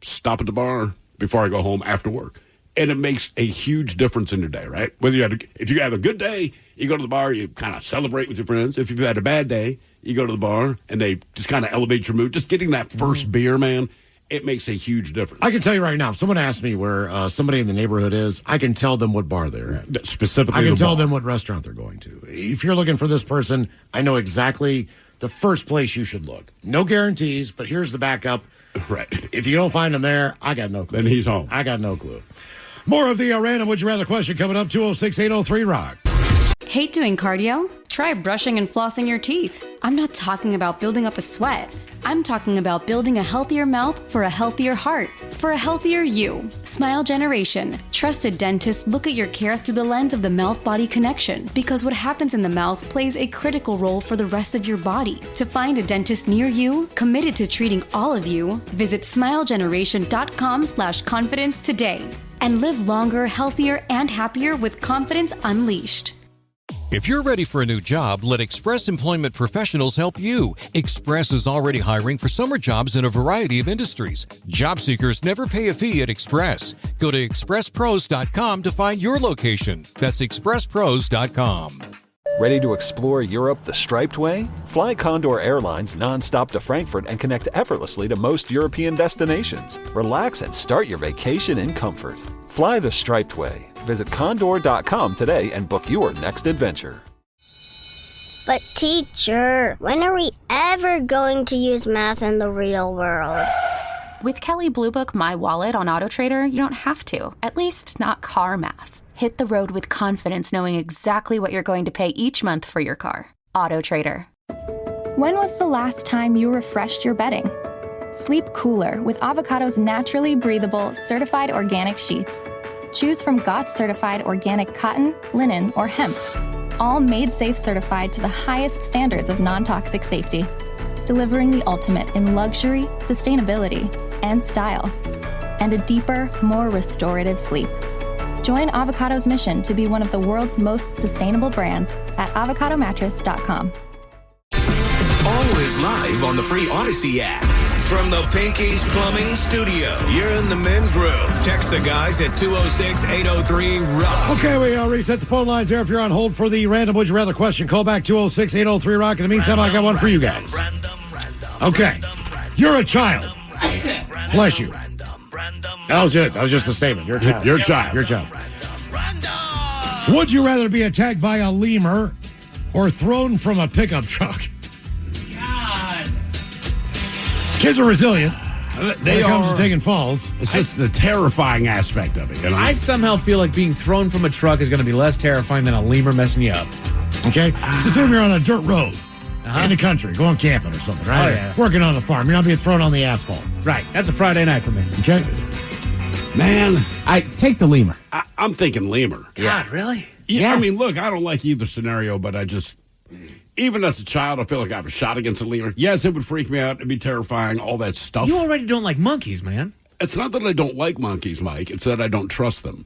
stop at the bar before I go home after work. And it makes a huge difference in your day, right? If you have a good day, you go to the bar, you kind of celebrate with your friends. If you've had a bad day, you go to the bar, and they just kind of elevate your mood. Just getting that first beer, man, it makes a huge difference. I can tell you right now, if someone asks me where somebody in the neighborhood is, I can tell them what bar they're at. Specifically, I can tell them what restaurant they're going to. If you're looking for this person, I know exactly the first place you should look. No guarantees, but here's the backup. Right. If you don't find him there, I got no clue. Then he's home. I got no clue. More of the random Would You Rather question coming up, 206-803-ROCK. Hate doing cardio? Try brushing and flossing your teeth. I'm not talking about building up a sweat. I'm talking about building a healthier mouth for a healthier heart, for a healthier you. Smile Generation. Trusted dentists look at your care through the lens of the mouth-body connection, because what happens in the mouth plays a critical role for the rest of your body. To find a dentist near you, committed to treating all of you, visit smilegeneration.com/confidence today. And live longer, healthier, and happier with confidence unleashed. If you're ready for a new job, let Express Employment Professionals help you. Express is already hiring for summer jobs in a variety of industries. Job seekers never pay a fee at Express. Go to expresspros.com to find your location. That's expresspros.com. Ready to explore Europe the striped way? Fly Condor Airlines nonstop to Frankfurt and connect effortlessly to most European destinations. Relax and start your vacation in comfort. Fly the striped way. Visit condor.com today and book your next adventure. But teacher, when are we ever going to use math in the real world? With Kelley Blue Book My Wallet on AutoTrader, you don't have to. At least not car math. Hit the road with confidence knowing exactly what you're going to pay each month for your car. AutoTrader. When was the last time you refreshed your bedding? Sleep cooler with Avocado's naturally breathable, certified organic sheets. Choose from GOTS certified organic cotton, linen, or hemp. All made safe certified to the highest standards of non-toxic safety. Delivering the ultimate in luxury, sustainability, and style. And a deeper, more restorative sleep. Join Avocado's mission to be one of the world's most sustainable brands at avocadomattress.com. Always live on the free Odyssey app. From the Pinky's Plumbing Studio, you're in the men's room. Text the guys at 206-803-ROCK. Okay, we reset the phone lines here. If you're on hold for the random Would You Rather question, call back 206-803-ROCK. In the meantime, I got one for you guys. Okay, you're a child. Bless you. That was it. That was just a statement. You're a child. You're a child. You're a child. Would you rather be attacked by a lemur or thrown from a pickup truck? Kids are resilient. When it comes to taking falls. It's just the terrifying aspect of it. You know? I somehow feel like being thrown from a truck is going to be less terrifying than a lemur messing you up. Okay? Just assume you're on a dirt road in the country, going camping or something, right? Oh, yeah. Working on the farm. You're not being thrown on the asphalt. Right. That's a Friday night for me. Okay? Man, I take the lemur. I'm thinking lemur. God, really? Yeah, I mean, look, I don't like either scenario, but I just... Even as a child, I feel like I have a shot against a lemur. Yes, it would freak me out. It'd be terrifying, all that stuff. You already don't like monkeys, man. It's not that I don't like monkeys, Mike. It's that I don't trust them.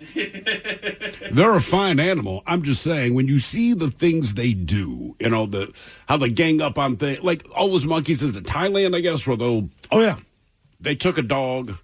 They're a fine animal. I'm just saying, when you see the things they do, you know, how they gang up on things. Like, all those monkeys is in Thailand, I guess, where they'll... Oh, yeah. They took a dog,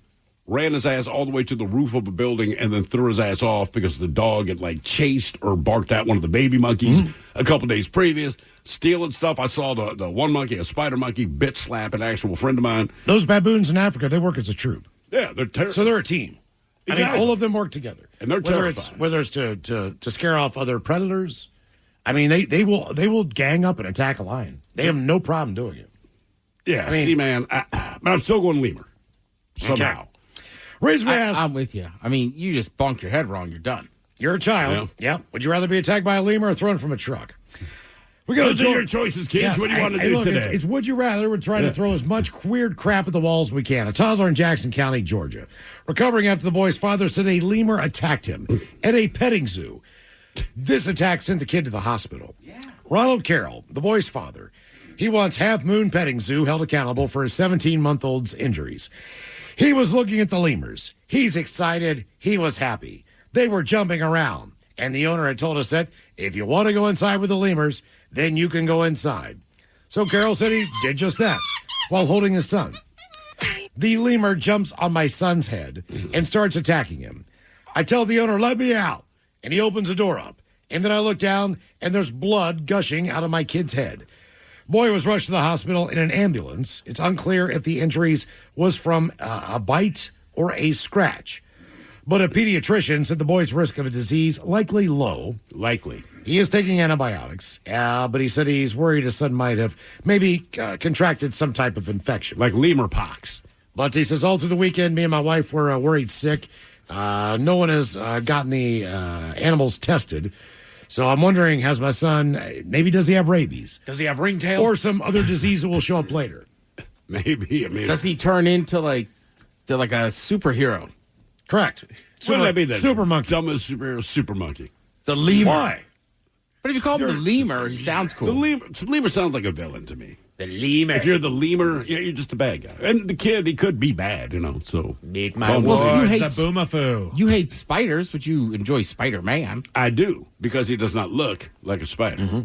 ran his ass all the way to the roof of a building, and then threw his ass off because the dog had, like, chased or barked at one of the baby monkeys a couple days previous. Stealing stuff. I saw the one monkey, a spider monkey, bit slap an actual friend of mine. Those baboons in Africa, they work as a troop. Yeah, they're terrible. So they're a team. Exactly. I mean, all of them work together. And they're terrifying. Whether it's to scare off other predators. I mean, they will gang up and attack a lion. They have no problem doing it. Yeah, I mean, see, man, but I'm still going lemur. Somehow. Raise my ass. I'm with you. I mean, you just bonk your head wrong, you're done. You're a child. Yeah. Would you rather be attacked by a lemur or thrown from a truck? We got your choices, kids. Yes, what do you want to do look, today? It's would you rather. We're trying to throw as much weird crap at the walls as we can. A toddler in Jackson County, Georgia, recovering after the boy's father said a lemur attacked him at a petting zoo. This attack sent the kid to the hospital. Yeah. Ronald Carroll, the boy's father, he wants Half Moon Petting Zoo held accountable for his 17-month-old's injuries. He was looking at the lemurs. He's excited. He was happy. They were jumping around. And the owner had told us that if you want to go inside with the lemurs, then you can go inside. So Carol said he did just that while holding his son. The lemur jumps on my son's head and starts attacking him. I tell the owner, let me out. And he opens the door up. And then I look down and there's blood gushing out of my kid's head. Boy was rushed to the hospital in an ambulance. It's unclear if the injuries was from a bite or a scratch. But a pediatrician said the boy's risk of a disease likely low. Likely. He is taking antibiotics, but he said he's worried his son might have maybe contracted some type of infection. Like lemur pox. But he says all through the weekend, me and my wife were worried sick. No one has gotten the animals tested. So I'm wondering, has my son, maybe does he have rabies? Does he have ringtail? Or some other disease that will show up later? Maybe. I mean, does he turn into like a superhero? Correct. Wouldn't that be the super monkey? Dumbest superhero, super monkey. The lemur. Why? But if you call him the lemur, he sounds cool. The lemur sounds like a villain to me. The lemur. If you're the lemur, you're just a bad guy. And the kid, he could be bad, So make my words a boomafoo. You hate spiders, but you enjoy Spider-Man. I do, because he does not look like a spider. Mm-hmm.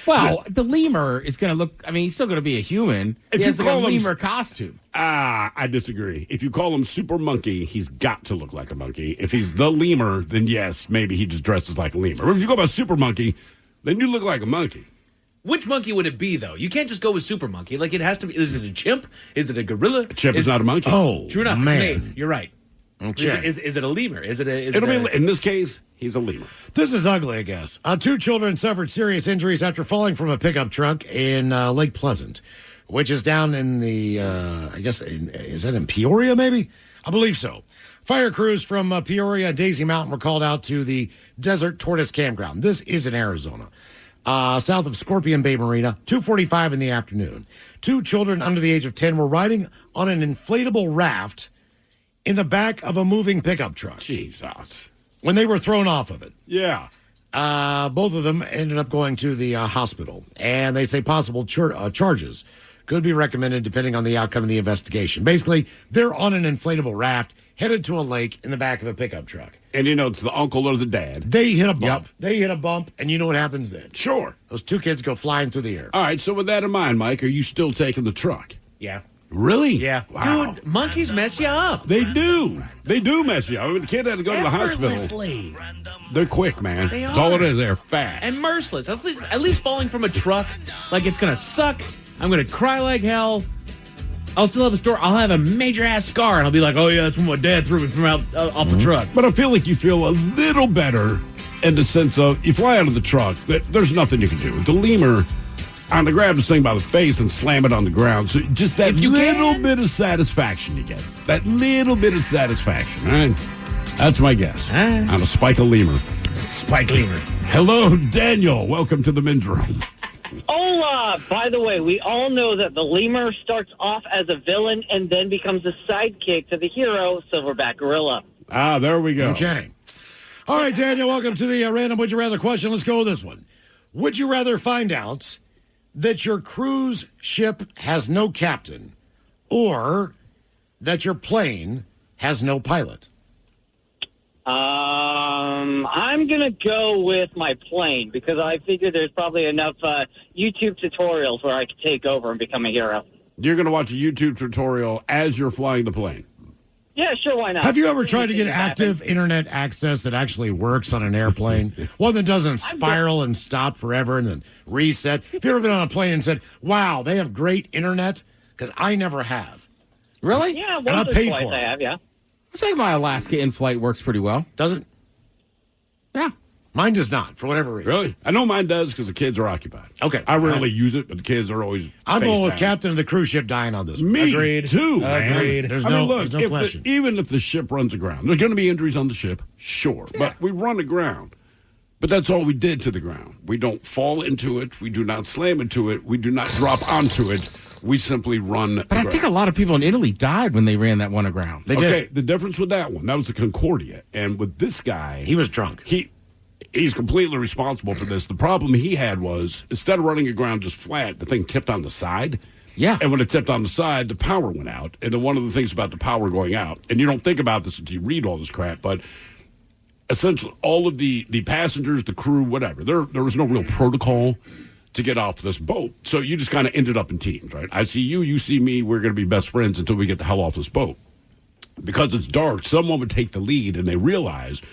Well, the lemur is going to look. I mean, he's still going to be a human. If he has like a lemur costume. I disagree. If you call him Super Monkey, he's got to look like a monkey. If he's the lemur, then yes, maybe he just dresses like a lemur. But if you go by Super Monkey, then you look like a monkey. Which monkey would it be, though? You can't just go with super monkey. Like, it has to be. Is it a chimp? Is it a gorilla? A chimp is not a monkey. Oh, true enough. man. It's an ape. You're right. Okay. Is it a lemur? In this case, he's a lemur. This is ugly, I guess. 2 children suffered serious injuries after falling from a pickup truck in Lake Pleasant, which is down in the, is that in Peoria, maybe? I believe so. Fire crews from Peoria and Daisy Mountain were called out to the Desert Tortoise Campground. This is in Arizona. South of Scorpion Bay Marina, 2:45 in the afternoon. 2 children under the age of 10 were riding on an inflatable raft in the back of a moving pickup truck. Jesus. When they were thrown off of it. Yeah. Both of them ended up going to the hospital, and they say possible charges could be recommended depending on the outcome of the investigation. Basically, they're on an inflatable raft headed to a lake in the back of a pickup truck. And it's the uncle or the dad. They hit a bump. Yep. They hit a bump, and you know what happens then? Sure. Those 2 kids go flying through the air. All right, so with that in mind, Mike, are you still taking the truck? Yeah. Really? Yeah. Wow. Dude, monkeys mess you up. They do. They do mess you up. I mean, the kid had to go to the hospital. They're quick, man. They That's all it are. is. They're fast. And merciless. At least falling from a truck, like it's going to suck. I'm going to cry like hell. I'll still have a store. I'll have a major ass scar, and I'll be like, "Oh yeah, that's when my dad threw me from off the truck." But I feel like you feel a little better in the sense of you fly out of the truck. There's nothing you can do. The lemur, I'm gonna grab this thing by the face and slam it on the ground. So just that little bit of satisfaction you get. That little bit of satisfaction. Right? That's my guess. On a spike of lemur. Spike lemur. Hello, Daniel. Welcome to the men's room. Hola! By the way, we all know that the lemur starts off as a villain and then becomes a sidekick to the hero, Silverback Gorilla. Ah, there we go. Okay. All right, Daniel, welcome to the random Would You Rather question. Let's go with this one. Would you rather find out that your cruise ship has no captain or that your plane has no pilot? I'm going to go with my plane because I figure there's probably enough YouTube tutorials where I could take over and become a hero. You're going to watch a YouTube tutorial as you're flying the plane. Yeah, sure, why not? Have you ever tried to get active internet access that actually works on an airplane? One that doesn't spiral and stop forever and then reset? Have you ever been on a plane and said, wow, they have great internet? Because I never have. Really? Yeah, and I once or paid twice for it. I have, yeah. I think my Alaska in-flight works pretty well. Does it? Yeah. Mine does not, for whatever reason. Really? I know mine does because the kids are occupied. Okay. I rarely use it, but the kids are always I'm going with FaceTime. captain of the cruise ship dying on this. Me Agreed. too, man. Agreed. There's I no, mean, look, there's no if question. even if the ship runs aground, there's going to be injuries on the ship, sure. Yeah. But we run aground. But that's all we did to the ground. We don't fall into it. We do not slam into it. We do not drop onto it. We simply run But I think a lot of people in Italy died when they ran that one aground. They okay, did. the difference with that one, that was the Concordia. And with this guy... He was drunk. He's completely responsible for this. The problem he had was, instead of running aground just flat, the thing tipped on the side. Yeah. And when it tipped on the side, the power went out. And then one of the things about the power going out, and you don't think about this until you read all this crap, but essentially all of the passengers, the crew, whatever, there was no real protocol to get off this boat. So you just kind of ended up in teams, right? I see you, you see me, we're going to be best friends until we get the hell off this boat. Because it's dark, someone would take the lead, and they realized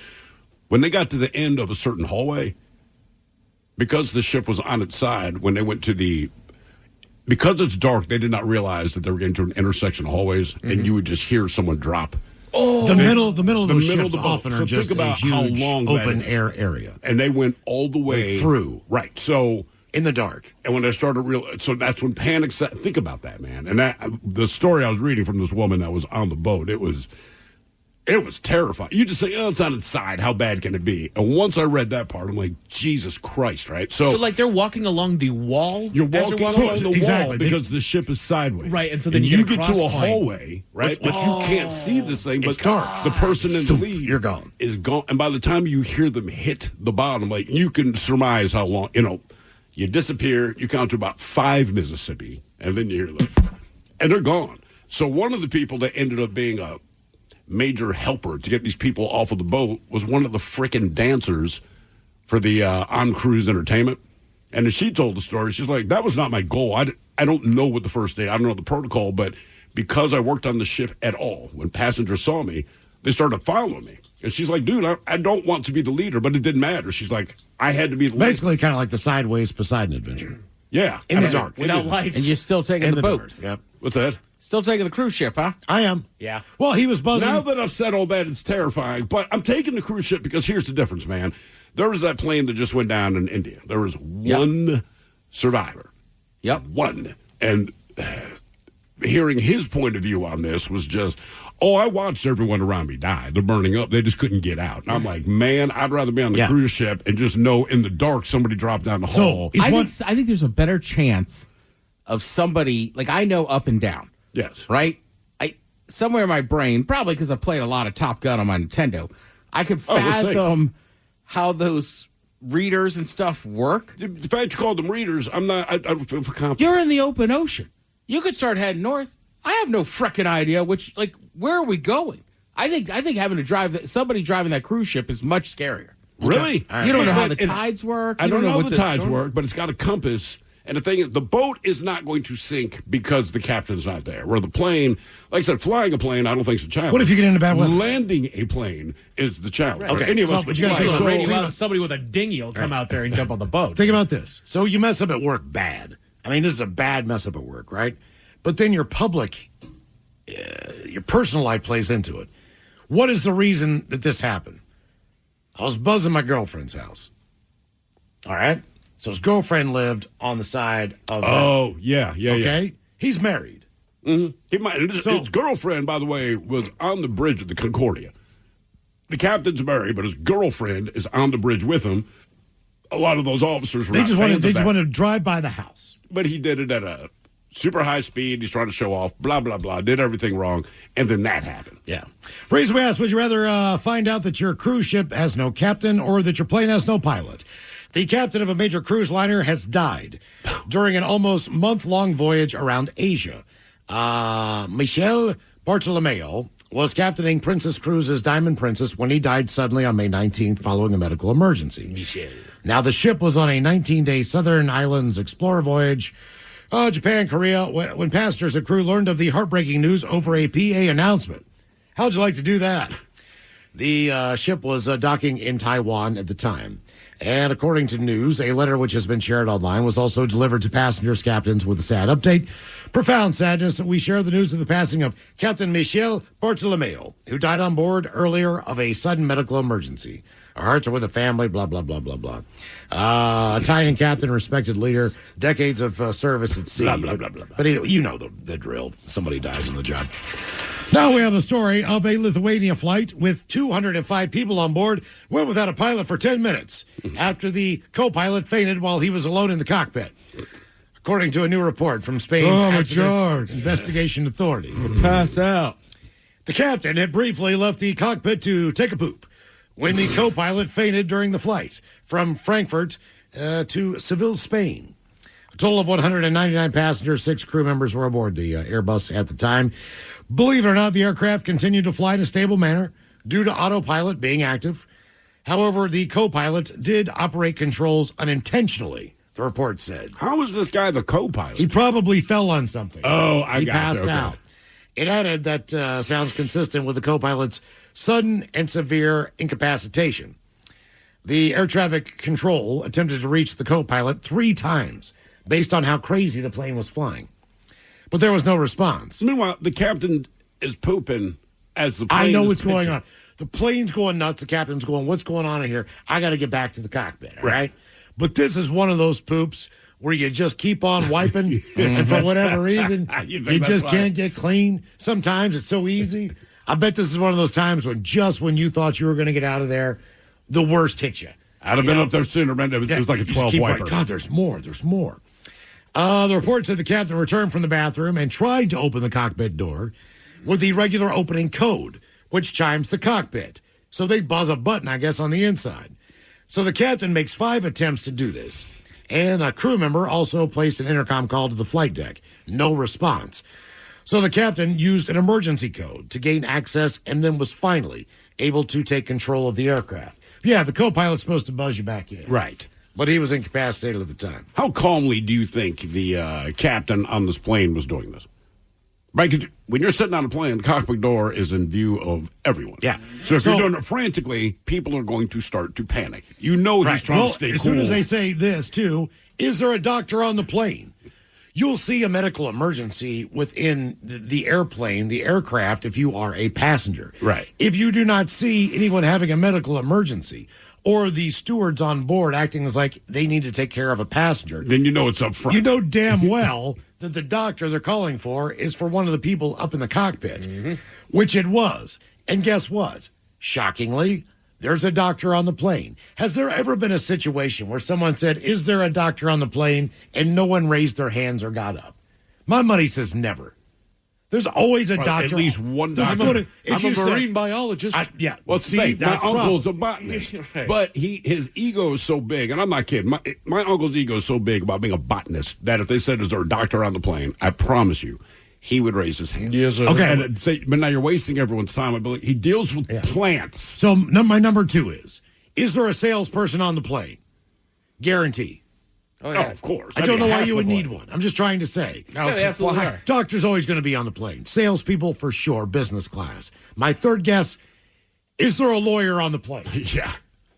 when they got to the end of a certain hallway, because the ship was on its side, when they went to because it's dark, they did not realize that they were getting to an intersection of hallways, and you would just hear someone drop. Oh, the middle of the ships boat. often So are just think about a huge how long open that is. air area. And they went all the way through. Right. So in the dark. And when they started so that's when panic set. Think about that, man. And the story I was reading from this woman that was on the boat, it was It was terrifying. You just say, oh, it's on its side. How bad can it be? And once I read that part, I'm like, Jesus Christ, right? So like they're walking along the wall? You're walking along the wall because the ship is sideways. Right, and so then you get to a hallway, right? But you can't see this thing. But the person in the lead you're gone. Is gone. And by the time you hear them hit the bottom, like you can surmise how long, you disappear, you count to about 5 Mississippi, and then you hear them. And they're gone. So one of the people that ended up being a major helper to get these people off of the boat was one of the frickin' dancers for the on-cruise entertainment. And as she told the story, she's like, that was not my goal. I don't know what the first date, I don't know the protocol, but because I worked on the ship at all, when passengers saw me, they started following me. And she's like, dude, I don't want to be the leader, but it didn't matter. She's like, I had to be the leader. Basically kind of like the Sideways Poseidon adventure. Yeah. In the dark. Without lights. And you're still taking the boat. Dark. Yep. What's that? Still taking the cruise ship, huh? I am. Yeah. Well, he was buzzing. Now that I've said all that, it's terrifying. But I'm taking the cruise ship because here's the difference, man. There was that plane that just went down in India. There was one survivor. Yep. One. And hearing his point of view on this was just, I watched everyone around me die. They're burning up. They just couldn't get out. And I'm like, man, I'd rather be on the cruise ship and just know in the dark somebody dropped down the hall. I think there's a better chance of somebody, like I know Up and Down. Yes. Right? Somewhere in my brain, probably because I played a lot of Top Gun on my Nintendo, I could fathom how those readers and stuff work. The fact you called them readers, I don't feel confident. You're in the open ocean. You could start heading north. I have no frickin' idea where are we going? I think having to drive somebody driving that cruise ship is much scarier. Really? You don't know how the tides work. I don't know how the tides work, but it's got a compass. And the thing is, the boat is not going to sink because the captain's not there. Where the plane, like I said, flying a plane, I don't think is a challenge. What if you get into bad weather? Landing a plane is the challenge. Right. Okay. Any of us but could you gotta fly. Somebody with a dinghy will come out there and jump on the boat. Think about this. So you mess up at work bad. I mean, this is a bad mess up at work, right? But then your personal life plays into it. What is the reason that this happened? I was buzzing my girlfriend's house. All right? So his girlfriend lived on the side of yeah. Okay? He's married. Mm-hmm. His girlfriend, by the way, was on the bridge of the Concordia. The captain's married, but his girlfriend is on the bridge with him. A lot of those officers were They just wanted to drive by the house. But he did it at a super high speed. He's trying to show off, blah, blah, blah, did everything wrong, and then that happened. Yeah. Reason we asked, would you rather find out that your cruise ship has no captain or that your plane has no pilot? The captain of a major cruise liner has died during an almost month-long voyage around Asia. Michel Bartolomeo was captaining Princess Cruises' Diamond Princess when he died suddenly on May 19th following a medical emergency. Michel. Now, the ship was on a 19-day Southern Islands explorer voyage, Japan, Korea, when passengers and crew learned of the heartbreaking news over a PA announcement. How'd you like to do that? The ship was docking in Taiwan at the time. And according to news, a letter which has been shared online was also delivered to passengers, captains with a sad update. Profound sadness that we share the news of the passing of Captain Michel Bartolomeo, who died on board earlier of a sudden medical emergency. Our hearts are with the family, blah, blah, blah, blah, blah. Italian captain, respected leader, decades of service at sea. Blah, blah, blah, blah, blah. But you know the drill. Somebody dies on the job. Now we have the story of a Lithuania flight with 205 people on board went without a pilot for 10 minutes after the co-pilot fainted while he was alone in the cockpit. According to a new report from Spain's Accident Investigation Authority. Pass out. The captain had briefly left the cockpit to take a poop when the co-pilot fainted during the flight from Frankfurt to Seville, Spain. A total of 199 passengers, 6 crew members were aboard the Airbus at the time. Believe it or not, the aircraft continued to fly in a stable manner due to autopilot being active. However, the co-pilot did operate controls unintentionally, the report said. How was this guy the co-pilot? He probably fell on something. Oh, He passed out. It added that sounds consistent with the co-pilot's sudden and severe incapacitation. The air traffic control attempted to reach the co-pilot 3 times based on how crazy the plane was flying. But there was no response. Meanwhile, the captain is pooping as the plane I know is what's pitching. going on. The plane's going nuts. The captain's going, what's going on in here? I got to get back to the cockpit, all right? But this is one of those poops where you just keep on wiping, and for whatever reason, you just can't get clean. Sometimes it's so easy. I bet this is one of those times when just when you thought you were going to get out of there, the worst hit you. I'd have been up there sooner, man. It was like a 12 wiper. God, there's more. The report said the captain returned from the bathroom and tried to open the cockpit door with the regular opening code, which chimes the cockpit. So they buzz a button, I guess, on the inside. So the captain makes 5 attempts to do this. And a crew member also placed an intercom call to the flight deck. No response. So the captain used an emergency code to gain access and then was finally able to take control of the aircraft. Yeah, the co-pilot's supposed to buzz you back in. Right. But he was incapacitated at the time. How calmly do you think the captain on this plane was doing this? Right, 'cause when you're sitting on a plane, the cockpit door is in view of everyone. Yeah. So if you're doing it frantically, people are going to start to panic. You know he's trying to stay cool. As soon as they say this, too, is there a doctor on the plane? You'll see a medical emergency within the airplane, the aircraft, if you are a passenger. Right. If you do not see anyone having a medical emergency or the stewards on board acting as like they need to take care of a passenger, then you know it's up front. You know damn well that the doctor they're calling for is for one of the people up in the cockpit, which it was. And guess what? Shockingly, there's a doctor on the plane. Has there ever been a situation where someone said, is there a doctor on the plane, and no one raised their hands or got up? My money says never. There's always a doctor. At least one doctor. I'm a marine biologist. Yeah. Well, see, my uncle's a botanist, Right. but his ego is so big, and I'm not kidding. My uncle's ego is so big about being a botanist that if they said, is there a doctor on the plane, I promise you, he would raise his hand. Yes, sir. Okay. And say, but now you're wasting everyone's time. I believe he deals with plants. So my number 2 is there a salesperson on the plane? Guarantee. Oh, yeah. Of course. I don't know why you would need one. I'm just trying to say. Yeah, they absolutely are. Doctor's always going to be on the plane. Salespeople, for sure, business class. My third guess, is there a lawyer on the plane? Yeah.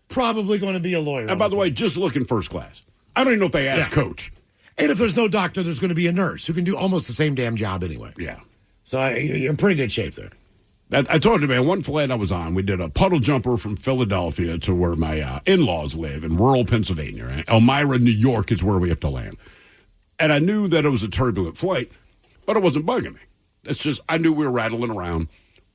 Probably going to be a lawyer. And by the way, just look in first class. I don't even know if they asked Coach. And if there's no doctor, there's going to be a nurse who can do almost the same damn job anyway. Yeah. So you're in pretty good shape there. I told you, man, one flight I was on, we did a puddle jumper from Philadelphia to where my in-laws live in rural Pennsylvania. Right? Elmira, New York is where we have to land. And I knew that it was a turbulent flight, but it wasn't bugging me. It's just, I knew we were rattling around,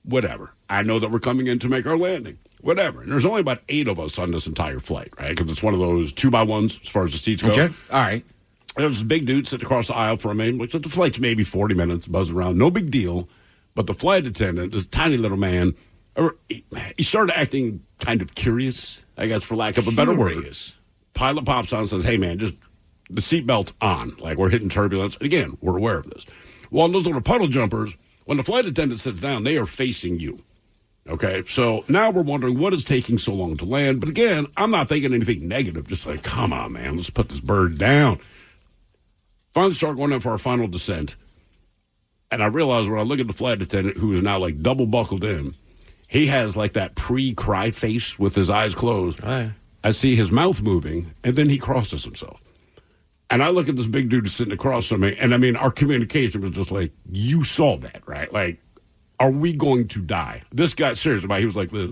whatever. I know that we're coming in to make our landing, whatever. And there's only about 8 of us on this entire flight, right? Because it's one of those 2x1s as far as the seats go. Okay, all right. There was this big dude sitting across the aisle from me. The flight's maybe 40 minutes, buzzing around. No big deal. But the flight attendant, this tiny little man, he started acting kind of curious, I guess, for lack of a better word. Pilot pops on and says, hey, man, just the seatbelt's on. Like, we're hitting turbulence. Again, we're aware of this. Well, in those little puddle jumpers, when the flight attendant sits down, they are facing you. Okay? So now we're wondering what is taking so long to land. But again, I'm not thinking anything negative. Just like, come on, man, let's put this bird down. Finally start going in for our final descent. And I realized when I look at the flight attendant, who is now like double buckled in, he has like that pre-cry face with his eyes closed. Oh, yeah. I see his mouth moving, and then he crosses himself. And I look at this big dude sitting across from me, and I mean, our communication was just like, you saw that, right? Like, are we going to die? This guy, seriously, he was like this.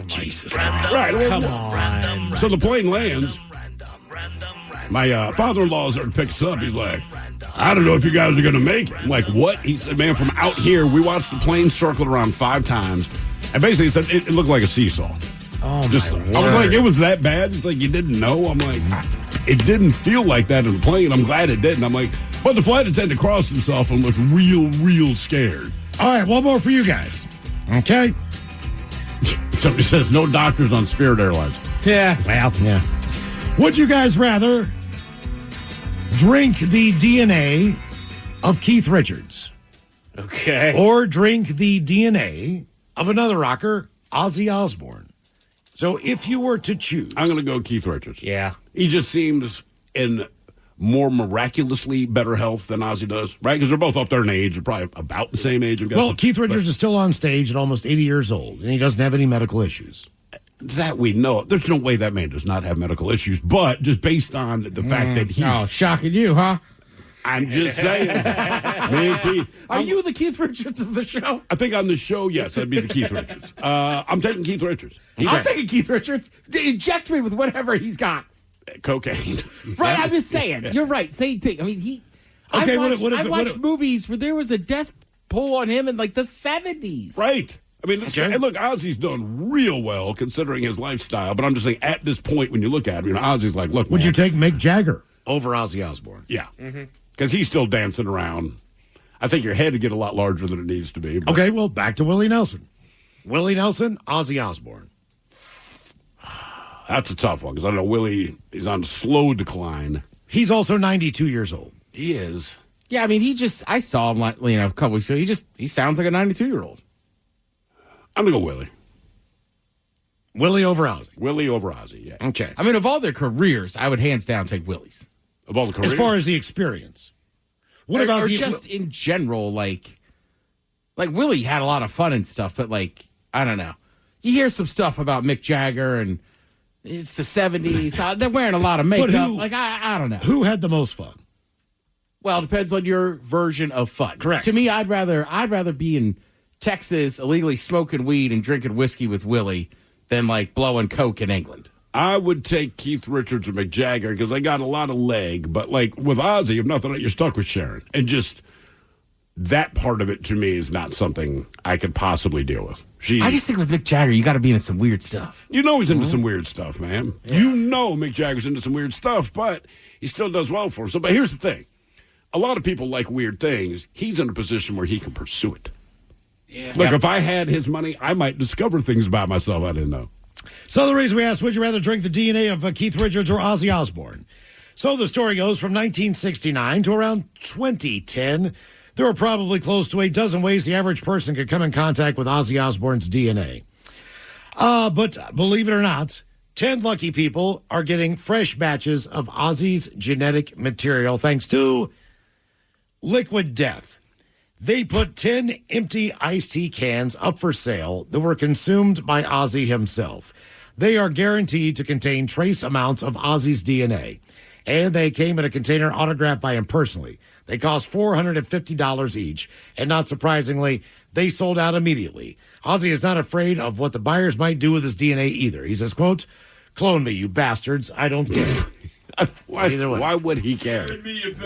Jesus. Right. Come on. So the plane lands. My father-in-law picks up. He's like, I don't know if you guys are going to make it. I'm like, what? He said, man, from out here, we watched the plane circle around 5 times. And basically he said it looked like a seesaw. Oh, Just, my I was like, it was that bad? It's like, you didn't know? I'm like, it didn't feel like that in the plane. I'm glad it didn't. I'm like, but the flight attendant crossed himself and looked real scared. All right, one more for you guys. Okay? Somebody says, no doctors on Spirit Airlines. Yeah. Well, yeah. Would you guys rather drink the DNA of Keith Richards? Okay. Or drink the DNA of another rocker, Ozzy Osbourne? So if you were to choose. I'm going to go Keith Richards. Yeah. He just seems in more miraculously better health than Ozzy does, right? Because they're both up there in age. They're probably about the same age, I'm guessing. Well, Keith Richards is still on stage at almost 80 years old, and he doesn't have any medical issues. That we know. There's no way that man does not have medical issues, but just based on the fact that he... Oh, shocking you, huh? I'm just saying. Man, Keith, Are you the Keith Richards of the show? I think on the show, yes, I'd be the Keith Richards. I'm taking Keith Richards. I'm taking Keith Richards. Inject me with whatever he's got. Cocaine. Right, I'm just saying. You're right. Same thing. I mean, Okay, I watched movies where there was a death pull on him in like the 70s. Right. I mean, look, Ozzy's done real well considering his lifestyle, but I'm just saying at this point when you look at him, Ozzy's like, look, would you take Mick Jagger over Ozzy Osbourne? Yeah. Because he's still dancing around. I think your head would get a lot larger than it needs to be. But. Okay, well, back to Willie Nelson. Willie Nelson, Ozzy Osbourne. That's a tough one because I know Willie is on slow decline. He's also 92 years old. He is. Yeah, I mean, I saw him a couple weeks ago. He sounds like a 92-year-old. I'm going to go Willie. Willie over Ozzy. Willie over Ozzy, yeah. Okay. I mean, of all their careers, I would hands down take Willie's. Of all the careers? As far as the experience. What about just in general, like Willie had a lot of fun and stuff, but I don't know. You hear some stuff about Mick Jagger and it's the 70s. They're wearing a lot of makeup. I don't know. Who had the most fun? Well, it depends on your version of fun. Correct. To me, I'd rather be in Texas illegally smoking weed and drinking whiskey with Willie than blowing coke in England. I would take Keith Richards or Mick Jagger because they got a lot of leg. But with Ozzy, if nothing, you're stuck with Sharon. And just that part of it to me is not something I could possibly deal with. I just think with Mick Jagger, you got to be into some weird stuff. You know he's into some weird stuff, man. Yeah. You know Mick Jagger's into some weird stuff, but he still does well for himself. But here's the thing. A lot of people like weird things. He's in a position where he can pursue it. Yeah. Look, if I had his money, I might discover things about myself I didn't know. So the reason we asked, would you rather drink the DNA of Keith Richards or Ozzy Osbourne? So the story goes from 1969 to around 2010. There were probably close to a dozen ways the average person could come in contact with Ozzy Osbourne's DNA. But believe it or not, 10 lucky people are getting fresh batches of Ozzy's genetic material thanks to Liquid Death. They put 10 empty iced tea cans up for sale that were consumed by Ozzy himself. They are guaranteed to contain trace amounts of Ozzy's DNA, and they came in a container autographed by him personally. They cost $450 each, and not surprisingly, they sold out immediately. Ozzy is not afraid of what the buyers might do with his DNA either. He says, quote, "Clone me, you bastards. I don't care." Why would he care?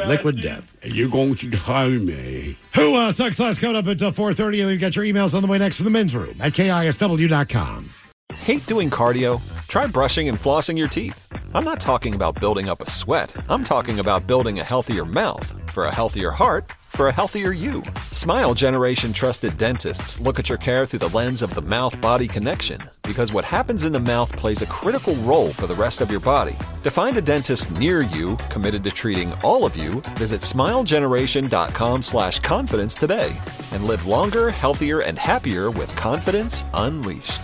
Liquid Death. You're going to clone me. Who sucks last coming up at 4:30, and we've got your emails on the way next from the men's room at KISW.com. Hate doing cardio? Try brushing and flossing your teeth. I'm not talking about building up a sweat. I'm talking about building a healthier mouth for a healthier heart for a healthier you. Smile Generation trusted dentists look at your care through the lens of the mouth-body connection because what happens in the mouth plays a critical role for the rest of your body. To find a dentist near you committed to treating all of you, visit smilegeneration.com/confidence today and live longer, healthier, and happier with confidence unleashed.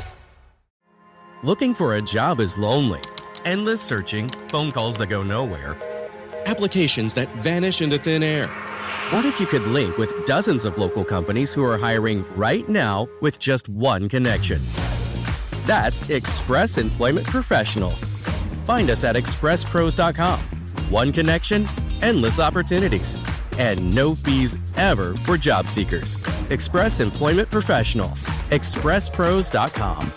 Looking for a job is lonely. Endless searching, phone calls that go nowhere, applications that vanish into thin air. What if you could link with dozens of local companies who are hiring right now with just one connection? That's Express Employment Professionals. Find us at expresspros.com. One connection, endless opportunities, and no fees ever for job seekers. Express Employment Professionals. expresspros.com.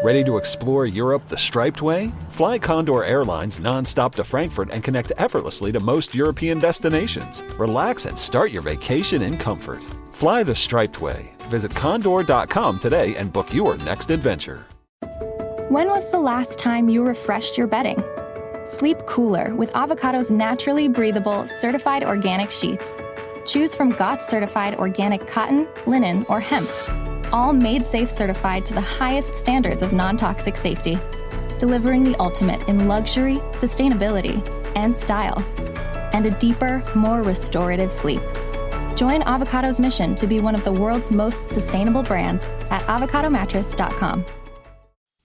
Ready to explore Europe the striped way? Fly Condor Airlines nonstop to Frankfurt and connect effortlessly to most European destinations. Relax and start your vacation in comfort. Fly the striped way. Visit condor.com today and book your next adventure. When was the last time you refreshed your bedding? Sleep cooler with Avocado's naturally breathable, certified organic sheets. Choose from GOTS certified organic cotton, linen, or hemp. All made safe certified to the highest standards of non-toxic safety, delivering the ultimate in luxury, sustainability, and style, and a deeper, more restorative sleep. Join Avocado's mission to be one of the world's most sustainable brands at avocadomattress.com.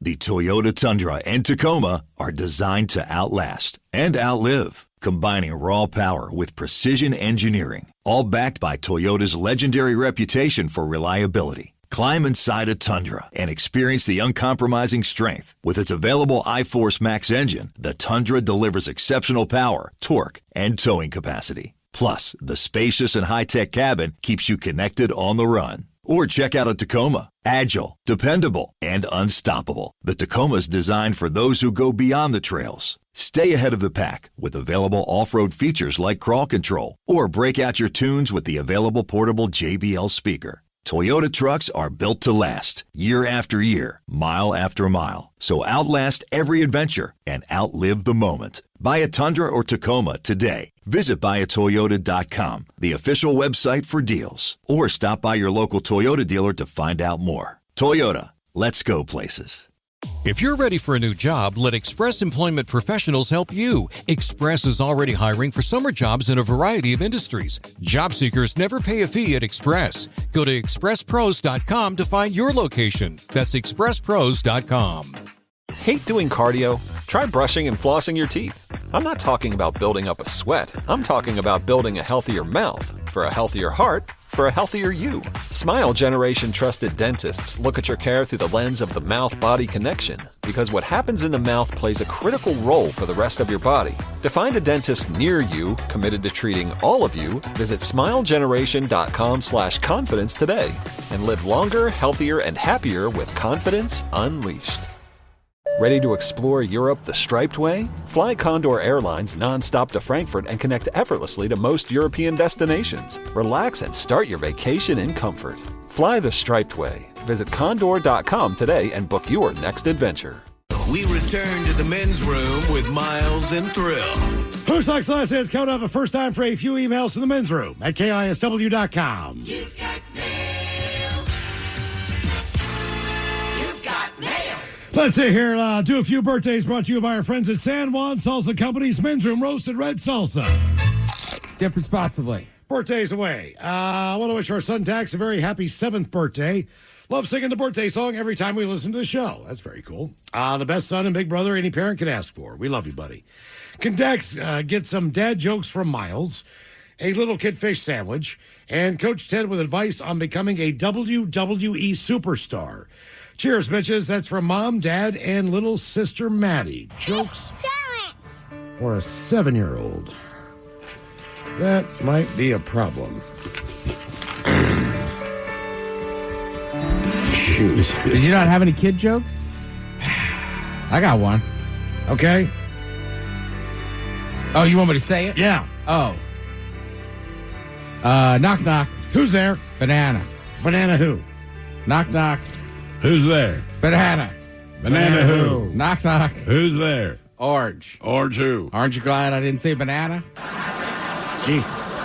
The Toyota Tundra and Tacoma are designed to outlast and outlive, combining raw power with precision engineering, all backed by Toyota's legendary reputation for reliability. Climb inside a Tundra and experience the uncompromising strength. With its available iForce Max engine, the Tundra delivers exceptional power, torque, and towing capacity. Plus, the spacious and high-tech cabin keeps you connected on the run. Or check out a Tacoma. Agile, dependable, and unstoppable. The Tacoma's designed for those who go beyond the trails. Stay ahead of the pack with available off-road features like crawl control, or break out your tunes with the available portable JBL speaker. Toyota trucks are built to last, year after year, mile after mile. So outlast every adventure and outlive the moment. Buy a Tundra or Tacoma today. Visit buyatoyota.com, the official website for deals. Or stop by your local Toyota dealer to find out more. Toyota, let's go places. If you're ready for a new job, let Express Employment Professionals help you. Express is already hiring for summer jobs in a variety of industries. Job seekers never pay a fee at Express. Go to expresspros.com to find your location. That's expresspros.com. Hate doing cardio? Try brushing and flossing your teeth. I'm not talking about building up a sweat. I'm talking about building a healthier mouth for a healthier heart for a healthier you. Smile Generation trusted dentists look at your care through the lens of the mouth-body connection, because what happens in the mouth plays a critical role for the rest of your body. To find a dentist near you committed to treating all of you, visit smilegeneration.com/confidence today and live longer, healthier, and happier with confidence unleashed. Ready to explore Europe the striped way? Fly Condor Airlines nonstop to Frankfurt and connect effortlessly to most European destinations. Relax and start your vacation in comfort. Fly the striped way. Visit condor.com today and book your next adventure. We return to the men's room with Miles and Thrill. Who Sucks Last is coming up a first time for a few emails to the men's room at KISW.com. You've got mail. You've got mail. Let's see here, do a few birthdays brought to you by our friends at San Juan Salsa Company's Men's Room Roasted Red Salsa. Dip responsibly. Birthdays away. I want to wish our son Dax a very happy 7th birthday. Love singing the birthday song every time we listen to the show. That's very cool. The best son and big brother any parent could ask for. We love you, buddy. Can Dax get some dad jokes from Miles, a little kid fish sandwich, and Coach Ted with advice on becoming a WWE superstar? Cheers, bitches. That's from Mom, Dad, and little sister Maddie. Jokes for a 7-year-old. That might be a problem. Shoot. Did you not have any kid jokes? I got one. Okay. Oh, you want me to say it? Yeah. Oh. Knock, knock. Who's there? Banana. Banana who? Knock, knock. Who's there? Banana. Banana who? Knock, knock. Who's there? Orange. Orange who? Aren't you glad I didn't say banana? Jesus.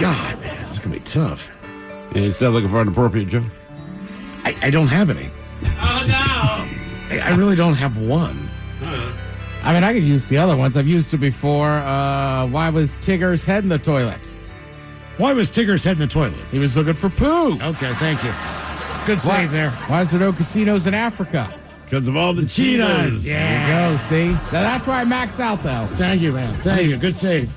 God, man, it's going to be tough. You still looking for an appropriate joke? I don't have any. Oh, no. I really don't have one. I mean, I could use the other ones. I've used it before. Why was Tigger's head in the toilet? Why was Tigger's head in the toilet? He was looking for poo. Okay, thank you. Good save there. Why is there no casinos in Africa? Because of all the cheetahs. Yeah. There you go, see? Now, that's why I maxed out, though. Thank you, man. Thank you. Good save.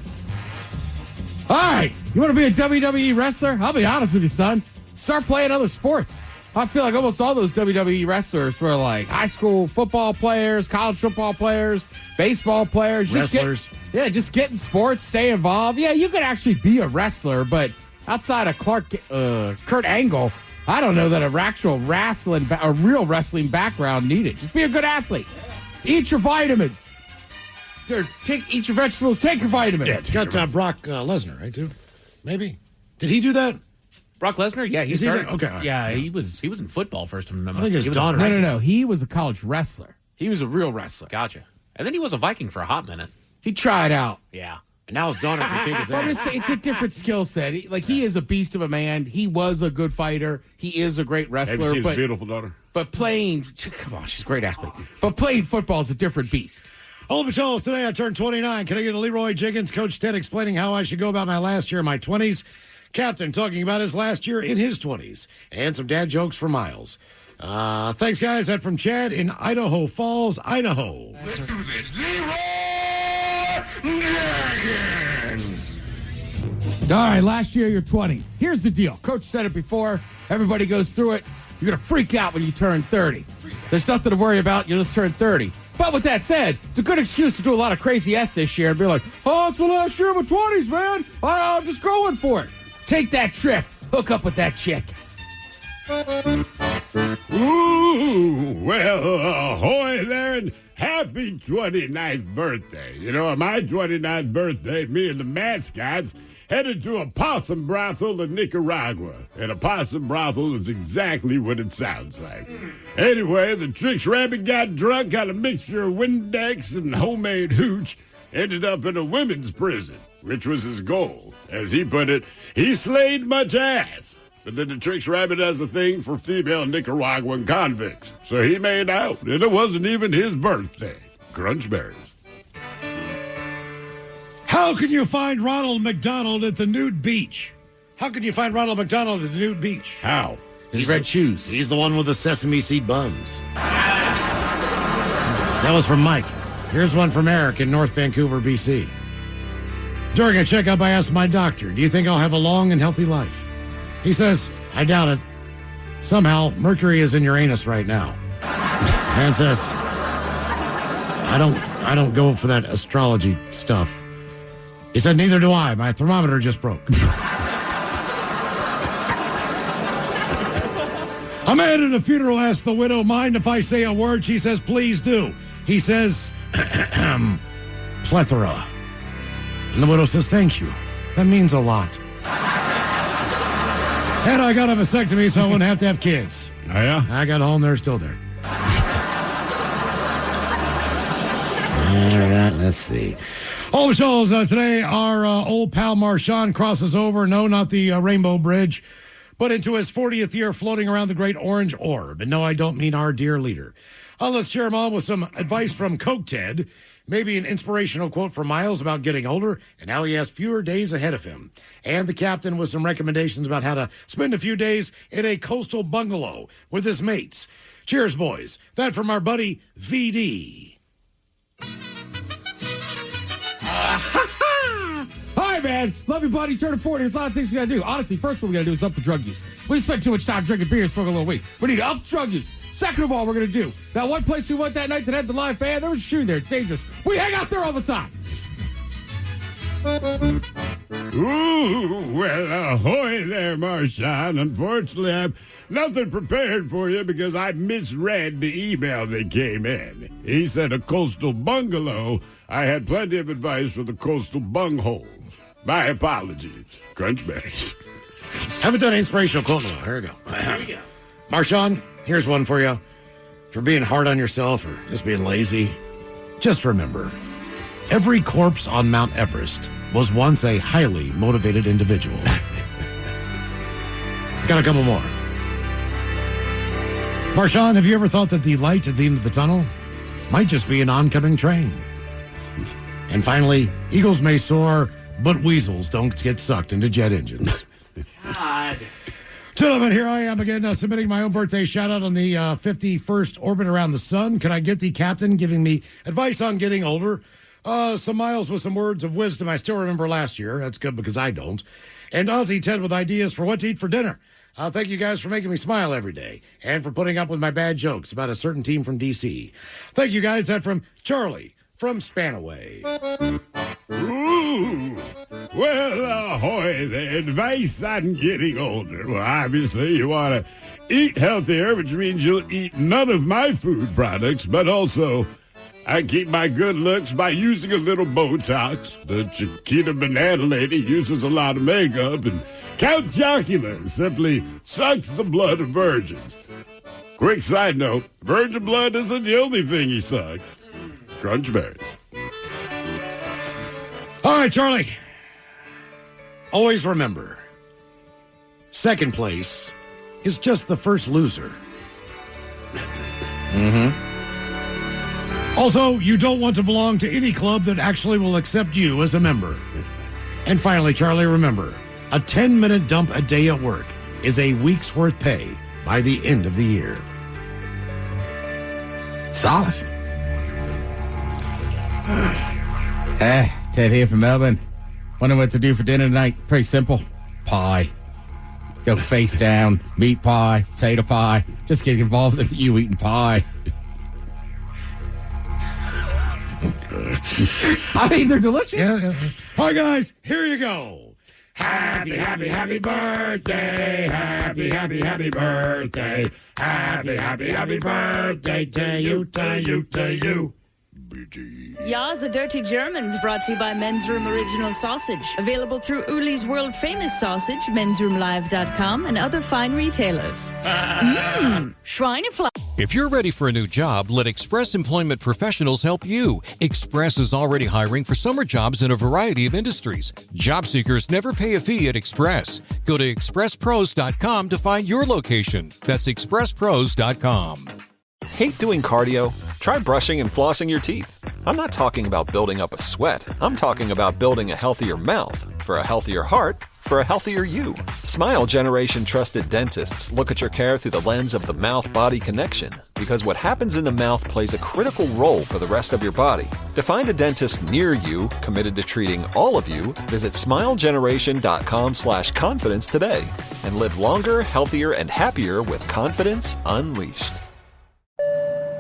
All right. You want to be a WWE wrestler? I'll be honest with you, son. Start playing other sports. I feel like almost all those WWE wrestlers were like high school football players, college football players, baseball players. Wrestlers. Just get in sports, stay involved. Yeah, you could actually be a wrestler, but outside of Kurt Angle, I don't know that a real wrestling background needed. Just be a good athlete. Eat your vitamins. Eat your vegetables. Take your vitamins. Yeah, it's got Brock Lesnar, right, too? Maybe. Did he do that? Brock Lesnar? Yeah, he started. Okay. Right. Yeah, he was in football first. I think his daughter. No. He was a college wrestler. He was a real wrestler. Gotcha. And then he was a Viking for a hot minute. He tried out. Yeah. And now his daughter can kick his I'm ass. just saying, it's a different skill set. He is a beast of a man. He was a good fighter. He is a great wrestler. Have you seen his beautiful daughter? But playing, come on, she's a great athlete. But playing football is a different beast. All the shows today, I turned 29. Can I get a Leroy Jenkins, Coach Ted, explaining how I should go about my last year in my 20s? Captain talking about his last year in his 20s. And some dad jokes for Miles. Thanks, guys. That from Chad in Idaho Falls, Idaho. Let's do this. Leroy Jenkins. All right, last year, your 20s. Here's the deal. Coach said it before. Everybody goes through it. You're going to freak out when you turn 30. There's nothing to worry about. You just turned 30. But with that said, it's a good excuse to do a lot of crazy S this year and be like, oh, it's the last year of my 20s, man. I'm just going for it. Take that trip hook up with that chick. Ooh, well, ahoy there, and happy 29th birthday. You know, on my 29th birthday, me and the mascots headed to a possum brothel in Nicaragua. And a possum brothel is exactly what it sounds like. Anyway, the Trix Rabbit got drunk on a mixture of Windex and homemade hooch, ended up in a women's prison, which was his goal. As he put it, he slayed much ass. But then the Trix Rabbit has a thing for female Nicaraguan convicts. So he made out, and it wasn't even his birthday. Crunchberries. How can you find Ronald McDonald at the nude beach? How can you find Ronald McDonald at the nude beach? How? His red shoes. He's the one with the sesame seed buns. That was from Mike. Here's one from Eric in North Vancouver, BC. During a checkup, I asked my doctor, do you think I'll have a long and healthy life? He says, I doubt it. Somehow, Mercury is in your anus right now. Man says, I don't go for that astrology stuff. He said, neither do I. My thermometer just broke. A man at a funeral asked the widow, mind if I say a word? She says, please do. He says, plethora. And the widow says, thank you. That means a lot. And I got a vasectomy so I wouldn't have to have kids. Oh, yeah? I got home, they're still there. All right, let's see. All the shows today, our old pal Marshawn crosses over, no, not the Rainbow Bridge, but into his 40th year floating around the great orange orb. And no, I don't mean our dear leader. Let's cheer him on with some advice from Coke Ted, maybe an inspirational quote from Miles about getting older and how he has fewer days ahead of him. And the captain with some recommendations about how to spend a few days in a coastal bungalow with his mates. Cheers, boys. That from our buddy VD. Hi, man. Love you, buddy. Turning 40. There's a lot of things we got to do. Honestly, first what we got to do is up the drug use. We spend too much time drinking beer and smoking a little weed. We need to up drug use. Second of all, we're going to do that one place we went that night that had the live band. There was a shooting there. It's dangerous. We hang out there all the time. Ooh, well, ahoy there, Marshawn. Unfortunately, I've nothing prepared for you because I misread the email that came in. He said a coastal bungalow. I had plenty of advice for the coastal bunghole. My apologies. Crunchberries. Haven't done an inspirational quote in a while. Here we go. Here we go. Marshawn, here's one for you. For being hard on yourself or just being lazy, just remember, every corpse on Mount Everest was once a highly motivated individual. Got a couple more. Marshawn, have you ever thought that the light at the end of the tunnel might just be an oncoming train? And finally, eagles may soar, but weasels don't get sucked into jet engines. God. Gentlemen, here I am again submitting my own birthday shout-out on the 51st orbit around the sun. Can I get the captain giving me advice on getting older? Some Miles with some words of wisdom I still remember last year. That's good because I don't. And Ozzy Ted with ideas for what to eat for dinner. Thank you guys for making me smile every day and for putting up with my bad jokes about a certain team from D.C. Thank you guys. That from Charlie from Spanaway. Ooh, well, ahoy there. Advice on getting older. Well, obviously, you want to eat healthier, which means you'll eat none of my food products, but also I keep my good looks by using a little Botox. The Chiquita Banana Lady uses a lot of makeup, and Count Chocula simply sucks the blood of virgins. Quick side note, virgin blood isn't the only thing he sucks. Crunchberries. All right, Charlie. Always remember, second place is just the first loser. Also, you don't want to belong to any club that actually will accept you as a member. And finally, Charlie, remember, a 10-minute dump a day at work is a week's worth pay by the end of the year. Solid. Hey, Ted here from Melbourne. Wondering what to do for dinner tonight? Pretty simple. Pie. Go face down, meat pie, potato pie. Just get involved in you eating pie. I mean, they're delicious. Yeah. All right, guys, here you go. Happy, happy, happy birthday. Happy, happy, happy birthday. Happy, happy, happy birthday to you, to you, to you. Ya's a Dirty Germans brought to you by Men's Room Original Sausage. Available through Uli's world famous sausage, mensroomlive.com, and other fine retailers. Schweinefleisch. If you're ready for a new job, let Express Employment Professionals help you. Express is already hiring for summer jobs in a variety of industries. Job seekers never pay a fee at Express. Go to expresspros.com to find your location. That's expresspros.com. Hate doing cardio? Try brushing and flossing your teeth. I'm not talking about building up a sweat. I'm talking about building a healthier mouth for a healthier heart for a healthier you. Smile Generation trusted dentists look at your care through the lens of the mouth-body connection, because what happens in the mouth plays a critical role for the rest of your body. To find a dentist near you committed to treating all of you, visit smilegeneration.com/confidence today and live longer, healthier, and happier with confidence unleashed.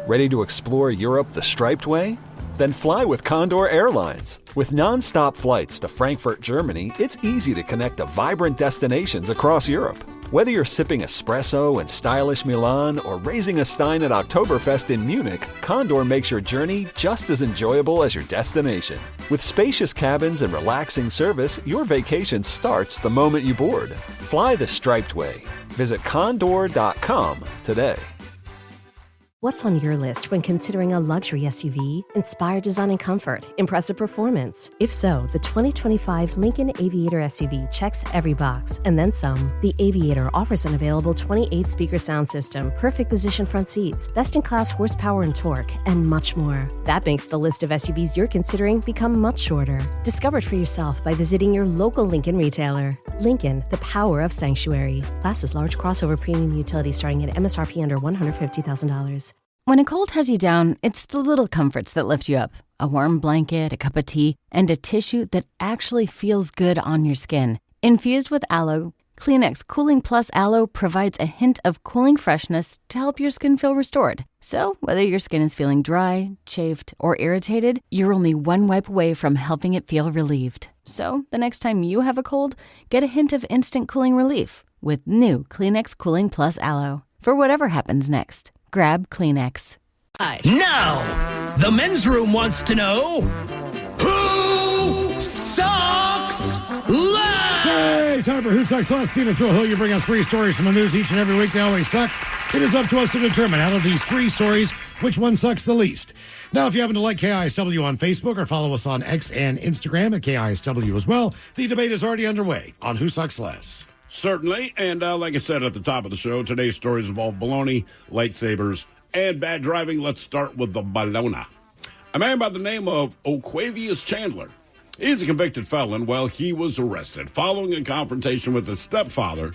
Ready to explore Europe the striped way? Then fly with Condor Airlines. With non-stop flights to Frankfurt, Germany, it's easy to connect to vibrant destinations across Europe. Whether you're sipping espresso in stylish Milan or raising a stein at Oktoberfest in Munich, Condor makes your journey just as enjoyable as your destination. With spacious cabins and relaxing service, your vacation starts the moment you board. Fly the striped way. Visit condor.com today. What's on your list when considering a luxury SUV? Inspired design and comfort, impressive performance. If so, the 2025 Lincoln Aviator SUV checks every box, and then some. The Aviator offers an available 28-speaker sound system, perfect position front seats, best-in-class horsepower and torque, and much more. That makes the list of SUVs you're considering become much shorter. Discover it for yourself by visiting your local Lincoln retailer. Lincoln, the power of sanctuary. Class is large crossover premium utility starting at MSRP under $150,000. When a cold has you down, it's the little comforts that lift you up. A warm blanket, a cup of tea, and a tissue that actually feels good on your skin. Infused with aloe, Kleenex Cooling Plus Aloe provides a hint of cooling freshness to help your skin feel restored. So, whether your skin is feeling dry, chafed, or irritated, you're only one wipe away from helping it feel relieved. So, the next time you have a cold, get a hint of instant cooling relief with new Kleenex Cooling Plus Aloe. For whatever happens next, grab Kleenex. Now, the men's room wants to know who sucks less. Hey, time for Who Sucks Less. Stephen Thrill Hill, you bring us 3 stories from the news each and every week. They always suck. It is up to us to determine out of these 3 stories which one sucks the least. Now, if you happen to like KISW on Facebook or follow us on X and Instagram at KISW as well, the debate is already underway on Who Sucks Less. Certainly, and like I said at the top of the show, today's stories involve baloney, lightsabers, and bad driving. Let's start with the baloney. A man by the name of O'Quavius Chandler. He's a convicted felon. Well, he was arrested following a confrontation with his stepfather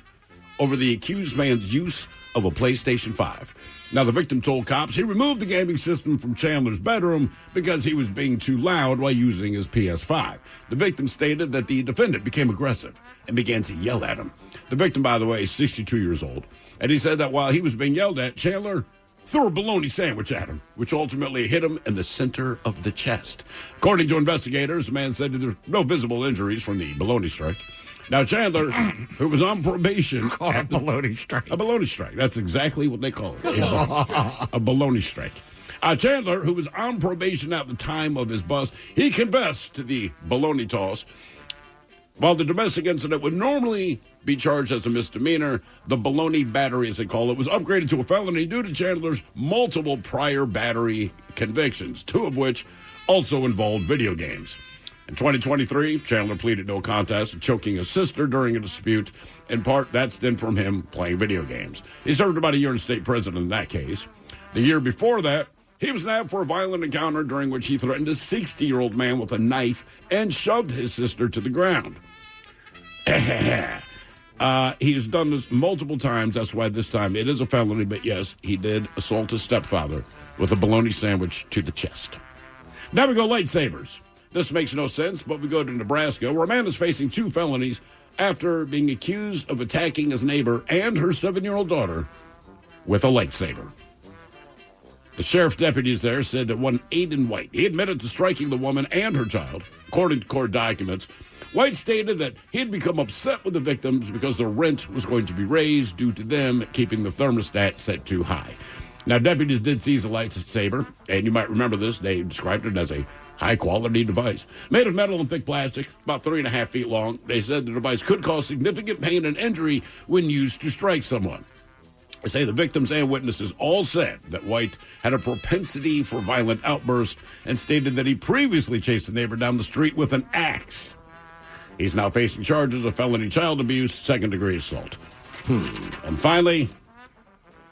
over the accused man's use of a PlayStation 5. Now, the victim told cops he removed the gaming system from Chandler's bedroom because he was being too loud while using his PS5. The victim stated that the defendant became aggressive and began to yell at him. The victim, by the way, is 62 years old, and he said that while he was being yelled at, Chandler threw a bologna sandwich at him, which ultimately hit him in the center of the chest. According to investigators, the man said that there were no visible injuries from the bologna strike. Now, Chandler, who was on probation... Call it a bologna strike. A bologna strike. That's exactly what they call it. A bologna strike. Chandler, who was on probation at the time of his bust, he confessed to the bologna toss. While the domestic incident would normally be charged as a misdemeanor, the bologna battery, as they call it, was upgraded to a felony due to Chandler's multiple prior battery convictions, 2 of which also involved video games. In 2023, Chandler pleaded no contest to choking his sister during a dispute. In part, that stemmed from him playing video games. He served about a year in state prison in that case. The year before that, he was nabbed for a violent encounter during which he threatened a 60-year-old man with a knife and shoved his sister to the ground. He has done this multiple times. That's why this time it is a felony. But yes, he did assault his stepfather with a bologna sandwich to the chest. Now we go lightsabers. This makes no sense, but we go to Nebraska, where a man is facing 2 felonies after being accused of attacking his neighbor and her 7-year-old daughter with a lightsaber. The sheriff's deputies there said that one Aiden White, he admitted to striking the woman and her child, according to court documents, White stated that he had become upset with the victims because their rent was going to be raised due to them keeping the thermostat set too high. Now, deputies did seize a lightsaber, and you might remember this. They described it as a high-quality device. Made of metal and thick plastic, about 3.5 feet long. They said the device could cause significant pain and injury when used to strike someone. They say the victims and witnesses all said that White had a propensity for violent outbursts and stated that he previously chased a neighbor down the street with an axe. He's now facing charges of felony child abuse, second-degree assault. And finally,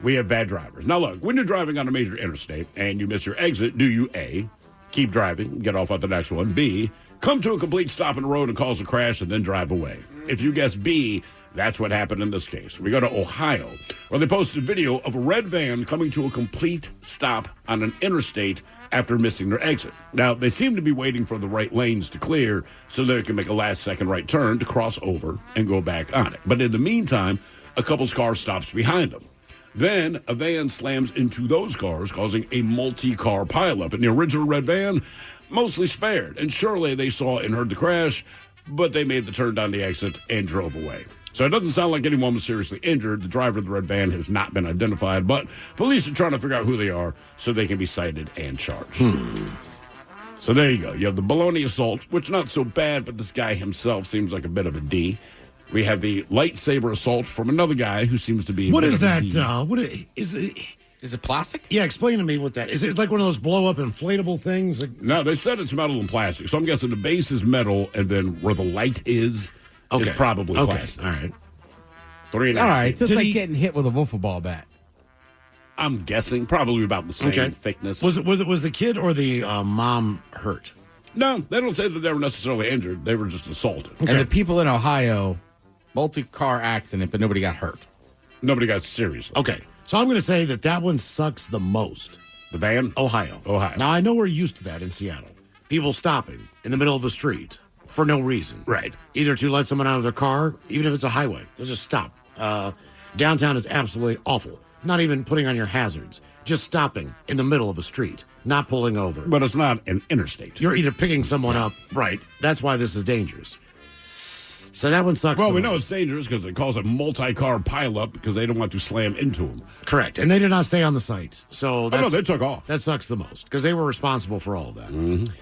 we have bad drivers. Now, look, when you're driving on a major interstate and you miss your exit, do you A, keep driving, get off at the next one, B, come to a complete stop in the road and cause a crash and then drive away? If you guess B, that's what happened in this case. We go to Ohio, where they posted a video of a red van coming to a complete stop on an interstate after missing their exit. Now, they seem to be waiting for the right lanes to clear so they can make a last-second right turn to cross over and go back on it. But in the meantime, a couple's car stops behind them. Then a van slams into those cars, causing a multi-car pileup. And the original red van mostly spared. And surely they saw and heard the crash, but they made the turn down the exit and drove away. So it doesn't sound like anyone was seriously injured. The driver of the red van has not been identified, but police are trying to figure out who they are so they can be cited and charged. So there you go. You have the baloney assault, which not so bad, but this guy himself seems like a bit of a D. We have the lightsaber assault from another guy who seems to be. What is that? Is it plastic? Yeah, explain to me what that is. It like one of those blow up inflatable things? No, they said it's metal and plastic. So I'm guessing the base is metal, and then where the light is probably plastic. All right. 3.5 All right, feet. so it's like getting hit with a wiffle ball bat. I'm guessing probably about the same thickness. Was the kid or the mom hurt? No, they don't say that they were necessarily injured. They were just assaulted. And the people in Ohio, multi-car accident, but nobody got hurt. Nobody got seriously. Okay, so I'm going to say that one sucks the most. The van? Ohio. Now, I know we're used to that in Seattle. People stopping in the middle of the street for no reason. Right. Either to let someone out of their car, even if it's a highway. They'll just stop. Downtown is absolutely awful. Not even putting on your hazards. Just stopping in the middle of a street, not pulling over. But it's not an interstate. You're either picking someone up, right. That's why this is dangerous. So that one sucks. Well, we know it's dangerous because it calls it multi-car pileup because they don't want to slam into them. Correct. And they did not stay on the site. So no, they took off. That sucks the most because they were responsible for all of that. Mm-hmm.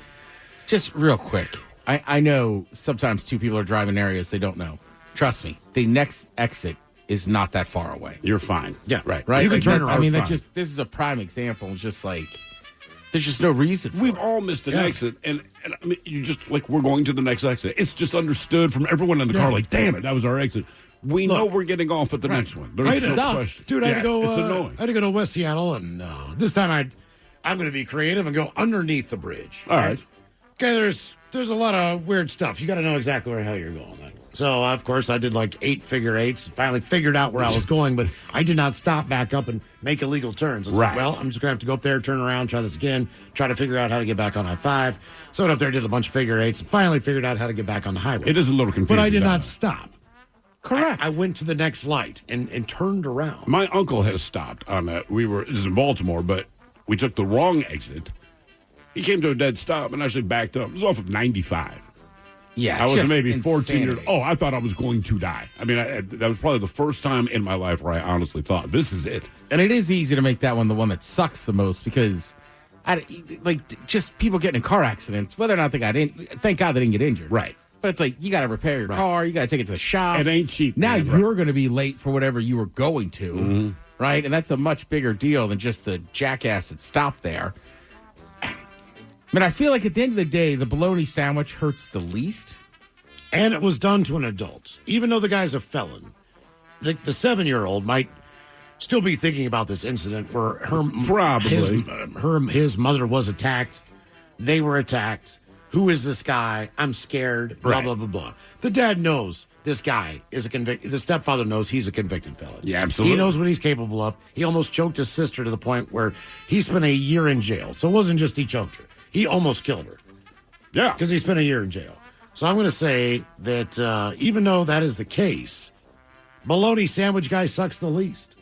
Just real quick, I know sometimes two people are driving areas they don't know. Trust me, the next exit is not that far away. You're fine. Yeah, right. You can turn around. I mean, this is a prime example. It's just like there's just no reason. We've all missed an exit, and I mean, you just like we're going to the next exit. It's just understood from everyone in the car. Like, damn it, that was our exit. We know we're getting off at the next one. There's no question. Dude, I had to go. It's annoying. I had to go to West Seattle, and this time I'm going to be creative and go underneath the bridge. All right. Okay, there's a lot of weird stuff. You got to know exactly where the hell you're going. So, of course, I did like 8 figure eights. Finally figured out where I was going, but I did not stop back up and make illegal turns. It's like, well, I'm just going to have to go up there, turn around, try this again, try to figure out how to get back on I-5. So I went up there, did a bunch of figure eights, and finally figured out how to get back on the highway. It is a little confusing. But I did not stop. Correct. I went to the next light and turned around. My uncle has stopped on that. This is in Baltimore, but we took the wrong exit. He came to a dead stop and actually backed up. It was off of 95. Yeah, I was maybe insanity. 14 years old. Oh, I thought I was going to die. I mean, that was probably the first time in my life where I honestly thought, this is it. And it is easy to make that one the one that sucks the most because, just people getting in car accidents, whether or not they got in, thank God they didn't get injured. Right. But it's like, you got to repair your car, you got to take it to the shop. It ain't cheap. Now man, you're going to be late for whatever you were going to, right? And that's a much bigger deal than just the jackass that stopped there. I mean, I feel like at the end of the day, the bologna sandwich hurts the least. And it was done to an adult. Even though the guy's a felon, the 7-year-old might still be thinking about this incident where his mother was attacked. They were attacked. Who is this guy? I'm scared. Blah, blah, blah, blah. The dad knows this guy is a convicted. The stepfather knows he's a convicted felon. Yeah, absolutely. He knows what he's capable of. He almost choked his sister to the point where he spent a year in jail. So it wasn't just he choked her. He almost killed her. Yeah. Because he spent a year in jail. So I'm going to say that even though that is the case, bologna sandwich guy sucks the least.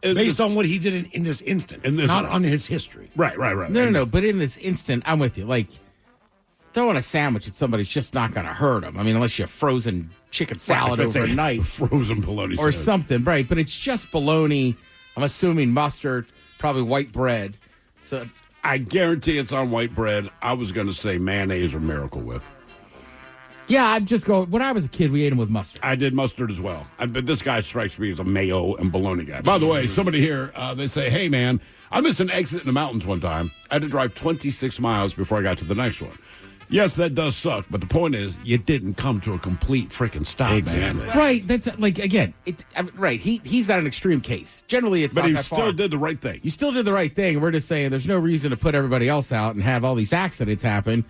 Based on what he did in this instant. Not on his history. Right. No. But in this instant, I'm with you. Like, throwing a sandwich at somebody's just not going to hurt them. I mean, unless you have frozen chicken salad overnight. Frozen bologna or salad. something, right? But it's just bologna. I'm assuming mustard, probably white bread. So I guarantee it's on white bread. I was going to say mayonnaise or Miracle Whip. Yeah, I'd just go. When I was a kid, we ate them with mustard. I did mustard as well. But this guy strikes me as a mayo and bologna guy. By the way, somebody here, they say, hey, man, I missed an exit in the mountains one time. I had to drive 26 miles before I got to the next one. Yes, that does suck, but the point is, you didn't come to a complete freaking stop, man. Right. That's like, again, right. He's not an extreme case. Generally, it's but not he that still far. did the right thing. You still did the right thing. We're just saying there's no reason to put everybody else out and have all these accidents happen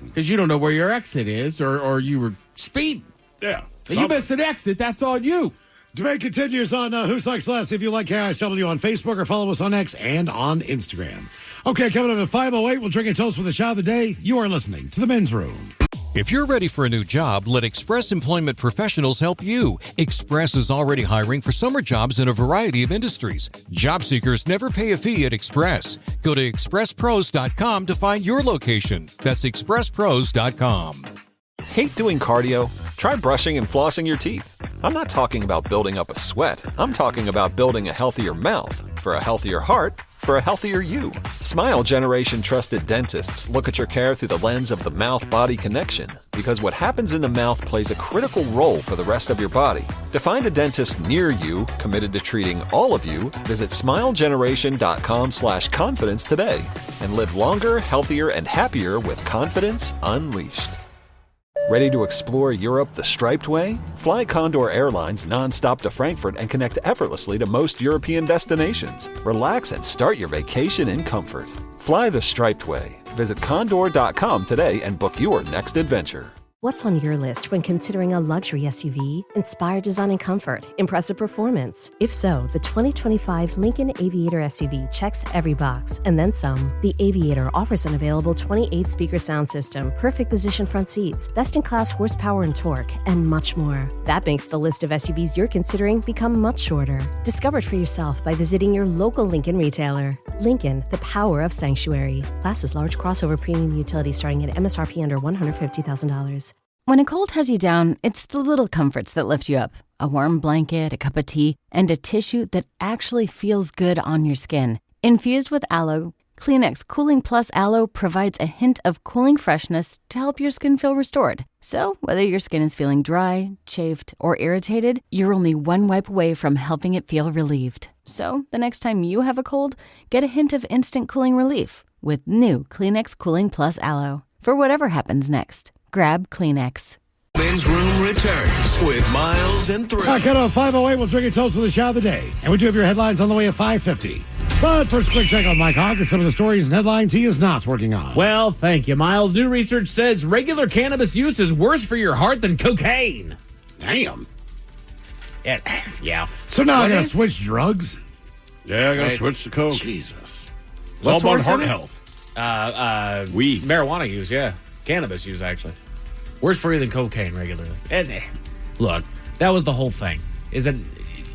because you don't know where your exit is or you were speeding. Yeah. You missed an exit. That's on you. Debate continues on Who Sucks Less. If you like KISW on Facebook or follow us on X and on Instagram. Okay, coming up at 5:08, we'll drink a toast with a shot of the day. You are listening to The Men's Room. If you're ready for a new job, let Express Employment Professionals help you. Express is already hiring for summer jobs in a variety of industries. Job seekers never pay a fee at Express. Go to expresspros.com to find your location. That's expresspros.com. Hate doing cardio? Try brushing and flossing your teeth. I'm not talking about building up a sweat. I'm talking about building a healthier mouth. For a healthier heart, for a healthier you. Smile Generation trusted dentists look at your care through the lens of the mouth-body connection, because what happens in the mouth plays a critical role for the rest of your body. To find a dentist near you committed to treating all of you, visit smilegeneration.com/confidence today and live longer, healthier, and happier with confidence unleashed. Ready to explore Europe the striped way? Fly Condor Airlines nonstop to Frankfurt and connect effortlessly to most European destinations. Relax and start your vacation in comfort. Fly the striped way. Visit condor.com today and book your next adventure. What's on your list when considering a luxury SUV? Inspired design and comfort, impressive performance. If so, the 2025 Lincoln Aviator SUV checks every box, and then some. The Aviator offers an available 28-speaker sound system, perfect position front seats, best-in-class horsepower and torque, and much more. That makes the list of SUVs you're considering become much shorter. Discover it for yourself by visiting your local Lincoln retailer. Lincoln, the power of sanctuary. Class is large crossover premium utility starting at MSRP under $150,000. When a cold has you down, it's the little comforts that lift you up. A warm blanket, a cup of tea, and a tissue that actually feels good on your skin. Infused with aloe, Kleenex Cooling Plus Aloe provides a hint of cooling freshness to help your skin feel restored. So, whether your skin is feeling dry, chafed, or irritated, you're only one wipe away from helping it feel relieved. So, the next time you have a cold, get a hint of instant cooling relief with new Kleenex Cooling Plus Aloe. For whatever happens next, grab Kleenex. Men's Room returns with Miles and Thrill. All right, cut off 5:08. We'll drink a toast with a shot of the day. And we do have your headlines on the way at 5:50. But first, quick check on Mike Hogg and some of the stories and headlines he is not working on. Well, thank you, Miles. New research says regular cannabis use is worse for your heart than cocaine. Damn. Yeah. So now I got to switch drugs? Yeah, I got to switch to coke. Jesus. It's all about worse heart than it? health. Weed. Marijuana use, yeah. Cannabis use, actually. Worse for you than cocaine regularly. And, look, that was the whole thing. Is that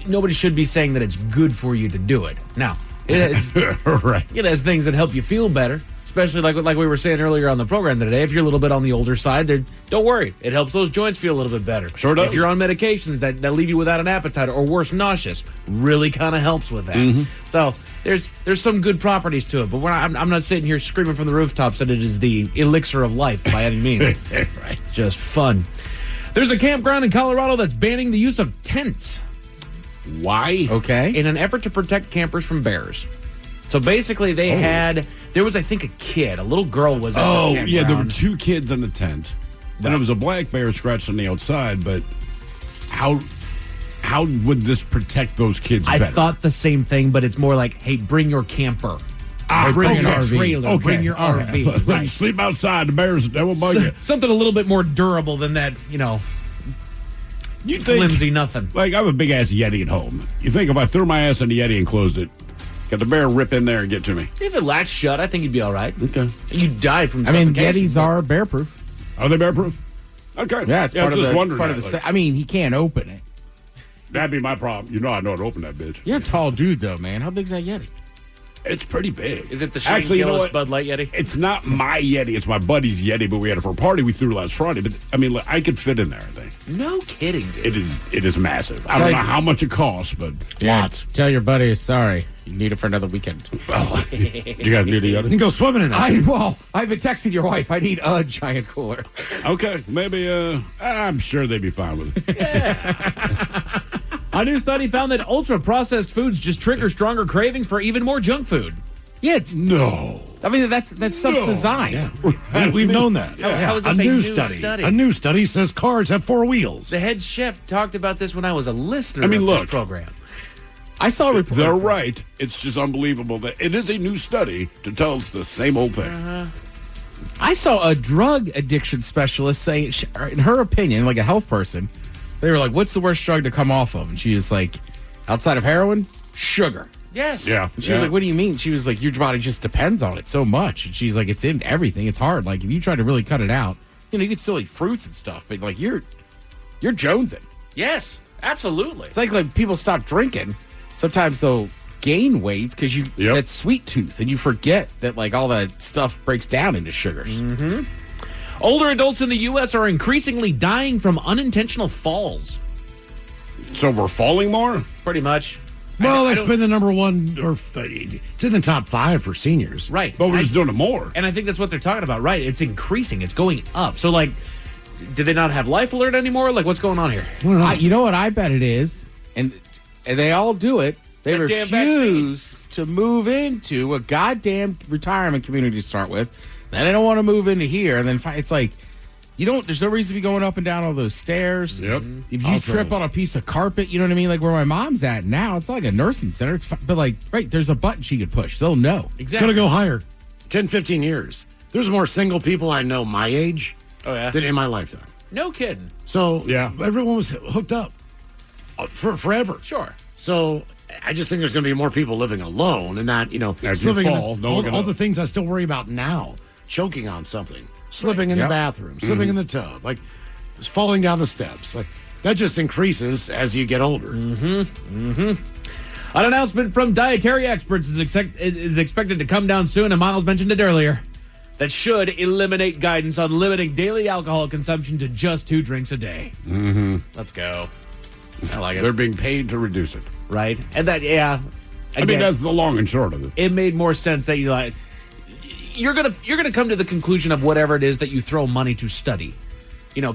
nobody should be saying that it's good for you to do it. Now, it has things that help you feel better, especially like we were saying earlier on the program today. If you're a little bit on the older side, don't worry. It helps those joints feel a little bit better. Sure does. If you're on medications that leave you without an appetite or worse, nauseous, really kind of helps with that. Mm-hmm. So there's some good properties to it, but I'm not sitting here screaming from the rooftops that it is the elixir of life by any means. Right. Just fun. There's a campground in Colorado that's banning the use of tents. Why? Okay. In an effort to protect campers from bears. So basically there was, I think, a little girl was at this campground. Yeah, there were two kids in the tent. Then there was a black bear scratched on the outside, but how would this protect those kids better? I thought the same thing, but it's more like, hey, bring your camper. Bring your RV. Okay. Bring your RV. Right. Sleep outside. The bears, they will bug you. Something a little bit more durable than that, You think, flimsy nothing. Like, I have a big-ass Yeti at home. You think if I threw my ass in the Yeti and closed it, got the bear rip in there and get to me? If it latched shut, I think you'd be all right. Okay. You died from I mean, suffocation. Yetis are bear-proof. Are they bear-proof? Okay. Yeah, it's part of just the. wondering Part of that, the. like, I mean, he can't open it. that'd be my problem. You know I know how to open that bitch. You're a tall dude, though, man. How big's that Yeti? It's pretty big. Is it the Shane Actually, Gillis Bud Light Yeti? It's not my Yeti. It's my buddy's Yeti, but we had it for a party we threw last Friday. But, I mean, look, I could fit in there, I think. No kidding, dude. It is massive. I don't know how much it costs, but lots. Tell your buddy, sorry, you need it for another weekend. You guys need a Yeti? You can go swimming in it. I've been texting your wife. I need a giant cooler. Okay, maybe, I'm sure they'd be fine with it. A new study found that ultra-processed foods just trigger stronger cravings for even more junk food. Yeah, it's no. I mean, that's stuff's designed. Yeah. We've known that. How is this a new study? A new study says cars have 4 wheels. The head chef talked about this when I was a listener I mean, of look, this program. I saw a report. They're right. It's just unbelievable that it is a new study to tell us the same old thing. I saw a drug addiction specialist say, in her opinion, like a health person, they were like, what's the worst drug to come off of? And she was like, outside of heroin, sugar. Yes. Yeah. And she was like, what do you mean? She was like, your body just depends on it so much. And she's like, it's in everything. It's hard. Like, if you try to really cut it out, you can still eat fruits and stuff, but like, you're jonesing. Yes, absolutely. It's like people stop drinking. Sometimes they'll gain weight because that's sweet tooth, and you forget that like all that stuff breaks down into sugars. Mm-hmm. Older adults in the U.S. are increasingly dying from unintentional falls. So we're falling more? Pretty much. Well, that's been the number one, or it's in the top 5 for seniors. Right. But we're just doing it more. And I think that's what they're talking about, right? It's increasing. It's going up. So, like, do they not have life alert anymore? Like, what's going on here? You know what I bet it is? And they all do it. They refuse to move into a goddamn retirement community to start with. Then they don't want to move into here. And then it's like, there's no reason to be going up and down all those stairs. Yep. If you trip on a piece of carpet, you know what I mean? Like where my mom's at now, it's like a nursing center. But like, right, there's a button she could push. They'll know. Exactly. It's going to go higher. 10, 15 years. There's more single people I know my age than in my lifetime. No kidding. So, everyone was hooked up for forever. Sure. So, I just think there's going to be more people living alone, and that, as you fall, all the things I still worry about now, choking on something, slipping in the bathroom, slipping in the tub, like just falling down the steps, like that just increases as you get older. An announcement from dietary experts is expected to come down soon, and Miles mentioned it earlier. That should eliminate guidance on limiting daily alcohol consumption to just 2 drinks a day. Mm-hmm. Let's go. I like it. They're being paid to reduce it. Right? And that, again, I mean, that's the long and short of it. It made more sense that you're gonna come to the conclusion of whatever it is that you throw money to study.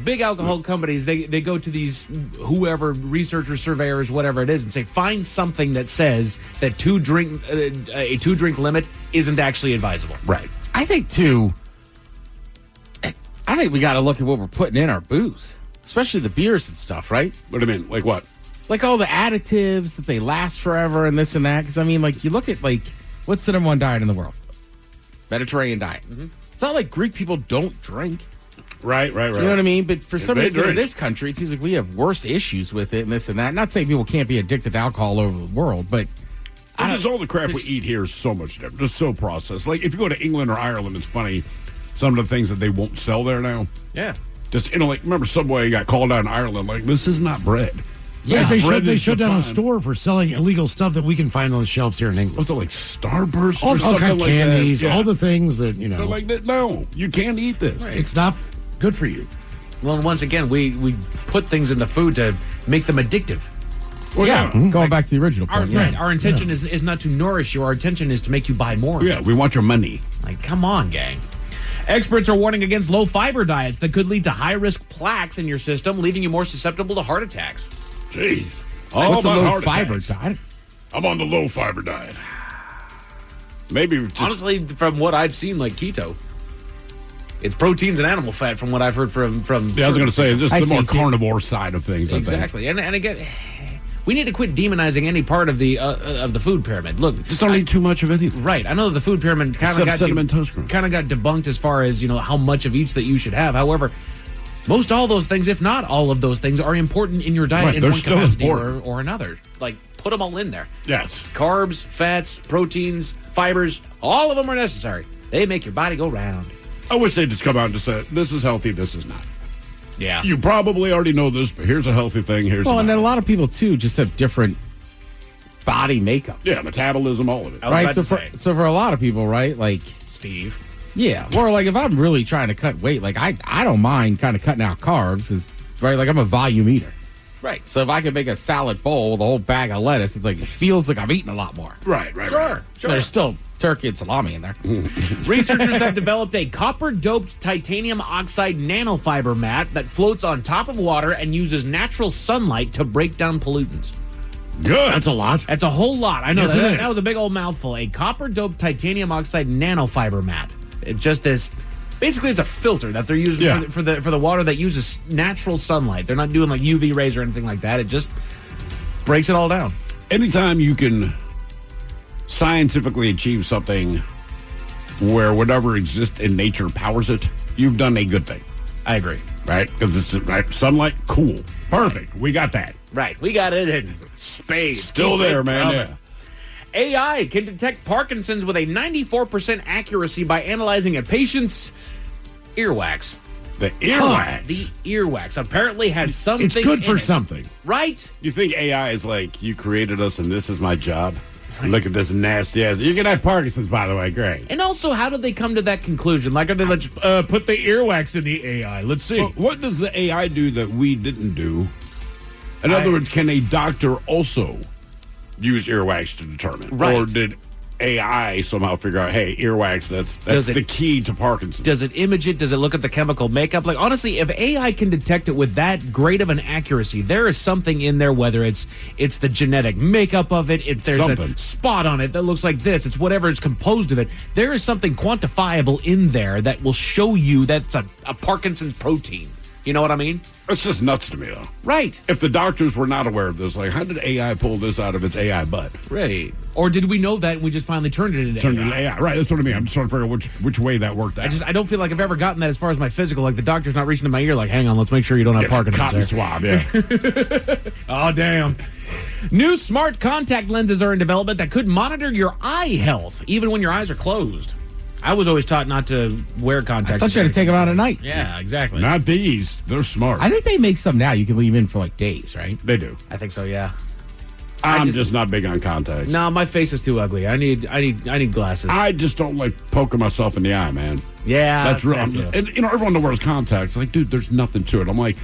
Big alcohol companies, they go to these whoever researchers, surveyors, whatever it is, and say find something that says that a 2 drink limit isn't actually advisable. Right. I think too. I think we got to look at what we're putting in our booze, especially the beers and stuff. Right? What do you mean? Like what? Like all the additives that they last forever and this and that. Because I mean, like you look at what's the number 1 diet in the world? Mediterranean diet. Mm-hmm. It's not like Greek people don't drink. Right. You know what I mean? But for some reason in this country, it seems like we have worse issues with it and this and that. Not saying people can't be addicted to alcohol all over the world, but just all the crap we eat here is so much different. Just so processed. Like if you go to England or Ireland, it's funny some of the things that they won't sell there now. Yeah. Just remember Subway got called out in Ireland. Like this is not bread. Yeah, they shut down a store for selling illegal stuff that we can find on the shelves here in England. What's it like Starburst? All kind of candies, all the things that They're like that. No, you can't eat this. Right. It's not good for you. Well, and once again, we put things in the food to make them addictive. Well, going back to the original point. Our intention is not to nourish you. Our intention is to make you buy more. Yeah, we want your money. Like, come on, gang. Experts are warning against low-fiber diets that could lead to high-risk plaques in your system, leaving you more susceptible to heart attacks. Jeez. What's a low-fiber diet? I'm on the low-fiber diet. Maybe honestly, from what I've seen, like keto. It's proteins and animal fat, from what I've heard from. Yeah, I was going to say just the more carnivore side of things. Exactly, and again, we need to quit demonizing any part of the food pyramid. Look, just don't eat too much of anything. Right, I know the food pyramid kind of got debunked as far as how much of each that you should have. However, most all those things, if not all of those things, are important in your diet in one capacity or another. Like, put them all in there. Yes, carbs, fats, proteins, fibers, all of them are necessary. They make your body go round. I wish they'd just come out and just say, this is healthy, this is not. Yeah. You probably already know this, but here's a healthy thing, and then a lot of people, too, just have different body makeup. Yeah, metabolism, all of it. Right? So for a lot of people, right, like Steve. Yeah. Or like if I'm really trying to cut weight, like I don't mind kind of cutting out carbs because, right, like I'm a volume eater. Right. So if I can make a salad bowl with a whole bag of lettuce, it's like it feels like I'm eating a lot more. Right. Sure. There's still turkey and salami in there. Researchers have developed a copper-doped titanium oxide nanofiber mat that floats on top of water and uses natural sunlight to break down pollutants. Good. That's a lot. That's a whole lot. I know Yes, it that is. was a big old mouthful. A copper-doped titanium oxide nanofiber mat. It's just this. Basically, it's a filter that they're using for the water that uses natural sunlight. They're not doing like UV rays or anything like that. It just breaks it all down. Anytime you can scientifically achieve something where whatever exists in nature powers it, you've done a good thing. I agree. Right? Because it's right, sunlight, cool. Perfect. We got that. Right. We got it in space. Still Keep there, it man. coming. AI can detect Parkinson's with a 94% accuracy by analyzing a patient's earwax. The earwax? The earwax apparently has something. It's good in for it. something. Right? You think AI is like, you created us and this is my job? Look at this nasty ass. You can have Parkinson's, by the way. Great. And also, how did they come to that conclusion? Like, are they like, put the earwax in the AI? Let's see. Well, what does the AI do that we didn't do? In other words, can a doctor also use earwax to determine? Right. Or did AI somehow figure out, hey, earwax, that's the key to Parkinson's? Does it image it? Does it look at the chemical makeup? Like, honestly, if AI can detect it with that great of an accuracy, there is something in there, whether it's the genetic makeup of it, if there's Something. a spot on it that looks like this, it's whatever is composed of it. There is something quantifiable in there that will show you that's a Parkinson's protein. You know what I mean? It's just nuts to me, though. Right. If the doctors were not aware of this, like, how did AI pull this out of its AI butt? Right. Or did we know that and we just finally turned it into AI? Right, that's what I mean. I'm just trying to figure out which way that worked out. I don't feel like I've ever gotten that as far as my physical. Like the doctor's not reaching to my ear like, hang on, let's make sure you don't have Parkinson's. Cotton there. swab, yeah. Oh, damn. New smart contact lenses are in development that could monitor your eye health, even when your eyes are closed. I was always taught not to wear contacts. I thought you had to take them out at night. Yeah, exactly. Not these. They're smart. I think they make some now you can leave in for like days, right? They do. I think so, yeah. I'm just not big on contacts. No, my face is too ugly. I need glasses. I just don't like poking myself in the eye, man. Yeah, that's real. that too. And everyone that wears contacts, like, dude, there's nothing to it. I'm like,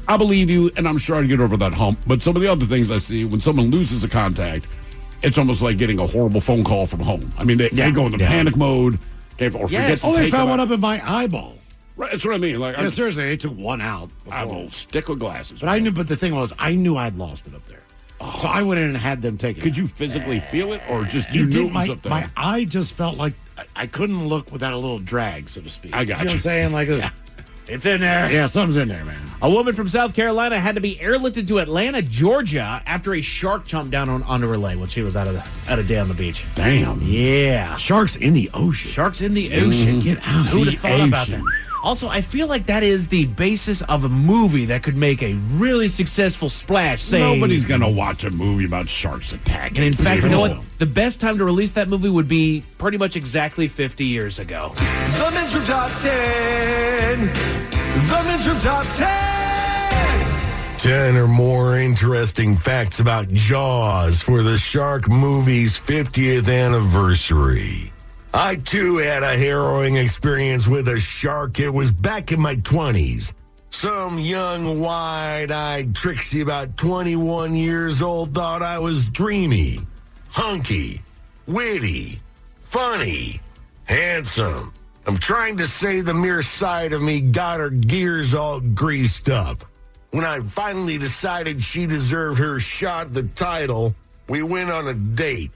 I believe you, and I'm sure I'd get over that hump. But some of the other things I see, when someone loses a contact, it's almost like getting a horrible phone call from home. I mean, they go into panic mode. Or forget to they take found them one out. up in my eyeball. Right, that's what I mean. Like, Yeah, seriously, they took one out. I will stick with glasses. But I knew. But the thing was, I knew I'd lost it up there. So I went in and had them take it. Could you physically feel it, or just you It knew did, it was up there? my eye just felt like I couldn't look without a little drag, so to speak. I got you. Know what I'm saying? Like, It's in there. Yeah, something's in there, man. A woman from South Carolina had to be airlifted to Atlanta, Georgia, after a shark jumped down onto her leg when she was out of day on the beach. Damn. Yeah. Sharks in the ocean. Sharks in the ocean. Get out of Who'd the have thought about ocean. that? Also, I feel like that is the basis of a movie that could make a really successful splash. Saying Nobody's gonna watch a movie about sharks attacking. And in fact, you know what? The best time to release that movie would be pretty much exactly 50 years ago. The Men's Room Top 10. The Men's Room Top 10. 10 or more interesting facts about Jaws for the Shark movie's 50th anniversary. I, too, had a harrowing experience with a shark. It was back in my 20s. Some young, wide-eyed tricksy about 21 years old thought I was dreamy, hunky, witty, funny, handsome. I'm trying to say the mere sight of me got her gears all greased up. When I finally decided she deserved her shot at the title, we went on a date.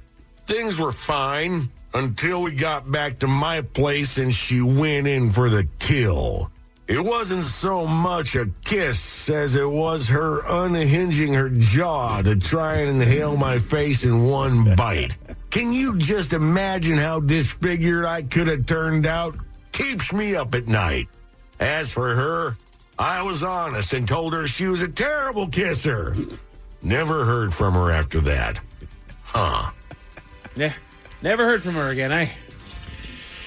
Things were fine until we got back to my place and she went in for the kill. It wasn't so much a kiss as it was her unhinging her jaw to try and inhale my face in one bite. Can you just imagine how disfigured I could have turned out? Keeps me up at night. As for her, I was honest and told her she was a terrible kisser. Never heard from her after that. Huh. Yeah. Never heard from her again, eh?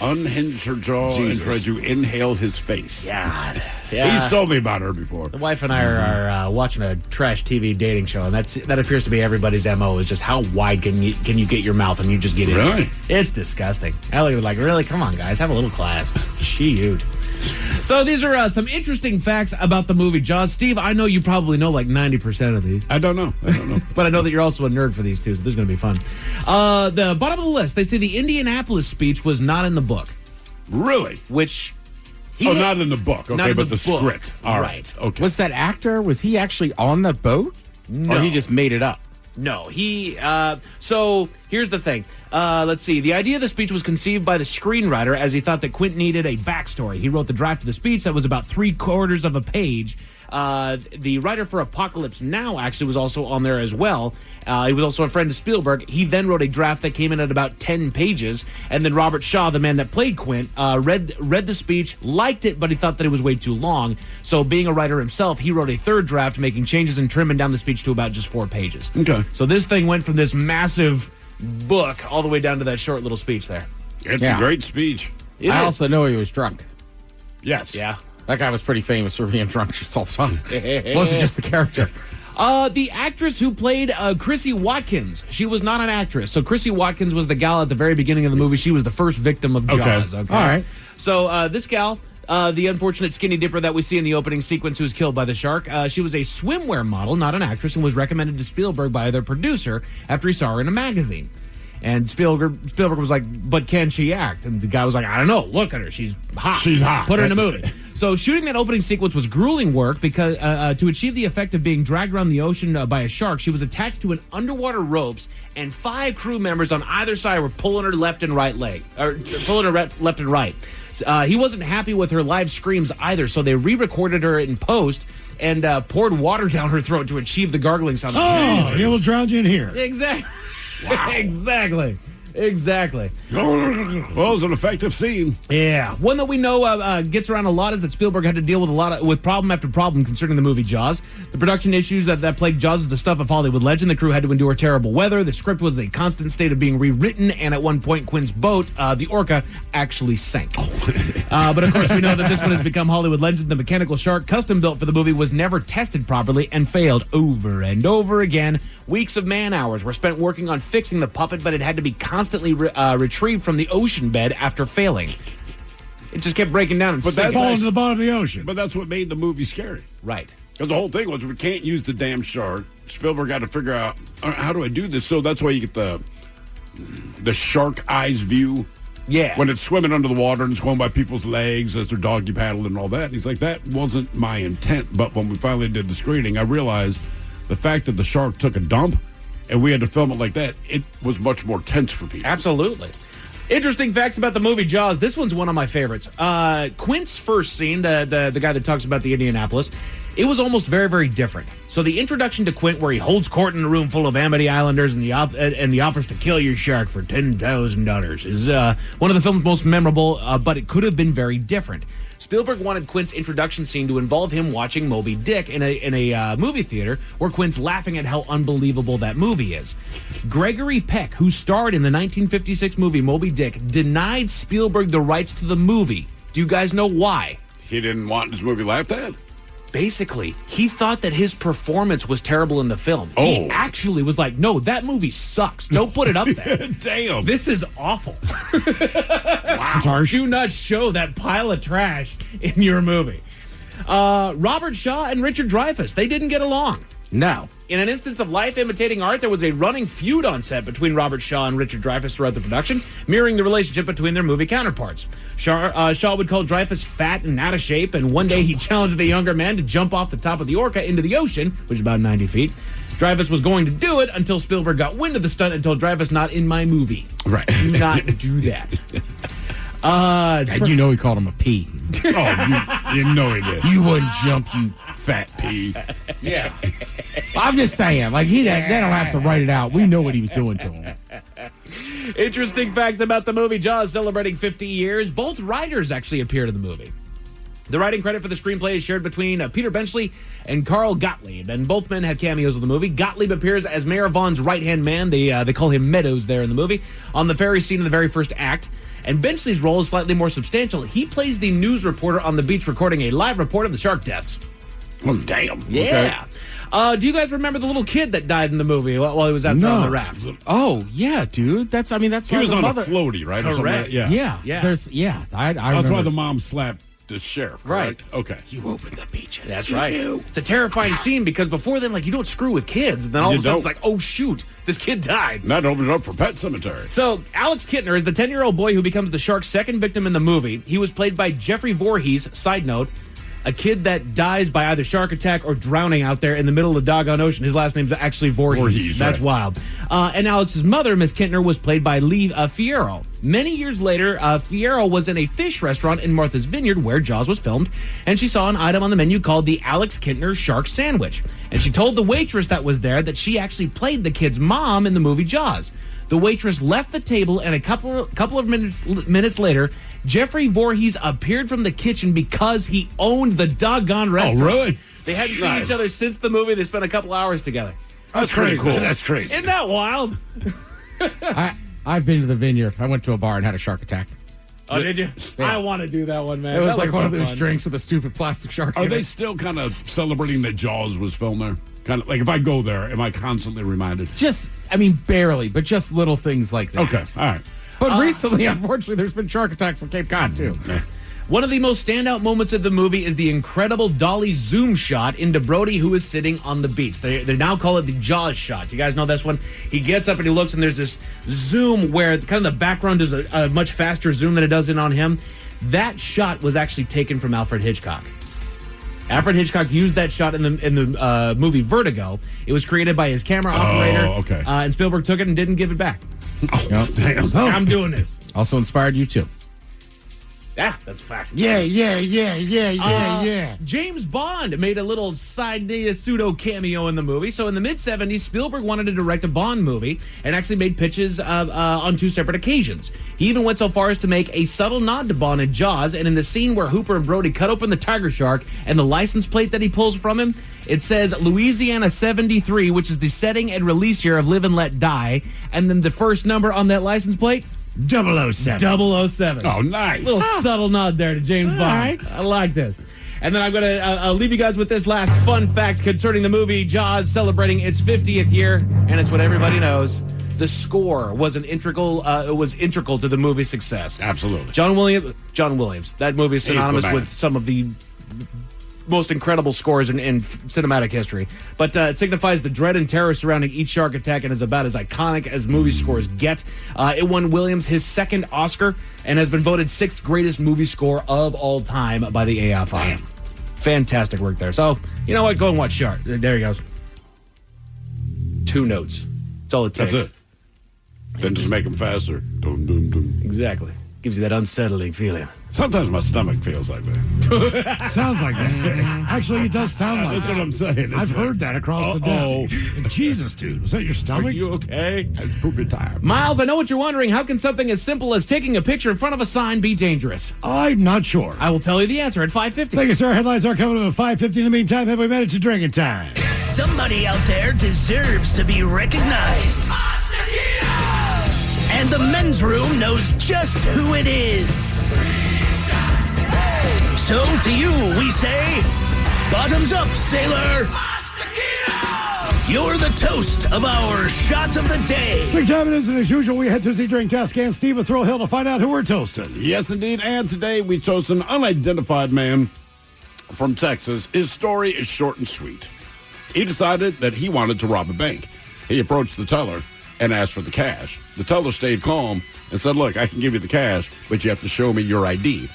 unhinged her jaw and tried to inhale his face. God. He's told me about her before. The wife and I are watching a trash TV dating show, and that appears to be everybody's MO, is just how wide can you get your mouth and you just get in. Really? It's disgusting. I look at it like, really? Come on, guys. Have a little class. Shoot. So these are some interesting facts about the movie Jaws. Steve, I know you probably know like 90% of these. I don't know. But I know that you're also a nerd for these two, so this is going to be fun. The bottom of the list, they say the Indianapolis speech was not in the book. Really? Which... not in the book. Okay, but the book. script. All right. Okay. Was that actor, was he actually on the boat? No. Or he just made it up? No, so here's the thing. Let's see. The idea of the speech was conceived by the screenwriter as he thought that Quint needed a backstory. He wrote the draft of the speech that was about 3/4 of a page. The writer for Apocalypse Now actually was also on there as well. He was also a friend of Spielberg. He then wrote a draft that came in at about 10 pages. And then Robert Shaw, the man that played Quint, read the speech, liked it, but he thought that it was way too long. So being a writer himself, he wrote a third draft, making changes and trimming down the speech to about just 4 pages. Okay. So this thing went from this massive book all the way down to that short little speech there. It's a great speech. I also know he was drunk. Yes. Yeah. That guy was pretty famous for being drunk just all the time. Wasn't just the character. The actress who played Chrissy Watkins, she was not an actress. So Chrissy Watkins was the gal at the very beginning of the movie. She was the first victim of Jaws. Okay. All right. So this gal, the unfortunate skinny dipper that we see in the opening sequence who was killed by the shark, she was a swimwear model, not an actress, and was recommended to Spielberg by their producer after he saw her in a magazine. And Spielberg was like, but can she act? And the guy was like, I don't know. Look at her. She's hot. She's hot. Put her in a movie. So shooting that opening sequence was grueling work because to achieve the effect of being dragged around the ocean by a shark, she was attached to an underwater ropes, and 5 crew members on either side were pulling her left and right leg, or pulling her left and right. He wasn't happy with her live screams either, so they re-recorded her in post and poured water down her throat to achieve the gargling sound. Oh, he will drown you in here. Exactly. Wow. Exactly. Well, it was an effective scene. Yeah. One that we know gets around a lot is that Spielberg had to deal with problem after problem concerning the movie Jaws. The production issues that plagued Jaws is the stuff of Hollywood legend. The crew had to endure terrible weather. The script was a constant state of being rewritten, and at one point, Quint's boat, the Orca, actually sank. But of course, we know that this one has become Hollywood legend. The mechanical shark custom built for the movie was never tested properly and failed over and over again. Weeks of man hours were spent working on fixing the puppet, but it had to be constantly retrieved from the ocean bed after failing. It just kept breaking down and falling to the bottom of the ocean. But that's what made the movie scary. Right. Because the whole thing was we can't use the damn shark. Spielberg got to figure out, how do I do this? So that's why you get the shark eyes view. Yeah. When it's swimming under the water and it's going by people's legs as they're doggy paddling and all that. And he's like, that wasn't my intent. But when we finally did the screening, I realized the fact that the shark took a dump and we had to film it like that, it was much more tense for people. Absolutely. Interesting facts about the movie Jaws. This one's one of my favorites. Quint's first scene, the guy that talks about the Indianapolis, it was almost very, very different. So the introduction to Quint, where he holds court in a room full of Amity Islanders and the offers to kill your shark for $10,000, is one of the film's most memorable, but it could have been very different. Spielberg wanted Quint's introduction scene to involve him watching Moby Dick in a movie theater where Quint's laughing at how unbelievable that movie is. Gregory Peck, who starred in the 1956 movie Moby Dick, denied Spielberg the rights to the movie. Do you guys know why? He didn't want his movie laughed at? Basically, he thought that his performance was terrible in the film. Oh. He actually was like, no, that movie sucks. Don't put it up there. Damn. This is awful. Wow. Do not show that pile of trash in your movie. Robert Shaw and Richard Dreyfuss, they didn't get along. No. In an instance of life imitating art, there was a running feud on set between Robert Shaw and Richard Dreyfuss throughout the production, mirroring the relationship between their movie counterparts. Shaw would call Dreyfuss fat and out of shape, and one day he challenged the younger man to jump off the top of the Orca into the ocean, which is about 90 feet. Dreyfuss was going to do it until Spielberg got wind of the stunt and told Dreyfuss, not in my movie. Right. Do not do that. You know he called him a pea. You know he did. You wouldn't jump, you fat pea. Yeah. I'm just saying, like, they don't have to write it out. We know what he was doing to him. Interesting facts about the movie Jaws celebrating 50 years. Both writers actually appeared in the movie. The writing credit for the screenplay is shared between Peter Benchley and Carl Gottlieb, and both men have cameos in the movie. Gottlieb appears as Mayor Vaughn's right-hand man. They call him Meadows there in the movie, on the ferry scene in the very first act. And Benchley's role is slightly more substantial. He plays the news reporter on the beach recording a live report of the shark deaths. Oh, damn. Yeah. Okay. Do you guys remember the little kid that died in the movie while he was out there on the raft? Oh, yeah, dude. That's he was on a floaty, right? Correct. Yeah. That's why the mom slapped the sheriff, correct? Right. Okay. You open the beaches. That's right. It's a terrifying scene because before then, you don't screw with kids. And then all of a sudden it's like, oh, shoot, this kid died. Not open it up for Pet Cemetery. So Alex Kittner is the 10-year-old boy who becomes the shark's second victim in the movie. He was played by Jeffrey Voorhees, side note, a kid that dies by either shark attack or drowning out there in the middle of the doggone ocean. His last name's actually Voorhees. That's right. Wild. And Alex's mother, Miss Kittner, was played by Lee Fierro. Many years later, Fierro was in a fish restaurant in Martha's Vineyard where Jaws was filmed, and she saw an item on the menu called the Alex Kittner Shark Sandwich. And she told the waitress that was there that she actually played the kid's mom in the movie Jaws. The waitress left the table, and a couple of minutes later, Jeffrey Voorhees appeared from the kitchen because he owned the doggone restaurant. Oh, really? They hadn't seen each other since the movie. They spent a couple hours together. That's crazy. Cool. That's crazy. Isn't that wild? I've been to the Vineyard. I went to a bar and had a shark attack. Oh, did you? Yeah. I want to do that one, man. It was that one of those drinks with a stupid plastic shark. Are they still kind of celebrating that Jaws was filmed there? Kind of like if I go there, am I constantly reminded? Barely, but just little things like that. Okay, all right. But recently, unfortunately, there's been shark attacks on Cape Cod, too. One of the most standout moments of the movie is the incredible dolly zoom shot into Brody, who is sitting on the beach. They now call it the Jaws shot. You guys know this one? He gets up and he looks, and there's this zoom where kind of the background does a much faster zoom than it does in on him. That shot was actually taken from Alfred Hitchcock. Alfred Hitchcock used that shot in the movie Vertigo. It was created by his camera operator. Oh, okay. And Spielberg took it and didn't give it back. Oh, damn. I'm doing this. Also inspired you, too. Yeah, that's a fact. Yeah. James Bond made a little side pseudo cameo in the movie. So in the mid-'70s, Spielberg wanted to direct a Bond movie and actually made pitches on two separate occasions. He even went so far as to make a subtle nod to Bond in Jaws, and in the scene where Hooper and Brody cut open the tiger shark and the license plate that he pulls from him, it says Louisiana 73, which is the setting and release year of Live and Let Die, and then the first number on that license plate, 007. 007. Oh, nice. Little subtle nod there to James Bond. Right. I like this. And then I'm going to leave you guys with this last fun fact concerning the movie Jaws celebrating its 50th year, and it's what everybody knows. The score was integral to the movie's success. Absolutely. John Williams. That movie is synonymous with some of the most incredible scores in cinematic history. But it signifies the dread and terror surrounding each shark attack and is about as iconic as movie scores get. It won Williams his second Oscar and has been voted 6th greatest movie score of all time by the AFI. Fantastic work there. So, you know what? Go and watch Shark. There he goes. 2 notes. That's all it takes. That's it. Then just make them faster. Dum, dum, dum. Exactly. Gives you that unsettling feeling. Sometimes my stomach feels like that. Sounds like that. Actually, it does sound like That's that. what I'm saying. I've heard that across the desk. Jesus, dude. Was that your stomach? Are you okay? It's poopy time. Miles, I know what you're wondering. How can something as simple as taking a picture in front of a sign be dangerous? I'm not sure. I will tell you the answer at 5:50. Thank you, sir. Headlines are coming up at 5:50. In the meantime, have we made it to drinking time? Somebody out there deserves to be recognized. And the men's room knows just who it is. So to you, we say, bottoms up, sailor. You're the toast of our shot of the day. Drink time it is, and as usual, we head to the drink desk and Steve with Thrill Hill to find out who we're toasting. Yes, indeed. And today we chose an unidentified man from Texas. His story is short and sweet. He decided that he wanted to rob a bank. He approached the teller and asked for the cash. The teller stayed calm and said, look, I can give you the cash, but you have to show me your ID.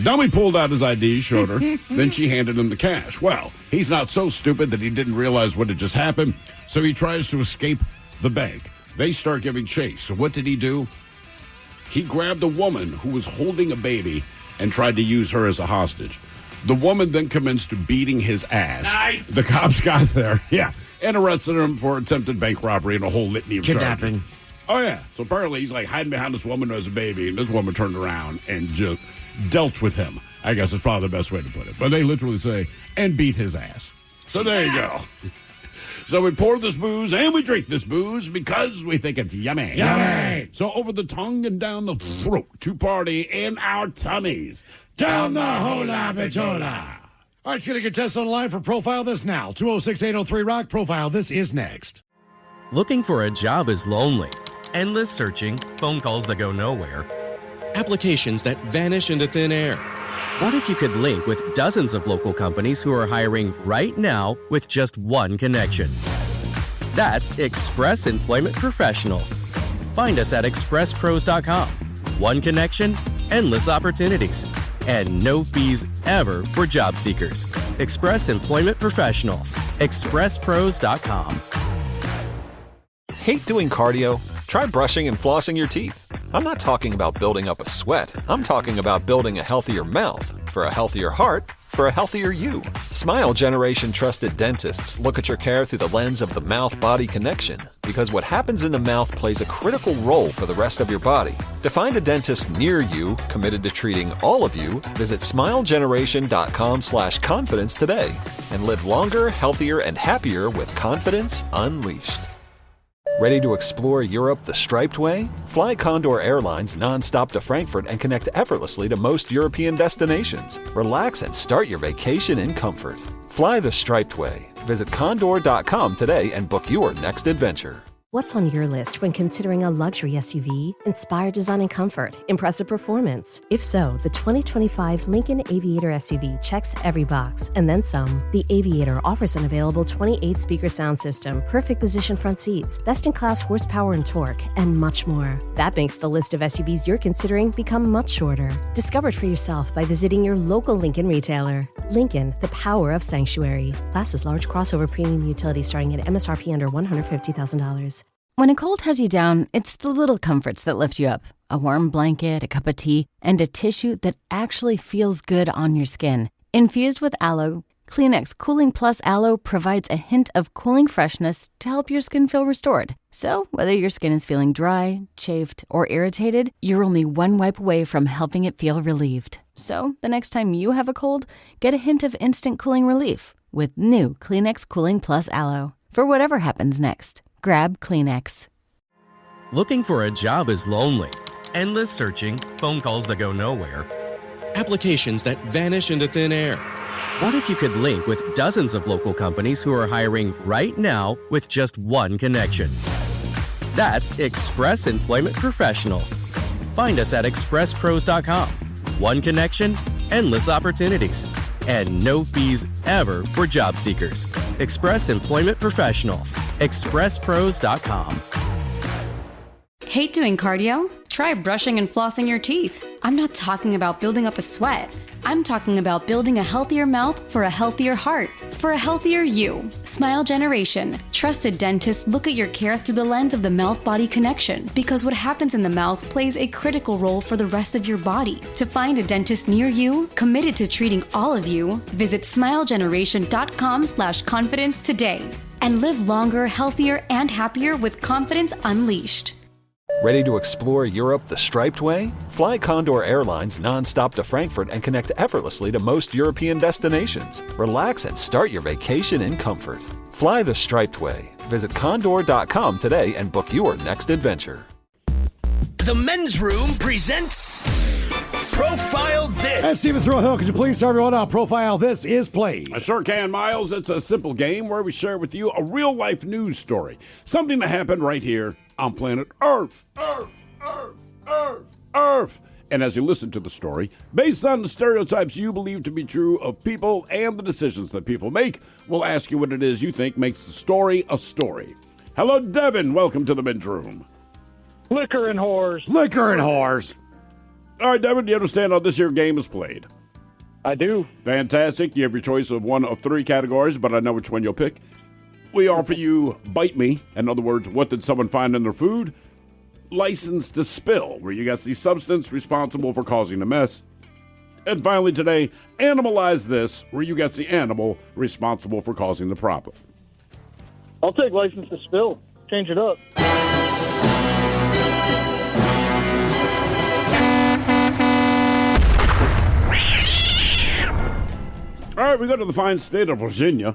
Dummy pulled out his ID, showed her, then she handed him the cash. Well, he's not so stupid that he didn't realize what had just happened, so he tries to escape the bank. They start giving chase. So what did he do? He grabbed a woman who was holding a baby and tried to use her as a hostage. The woman then commenced beating his ass. Nice. The cops got there, and arrested him for attempted bank robbery and a whole litany of Kidnapping. charges. Oh, yeah. So apparently he's like hiding behind this woman who has a baby, and this woman turned around and just dealt with him. I guess it's probably the best way to put it. But they literally say, and beat his ass. So there you go. So we pour this booze and we drink this booze because we think it's yummy. Yummy! So over the tongue and down the throat to party in our tummies. Down the hola bichola. All right, let's get a contestant on the line for Profile This now. 206-803-ROCK. Profile This is next. Looking for a job is lonely. Endless searching, phone calls that go nowhere, applications that vanish into thin air. What if you could link with dozens of local companies who are hiring right now with just one connection? That's Express Employment Professionals. Find us at expresspros.com. One connection, endless opportunities, and no fees ever for job seekers. Express Employment Professionals. expresspros.com. Hate doing cardio? Try brushing and flossing your teeth. I'm not talking about building up a sweat. I'm talking about building a healthier mouth for a healthier heart for a healthier you. Smile Generation trusted dentists look at your care through the lens of the mouth-body connection because what happens in the mouth plays a critical role for the rest of your body. To find a dentist near you committed to treating all of you, visit smilegeneration.com/confidence today and live longer, healthier, and happier with confidence unleashed. Ready to explore Europe the striped way? Fly Condor Airlines nonstop to Frankfurt and connect effortlessly to most European destinations. Relax and start your vacation in comfort. Fly the striped way. Visit condor.com today and book your next adventure. What's on your list when considering a luxury SUV? Inspired design and comfort, impressive performance. If so, the 2025 Lincoln Aviator SUV checks every box, and then some. The Aviator offers an available 28-speaker sound system, perfect position front seats, best-in-class horsepower and torque, and much more. That makes the list of SUVs you're considering become much shorter. Discover it for yourself by visiting your local Lincoln retailer. Lincoln, the power of sanctuary. Class is large crossover premium utility starting at MSRP under $150,000. When a cold has you down, it's the little comforts that lift you up. A warm blanket, a cup of tea, and a tissue that actually feels good on your skin. Infused with aloe, Kleenex Cooling Plus Aloe provides a hint of cooling freshness to help your skin feel restored. So, whether your skin is feeling dry, chafed, or irritated, you're only one wipe away from helping it feel relieved. So, the next time you have a cold, get a hint of instant cooling relief with new Kleenex Cooling Plus Aloe. For whatever happens next, grab Kleenex. Looking for a job is lonely. Endless searching, phone calls that go nowhere, applications that vanish into thin air. What if you could link with dozens of local companies who are hiring right now with just one connection? That's Express Employment Professionals. Find us at expresspros.com. One connection, endless opportunities, and no fees ever for job seekers. Express Employment Professionals. expresspros.com. Hate doing cardio? Try brushing and flossing your teeth. I'm not talking about building up a sweat. I'm talking about building a healthier mouth for a healthier heart, for a healthier you. Smile Generation. Trusted dentists look at your care through the lens of the mouth-body connection because what happens in the mouth plays a critical role for the rest of your body. To find a dentist near you, committed to treating all of you, visit smilegeneration.com/confidence today and live longer, healthier, and happier with confidence unleashed. Ready to explore Europe the striped way? Fly Condor Airlines nonstop to Frankfurt and connect effortlessly to most European destinations. Relax and start your vacation in comfort. Fly the striped way. Visit condor.com today and book your next adventure. The Men's Room presents Profile This. And Stephen Thrill-Hill, could you please start everyone out? Profile This is played. I sure can, Miles. It's a simple game where we share with you a real-life news story. Something that happened right here on planet Earth. Earth. And as you listen to the story, based on the stereotypes you believe to be true of people and the decisions that people make, we'll ask you what it is you think makes the story a story. Hello, Devin. Welcome to the Men's Room. Liquor and whores. Liquor and whores. All right, Devin, do you understand how this here game is played? I do. Fantastic. You have your choice of one of three categories, but I know which one you'll pick. We offer you Bite Me. In other words, what did someone find in their food? License to Spill, where you guess the substance responsible for causing a mess. And finally today, Animalize This, where you guess the animal responsible for causing the problem. I'll take License to Spill. Change it up. All right, we go to the fine state of Virginia,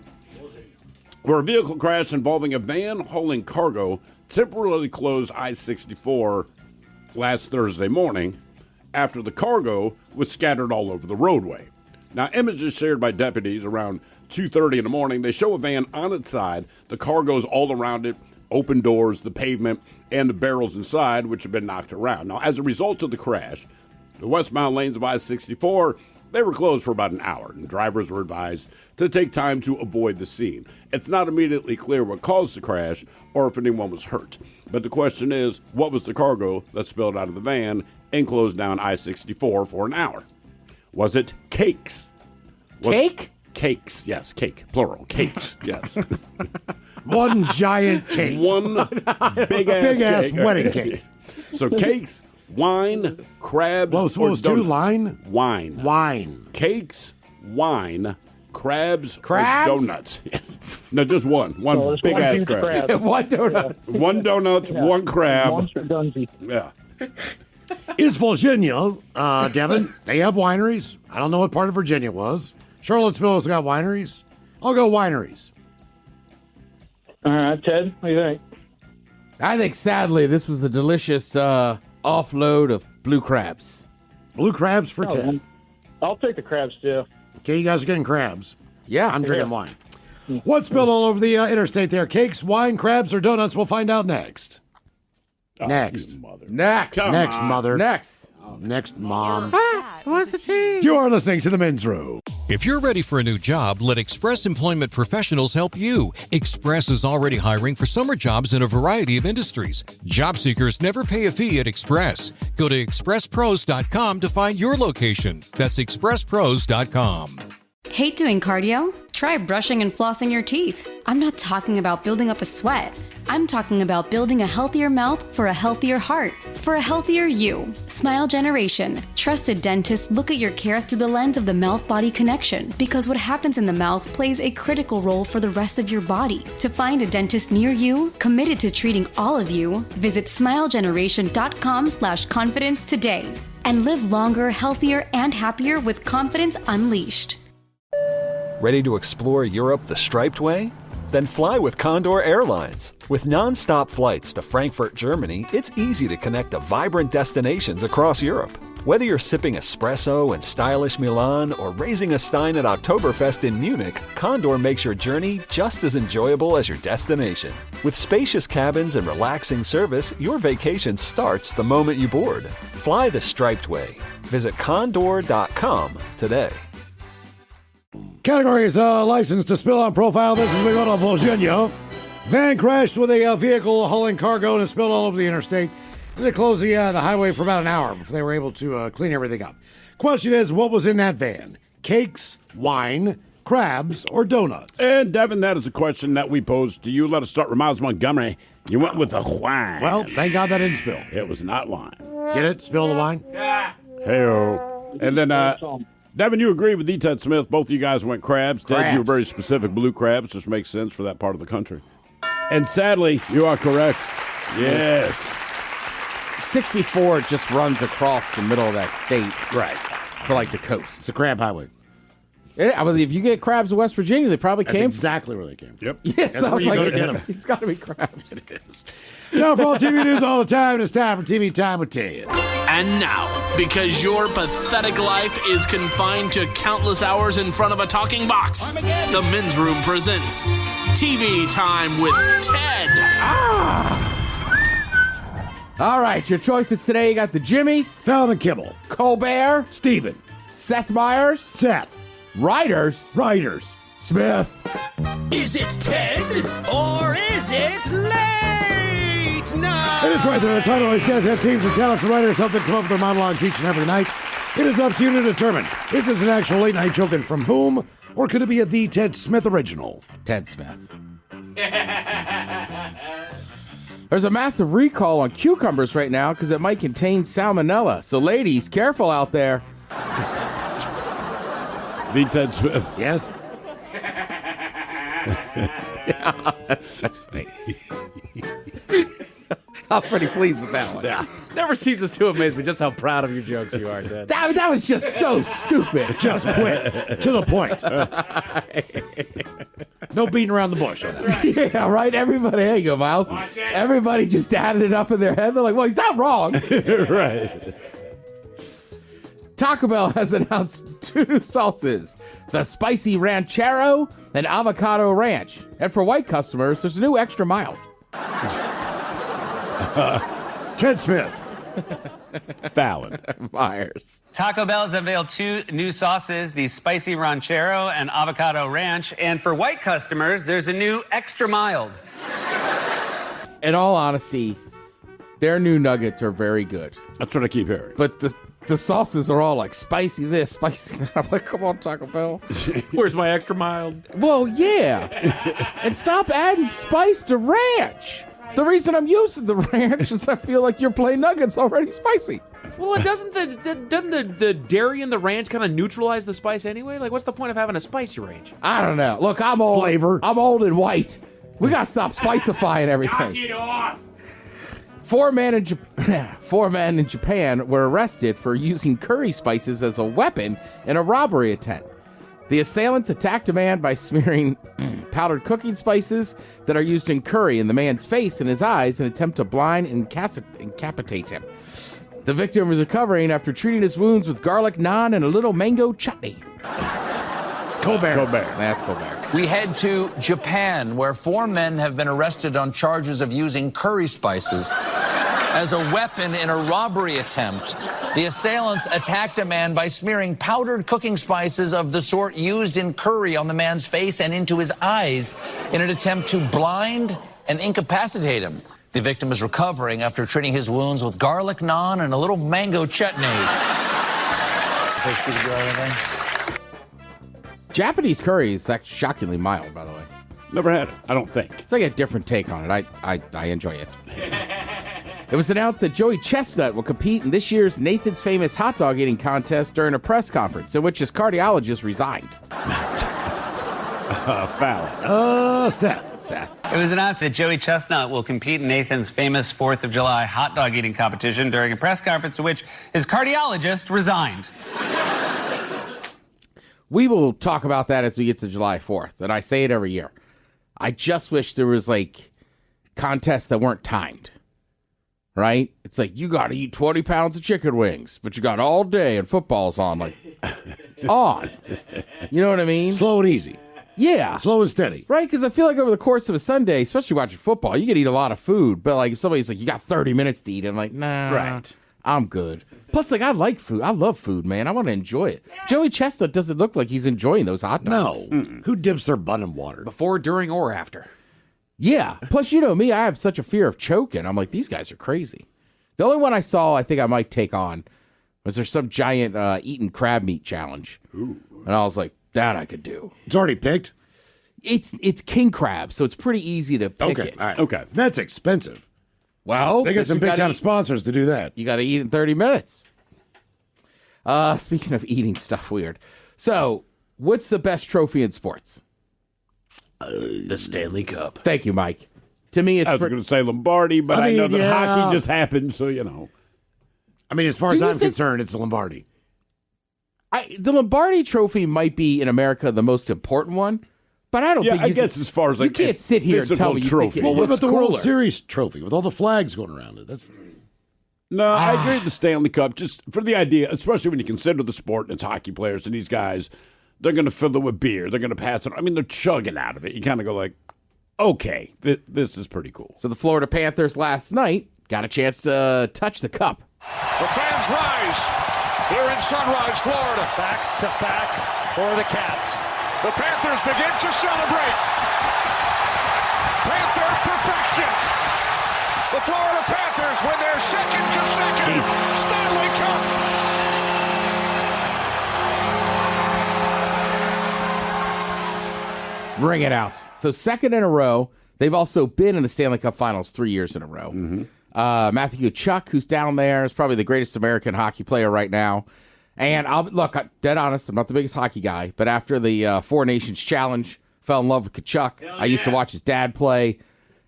where a vehicle crash involving a van hauling cargo temporarily closed I-64 last Thursday morning after the cargo was scattered all over the roadway. Now, images shared by deputies around 2:30 in the morning, they show a van on its side, the cargo's all around it, open doors, the pavement, and the barrels inside, which have been knocked around. Now, as a result of the crash, the westbound lanes of I-64, they were closed for about an hour, and drivers were advised to take time to avoid the scene. It's not immediately clear what caused the crash or if anyone was hurt. But the question is, what was the cargo that spilled out of the van and closed down I-64 for an hour? Was it cakes? Cake? Cakes, yes, cake, plural, cakes, yes. One giant cake. One big-ass wedding cake. So cakes, wine, crabs, What was two? Line? Wine. Wine. Cakes, wine, crabs, Crabs? or donuts. Yes. No, just one. One there's one big-ass huge crab. crab. One donut. One donut, one crab. Monster Dunsey. Yeah. Is Virginia, Devin, they have wineries. I don't know what part of Virginia it was. Charlottesville has got wineries. I'll go wineries. All right, Ted, what do you think? I think, sadly, this was a delicious offload of blue crabs. Blue crabs for 10. Man. I'll take the crabs, too. Okay, you guys are getting crabs. Yeah. I'm drinking wine. What's spilled all over the interstate there? Cakes, wine, crabs, or donuts? We'll find out next. Next. Next. Next, mother. Next. Next, mom. What's the tea? You are listening to the Men's Room. If you're ready for a new job, let Express Employment Professionals help you. Express is already hiring for summer jobs in a variety of industries. Job seekers never pay a fee at Express. Go to expresspros.com to find your location. That's expresspros.com. Hate doing cardio? Try brushing and flossing your teeth. I'm not talking about building up a sweat. I'm talking about building a healthier mouth for a healthier heart, for a healthier you. Smile Generation. Trusted dentists look at your care through the lens of the mouth-body connection, because what happens in the mouth plays a critical role for the rest of your body. To find a dentist near you, committed to treating all of you, visit smilegeneration.com/confidence today. And live longer, healthier, and happier with confidence unleashed. Ready to explore Europe the striped way? Then fly with Condor Airlines. With non-stop flights to Frankfurt, Germany, it's easy to connect to vibrant destinations across Europe. Whether you're sipping espresso in stylish Milan or raising a stein at Oktoberfest in Munich, Condor makes your journey just as enjoyable as your destination. With spacious cabins and relaxing service, your vacation starts the moment you board. Fly the striped way. Visit condor.com today. Category is license to spill on profile. This is we go to Virginia. Van crashed with a vehicle hauling cargo and it spilled all over the interstate. They closed the highway for about an hour before they were able to clean everything up. Question is, what was in that van? Cakes, wine, crabs, or donuts? And Devin, that is a question that we posed to you. Let us start with Miles Montgomery. You went with the wine. Well, thank God that didn't spill. It was not wine. Get it? Spill the wine? Hey-o. And then, Devin, you agree with D. Ted Smith. Both of you guys went crabs. Ted, you were very specific. Blue crabs, which makes sense for that part of the country. And sadly, you are correct. Yes. 64 just runs across the middle of that state. Right. To like the coast. It's a crab highway. Yeah, I mean, if you get crabs in West Virginia, they probably That's came. exactly where they came. Yep. Yes, That's where you go to get them. It's got to be crabs. It is. Now, for all TV news all the time, it's time for TV Time with Ted. And now, because your pathetic life is confined to countless hours in front of a talking box, the Men's Room presents TV Time with Ted. All right, your choices today. You got the Jimmys, Fallon and Kimmel, Colbert, Steven, Seth Meyers, Seth, Writers, Smith. Is it Ted or is it late night? And it's right there. The title is guys have teams of talents and writers help them come up with their monologues each and every night. It is up to you to determine, is this an actual late night joke and from whom, or could it be a The Ted Smith original? Ted Smith. There's a massive recall on cucumbers right now because it might contain salmonella. So ladies, careful out there. The Ted Smith. Yes. Yeah, that's right. I was pretty pleased with that one. Yeah. Never ceases to amaze me just how proud of your jokes you are, Ted. That was just so stupid. Just quick. To the point. No beating around the bush on that. Yeah, right? Everybody, there you go, Miles. Everybody just added it up in their head. They're like, well, he's not wrong. Right. Taco Bell has announced 2 new sauces, the spicy ranchero and avocado ranch. And for white customers, there's a new extra mild. Ted Smith. Fallon. Myers. Taco Bell has unveiled 2 new sauces, the spicy ranchero and avocado ranch. And for white customers, there's a new extra mild. In all honesty, their new nuggets are very good. That's what I keep hearing. But the sauces are all like spicy this, spicy that. I'm like, come on, Taco Bell. Where's my extra mild? Well, yeah. And stop adding spice to ranch. The reason I'm using the ranch is I feel like your plain nugget's already spicy. Well, doesn't the dairy in the ranch kind of neutralize the spice anyway? Like, what's the point of having a spicy ranch? I don't know. Look, I'm old. Flavor. I'm old and white. We gotta stop spicifying everything. Knock it off. 4 men in Japan were arrested for using curry spices as a weapon in a robbery attempt. The assailants attacked a man by smearing powdered cooking spices that are used in curry in the man's face and his eyes in an attempt to blind and incapacitate him. The victim was recovering after treating his wounds with garlic naan and a little mango chutney. Colbert. That's Colbert. We head to Japan, where 4 men have been arrested on charges of using curry spices as a weapon in a robbery attempt. The assailants attacked a man by smearing powdered cooking spices of the sort used in curry on the man's face and into his eyes in an attempt to blind and incapacitate him. The victim is recovering after treating his wounds with garlic naan and a little mango chutney. Japanese curry is actually shockingly mild, by the way. Never had it, I don't think. It's like a different take on it. I enjoy it. It was announced that Joey Chestnut will compete in this year's Nathan's Famous Hot Dog Eating Contest during a press conference in which his cardiologist resigned. Fallon. Seth. It was announced that Joey Chestnut will compete in Nathan's famous 4th of July hot dog eating competition during a press conference in which his cardiologist resigned. We will talk about that as we get to July 4th, and I say it every year. I just wish there was, like, contests that weren't timed, right? It's like, you got to eat 20 pounds of chicken wings, but you got all day and football's on, like, on. You know what I mean? Slow and easy. Yeah. Slow and steady. Right? Because I feel like over the course of a Sunday, especially watching football, you can eat a lot of food, but, like, if somebody's like, you got 30 minutes to eat, I'm like, nah. Right. I'm good. Plus, like, I like food. I love food, man. I want to enjoy it. Joey Chestnut doesn't look like he's enjoying those hot dogs. No. Who dips their bun in water? Before, during, or after. Yeah. Plus, you know me, I have such a fear of choking. I'm like, these guys are crazy. The only one I saw I think I might take on was there's some giant eating crab meat challenge. Ooh. And I was like, that I could do. It's already picked? It's king crab, so it's pretty easy to pick it. All right. Okay. That's expensive. Well, They get some big-time sponsors to do that. You got to eat in 30 minutes. Speaking of eating stuff weird. So, what's the best trophy in sports? The Stanley Cup. Thank you, Mike. To me, it's... I was going to say Lombardi, but I know that hockey just happened, so, you know. I mean, as far as I'm concerned, it's the Lombardi. The Lombardi trophy might be, in America, the most important one. But I don't think I guess as far as like you can't sit here and tell me you think Well, what about the World cooler? Series trophy with all the flags going around it? That's No, I agree with the Stanley Cup just for the idea, especially when you consider the sport and it's hockey players and these guys, they're going to fill it with beer. They're going to pass it. I mean, they're chugging out of it. You kind of go like, okay, this is pretty cool. So the Florida Panthers last night got a chance to touch the cup. The fans rise here in Sunrise, Florida. Back to back for the Cats. The Panthers begin to celebrate. Panther perfection. The Florida Panthers win their second consecutive Stanley Cup. Bring it out. So second in a row. They've also been in the Stanley Cup Finals 3 years in a row. Mm-hmm. Matthew Tkachuk, who's down there, is probably the greatest American hockey player right now. And I'm dead honest, I'm not the biggest hockey guy, but after the Four Nations Challenge, fell in love with Tkachuk. I used to watch his dad play,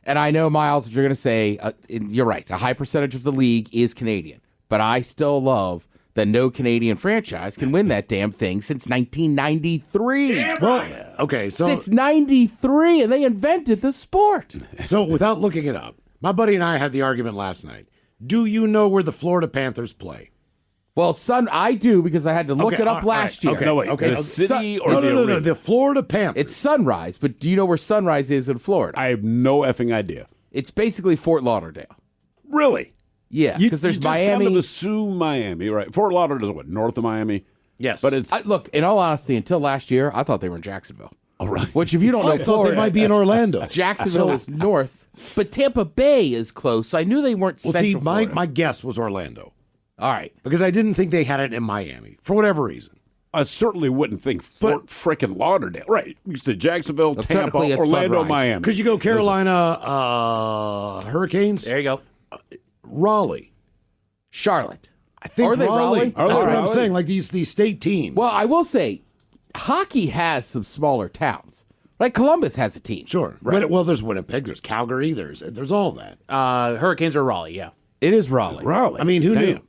And I know, Miles, what you're going to say. You're right. A high percentage of the league is Canadian. But I still love that no Canadian franchise can win that damn thing since 1993. Well, okay, so since 93, and they invented the sport. So without looking it up, my buddy and I had the argument last night. Do you know where the Florida Panthers play? Well, I do because I had to look it up last year. Okay, no, wait. The city or the no, the Florida Panthers. It's Sunrise, but do you know where Sunrise is in Florida? I have no effing idea. It's basically Fort Lauderdale. Really? Yeah, because there's Miami. You just kind of assume Miami, right? Fort Lauderdale is what, north of Miami? Yes. But it's... look, in all honesty, until last year, I thought they were in Jacksonville. All right. Which, if you don't know, I thought they might be in Orlando. Jacksonville is north, but Tampa Bay is close, so I knew they weren't central Florida. My guess was Orlando. All right. Because I didn't think they had it in Miami, for whatever reason. I certainly wouldn't think Fort frickin' Lauderdale. Right. You said Jacksonville, Tampa, technically it's Orlando, Sunrise. Miami. Because you go Carolina Hurricanes. There you go. Raleigh. Charlotte. I think Are they Raleigh? That's Are what they I'm Raleigh? saying, like these state teams. Well, I will say, hockey has some smaller towns. Like Columbus has a team. Sure. Right. Well, there's Winnipeg, there's Calgary, there's all that. Hurricanes are Raleigh, yeah. It is Raleigh. Raleigh. I mean, who knew?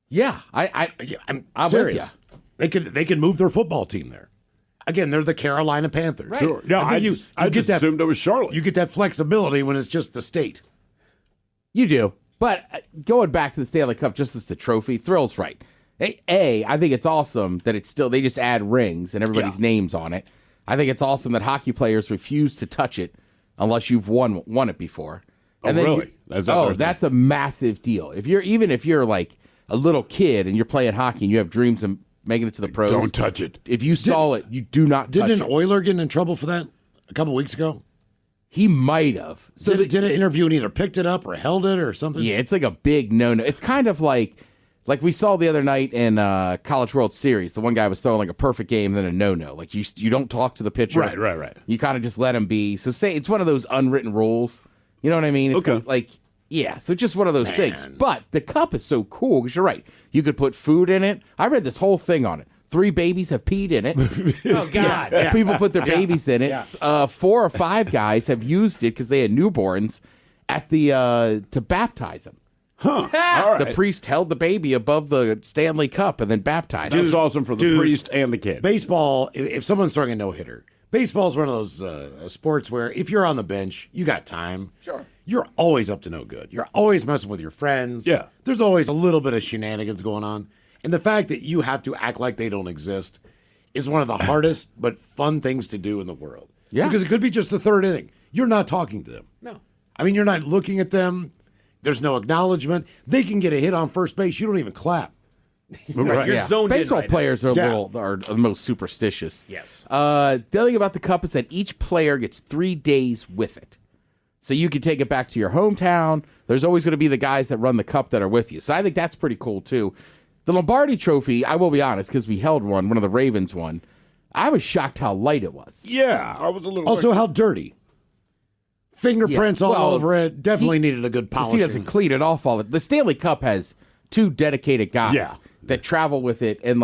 Yeah, I'm serious. With you. They could move their football team there. Again, they're the Carolina Panthers. Right. Sure. Yeah, I just assumed it was Charlotte. You get that flexibility when it's just the state. You do. But going back to the Stanley Cup just as the trophy, Thrill's right. I think it's awesome that it's still, they just add rings and everybody's names on it. I think it's awesome that hockey players refuse to touch it unless you've won it before. And really? That's a massive deal. If you're like a little kid and you're playing hockey and you have dreams of making it to the pros, don't touch it. If you saw it, you do not touch it. Didn't an Oiler get in trouble for that a couple weeks ago? He might have. So did an interview and either picked it up or held it or something? Yeah, it's like a big no-no. It's kind of like we saw the other night in College World Series. The one guy was throwing like a perfect game, then a no-no. Like you don't talk to the pitcher. Right. You kind of just let him be. So say it's one of those unwritten rules. You know what I mean? It's okay. So it's just one of those things. But the cup is so cool because you're right. You could put food in it. I read this whole thing on it. 3 babies have peed in it. Oh, God. Yeah. People put their babies in it. Yeah. 4 or 5 guys have used it because they had newborns at to baptize them. Huh. All right. The priest held the baby above the Stanley Cup and then baptized him. That's awesome for the priest and the kid. Baseball, if someone's throwing a no-hitter, baseball is one of those sports where if you're on the bench, you got time. Sure. You're always up to no good. You're always messing with your friends. Yeah. There's always a little bit of shenanigans going on. And the fact that you have to act like they don't exist is one of the hardest but fun things to do in the world. Yeah. Because it could be just the 3rd inning. You're not talking to them. No. I mean, you're not looking at them. There's no acknowledgement. They can get a hit on first base. You don't even clap. Right. You're zoned in Baseball right players are are the most superstitious. Yes. The other thing about the cup is that each player gets 3 days with it. So you can take it back to your hometown. There's always going to be the guys that run the cup that are with you. So I think that's pretty cool, too. The Lombardi Trophy, I will be honest, because we held one of the Ravens won. I was shocked how light it was. Yeah, I was a little... Also, how dirty. Fingerprints all over it. Definitely needed a good polishing. He doesn't clean it off all. The Stanley Cup has 2 dedicated guys that travel with it. And,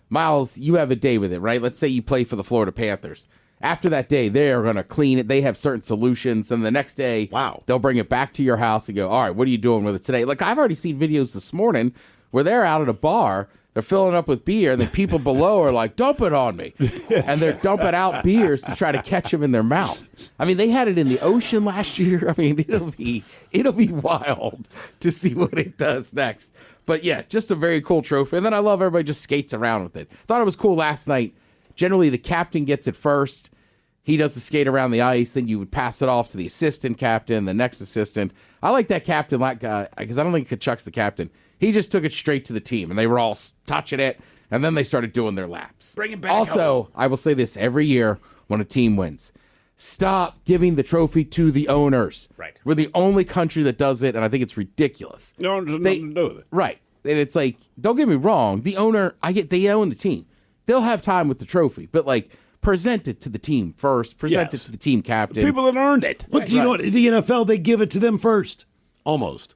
Miles, you have a day with it, right? Let's say you play for the Florida Panthers. After that day, they are going to clean it. They have certain solutions. And the next day, they'll bring it back to your house and go, all right, what are you doing with it today? I've already seen videos this morning where they're out at a bar, they're filling up with beer, and the people below are like, dump it on me. And they're dumping out beers to try to catch them in their mouth. I mean, they had it in the ocean last year. I mean, it'll be wild to see what it does next. But yeah, just a very cool trophy. And then I love everybody just skates around with it. Thought it was cool last night. Generally, the captain gets it first. He does the skate around the ice. Then you would pass it off to the assistant captain, the next assistant. I like that captain because I don't think Kachuk's the captain. He just took it straight to the team, and they were all touching it, and then they started doing their laps. Bring it back Also, home. I will say this every year when a team wins. Stop giving the trophy to the owners. Right. We're the only country that does it, and I think it's ridiculous. No, there's nothing to do with it. Right. And it's like, don't get me wrong, the owner, they own the team. They'll have time with the trophy, but present it to the team first. Present it to the team captain. People that earned it. But do you know what? In the NFL, they give it to them first. Almost.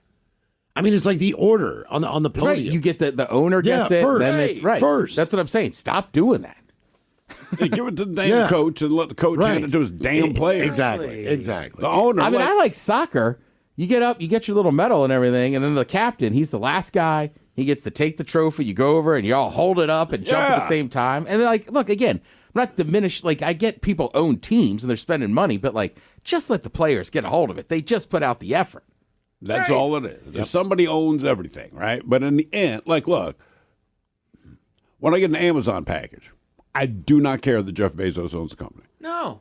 I mean, it's like the order on the podium. Right. You get the owner gets it. First. Then it's right. First. That's what I'm saying. Stop doing that. Yeah, give it to the damn coach and let the coach hand it to his damn player. Exactly. The owner. I mean, I like soccer. You get up, you get your little medal and everything, and then the captain, he's the last guy. He gets to take the trophy. You go over and you all hold it up and jump at the same time. And like, look, again, I'm not diminished. Like, I get people own teams and they're spending money, but like, just let the players get a hold of it. They just put out the effort. That's all it is. Yep. Somebody owns everything, right? But in the end, like, look, when I get an Amazon package, I do not care that Jeff Bezos owns the company. No.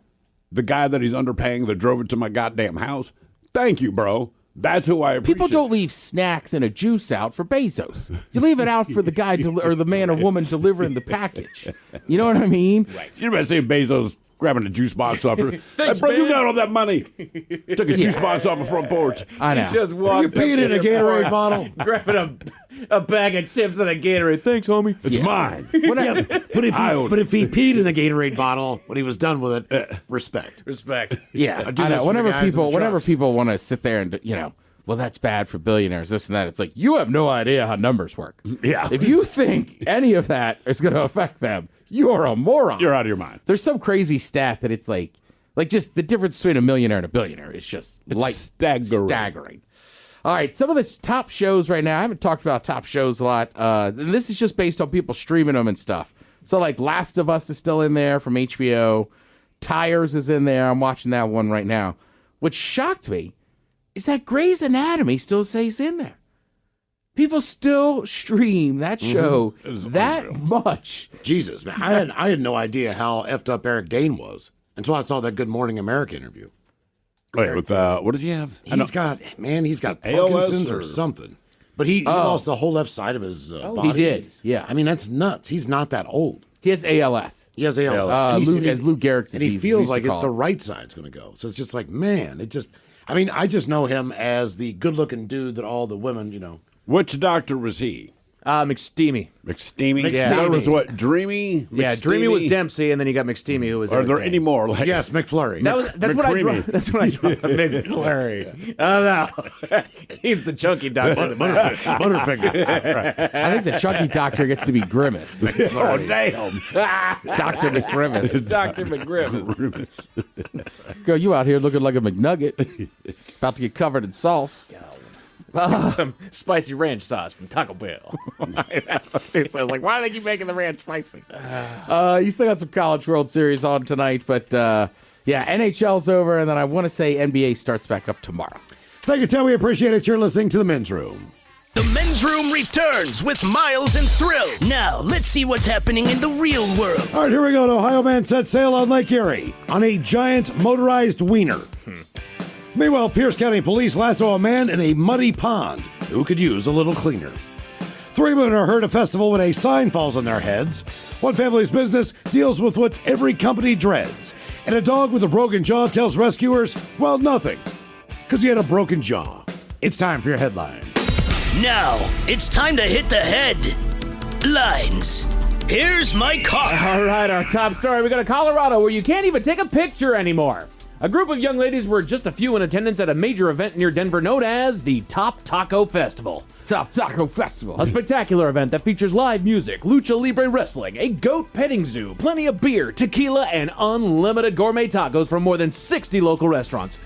The guy that he's underpaying that drove it to my goddamn house, thank you, bro. That's who I appreciate. People don't leave snacks and a juice out for Bezos. You leave it out for the guy or the man or woman delivering the package. You know what I mean? Right. You better see Bezos grabbing a juice box off her. Thanks, bro, man. you got all that money. Took a juice box off the front porch. I know. He just walks You peed in a Gatorade bottle. grabbing a bag of chips and a Gatorade. Thanks, homie. It's mine. But if he peed in the Gatorade bottle when he was done with it, respect. Yeah, I do I this know. for the guys in the Whenever trucks. people want to sit there and well, that's bad for billionaires, this and that. It's like, you have no idea how numbers work. Yeah. If you think any of that is going to affect them, you are a moron. You're out of your mind. There's some crazy stat that it's like just the difference between a millionaire and a billionaire is just staggering. All right, some of the top shows right now. I haven't talked about top shows a lot. And this is just based on people streaming them and stuff. So, like, Last of Us is still in there from HBO. Tires is in there. I'm watching that one right now. What shocked me is that Grey's Anatomy still stays in there. People still stream that show that much. Jesus, man. I had no idea how effed up Eric Dane was until I saw that Good Morning America interview. Wait, with what does he have? He's got ALS Parkinson's or something. But he lost the whole left side of his body. He did, yeah. I mean, that's nuts. He's not that old. He has ALS. He has ALS. Lou Gehrig's and he disease, feels we like used to call the it. right side's going to go. So it's just like, man, I just know him as the good-looking dude that all the women, Which doctor was he? McSteamy. McSteamy? Yeah. That was what? Dreamy? Yeah, Dreamy was Dempsey, and then you got McSteamy, who was. Are there everything. any more? Like, yes, McFlurry. That's what I dropped. That's what I dropped. McFlurry. Oh no, he's the chunky doctor. Butterfinger. I think the chunky doctor gets to be Grimace. Oh, damn. Dr. McGrimace. Dr. McGrimace. Go, you out here looking like a McNugget. About to get covered in sauce. Some spicy ranch sauce from Taco Bell. Seriously, I was like, why do they keep making the ranch spicy? You still got some College World Series on tonight, but NHL's over, and then I want to say NBA starts back up tomorrow. Thank you, Tim. We appreciate it. You're listening to The Men's Room. The Men's Room returns with Miles and Thrill. Now, let's see what's happening in the real world. All right, here we go. An Ohio man set sail on Lake Erie on a giant motorized wiener. Meanwhile, Pierce County Police lasso a man in a muddy pond who could use a little cleaner. 3 women are heard at a festival when a sign falls on their heads. One family's business deals with what every company dreads. And a dog with a broken jaw tells rescuers, well, nothing, because he had a broken jaw. It's time for your headlines. Now, it's time to hit the headlines. Here's my car. All right, our top story. We go to Colorado, where you can't even take a picture anymore. A group of young ladies were just a few in attendance at a major event near Denver known as the Top Taco Festival. Top Taco Festival. A spectacular event that features live music, lucha libre wrestling, a goat petting zoo, plenty of beer, tequila, and unlimited gourmet tacos from more than 60 local restaurants.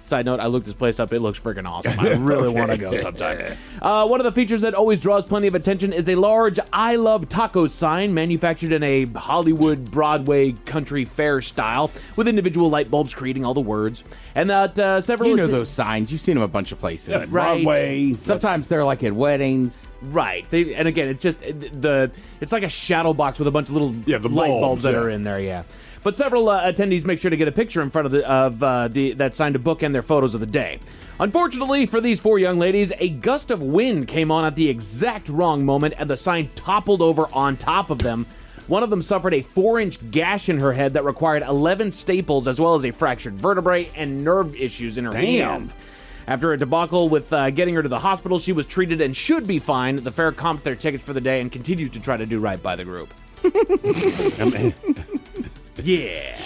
Side note, I looked this place up. It looks freaking awesome. I really want to go sometime. One of the features that always draws plenty of attention is a large I Love Tacos sign manufactured in a Hollywood Broadway country fair style with individual light bulbs creating all the words. And that several... You know those signs. You've seen them a bunch of places. Yeah, Right. Broadway. Sometimes they're like at weddings. Right. And again, it's just it's like a shadow box with a bunch of little the light bulbs that yeah. are in there, yeah. But several attendees make sure to get a picture in front of that sign to bookend their photos of the day. Unfortunately for these 4 young ladies, a gust of wind came on at the exact wrong moment and the sign toppled over on top of them. One of them suffered a 4-inch gash in her head that required 11 staples as well as a fractured vertebrae and nerve issues in her hand. After a debacle with getting her to the hospital, she was treated and should be fine. The fair comped their tickets for the day and continues to try to do right by the group. Yeah.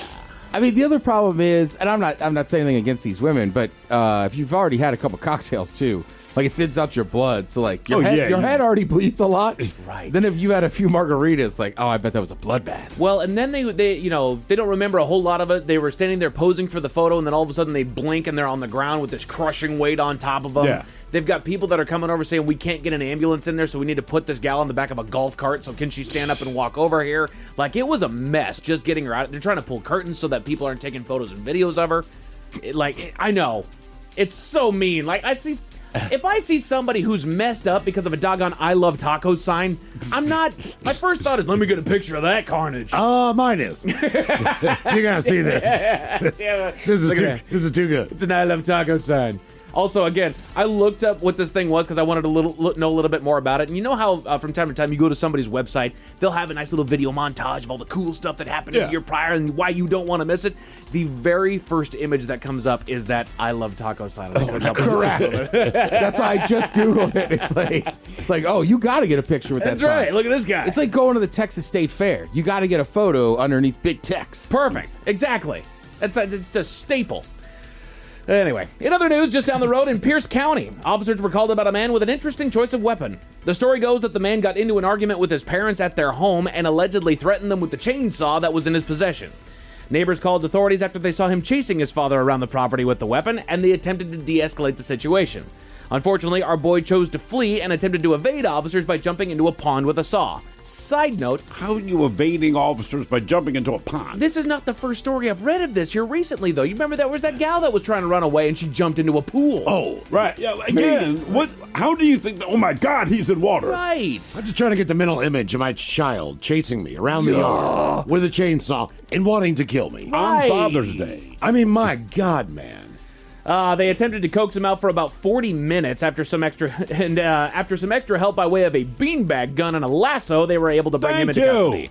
I mean, the other problem is, and I'm not saying anything against these women, but if you've already had a couple cocktails too, Like, it thins out your blood. So, like, your yeah, head already bleeds a lot. Right. Then if you had a few margaritas, like, oh, I bet that was a bloodbath. Well, and then they don't remember a whole lot of it. They were standing there posing for the photo, and then all of a sudden they blink and they're on the ground with this crushing weight on top of them. Yeah. They've got people that are coming over saying, we can't get an ambulance in there, so we need to put this gal on the back of a golf cart, so can she stand up and walk over here? Like, it was a mess just getting her out. They're trying to pull curtains so that people aren't taking photos and videos of her. I know. It's so mean. Like, if I see somebody who's messed up because of a doggone I love tacos sign, my first thought is, let me get a picture of that carnage. Mine is. You gotta see this. This is too good. It's an I love tacos sign. Also, again, I looked up what this thing was because I wanted to know a little bit more about it. And you know how from time to time you go to somebody's website, they'll have a nice little video montage of all the cool stuff that happened in the year prior and why you don't want to miss it. The very first image that comes up is that I love taco sign. Correct. That's why I just Googled it. It's like, oh, you got to get a picture with that That's sign. right. Look at this guy. It's like going to the Texas State Fair. You got to get a photo underneath big text. Perfect. Exactly. It's a staple. Anyway, in other news, just down the road in Pierce County, officers were called about a man with an interesting choice of weapon. The story goes that the man got into an argument with his parents at their home and allegedly threatened them with the chainsaw that was in his possession. Neighbors called authorities after they saw him chasing his father around the property with the weapon, and they attempted to de-escalate the situation. Unfortunately, our boy chose to flee and attempted to evade officers by jumping into a pond with a saw. Side note, how are you evading officers by jumping into a pond? This is not the first story I've read of this here recently, though. You remember there was that gal that was trying to run away and she jumped into a pool. Oh, right. Yeah, again, how do you think that, oh my God, he's in water? Right. I'm just trying to get the mental image of my child chasing me around the yard with a chainsaw and wanting to kill me. On Father's Day. I mean, my God, man. They attempted to coax him out for about 40 minutes after some extra help by way of a beanbag gun and a lasso. They were able to bring him into custody.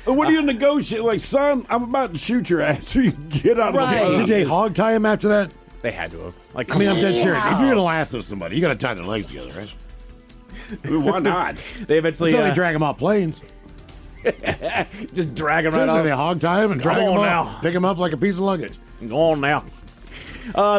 What do you negotiate? Like, son, I'm about to shoot your ass so you can get out of the pond. Did they hog tie him after that? They had to have. Like, I mean, I'm dead serious. If you're gonna lasso somebody, you gotta tie their legs together, right? I mean, why not? They eventually Until they drag him off planes. Just drag him Seriously, right off. they hog tie him and drag him up, pick him up like a piece of luggage. Go on now.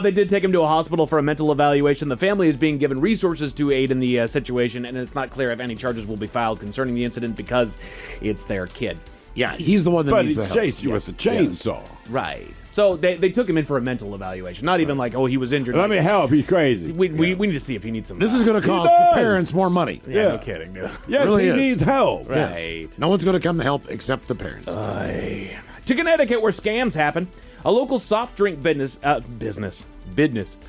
They did take him to a hospital for a mental evaluation. The family is being given resources to aid in the situation, and it's not clear if any charges will be filed concerning the incident because it's their kid. Yeah, he's the one that needs the help. But he chased you with a chainsaw. Right. So they took him in for a mental evaluation. Not even like, oh, he was injured. Let me help. He's crazy. We need to see if he needs some This is going to cost the parents more money. Yeah, no kidding, dude. Yes, really he is. needs help. Right. Yes. No one's going to come to help except the parents. To Connecticut, where scams happen. A local soft drink business. A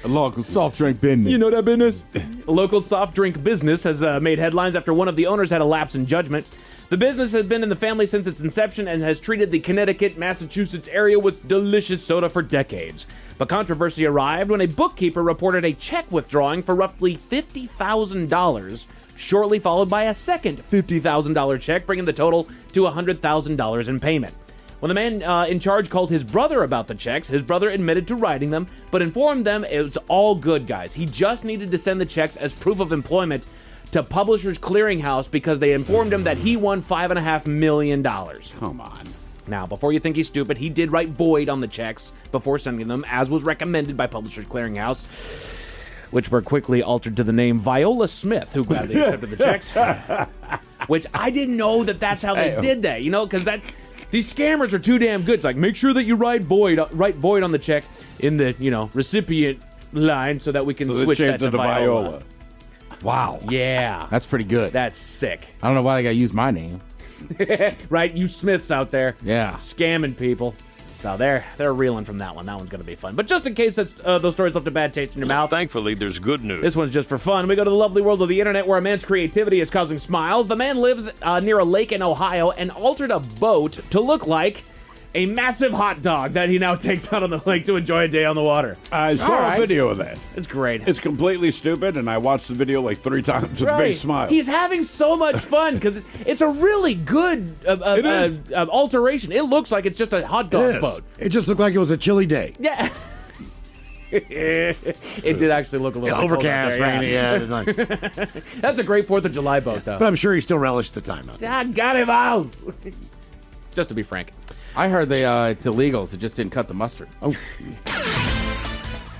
local soft drink business. You know that business? A local soft drink business has made headlines after one of the owners had a lapse in judgment. The business has been in the family since its inception and has treated the Connecticut, Massachusetts area with delicious soda for decades. But controversy arrived when a bookkeeper reported a check withdrawing for roughly $50,000, shortly followed by a second $50,000 check, bringing the total to $100,000 in payment. When the man in charge called his brother about the checks, his brother admitted to writing them, but informed them it was all good, guys. He just needed to send the checks as proof of employment to Publishers Clearinghouse because they informed him that he won $5.5 million. Come on. Now, before you think he's stupid, he did write void on the checks before sending them, as was recommended by Publishers Clearinghouse, which were quickly altered to the name Viola Smith, who gladly accepted the checks. Which I didn't know that's how they did that, because these scammers are too damn good. It's like, make sure that you write void on the check in the, recipient line so that we can switch that to Viola. Wow. Yeah. That's pretty good. That's sick. I don't know why they got to use my name. Right? You Smiths out there. Yeah. Scamming people. So they're reeling from that one. That one's going to be fun. But just in case those stories left a bad taste in your mouth. Thankfully, there's good news. This one's just for fun. We go to the lovely world of the internet where a man's creativity is causing smiles. The man lives near a lake in Ohio and altered a boat to look like a massive hot dog that he now takes out on the lake to enjoy a day on the water. I saw a video of that. It's great. It's completely stupid, and I watched the video like 3 times with a big smile. He's having so much fun because it's a really good alteration. It looks like it's just a hot dog boat. It just looked like it was a chilly day. Yeah. It did actually look a little overcast, rainy. Yeah. That's a great 4th of July boat, though. But I'm sure he still relished the time out there. I got him out. Just to be frank. I heard it's illegal, so just didn't cut the mustard. Oh.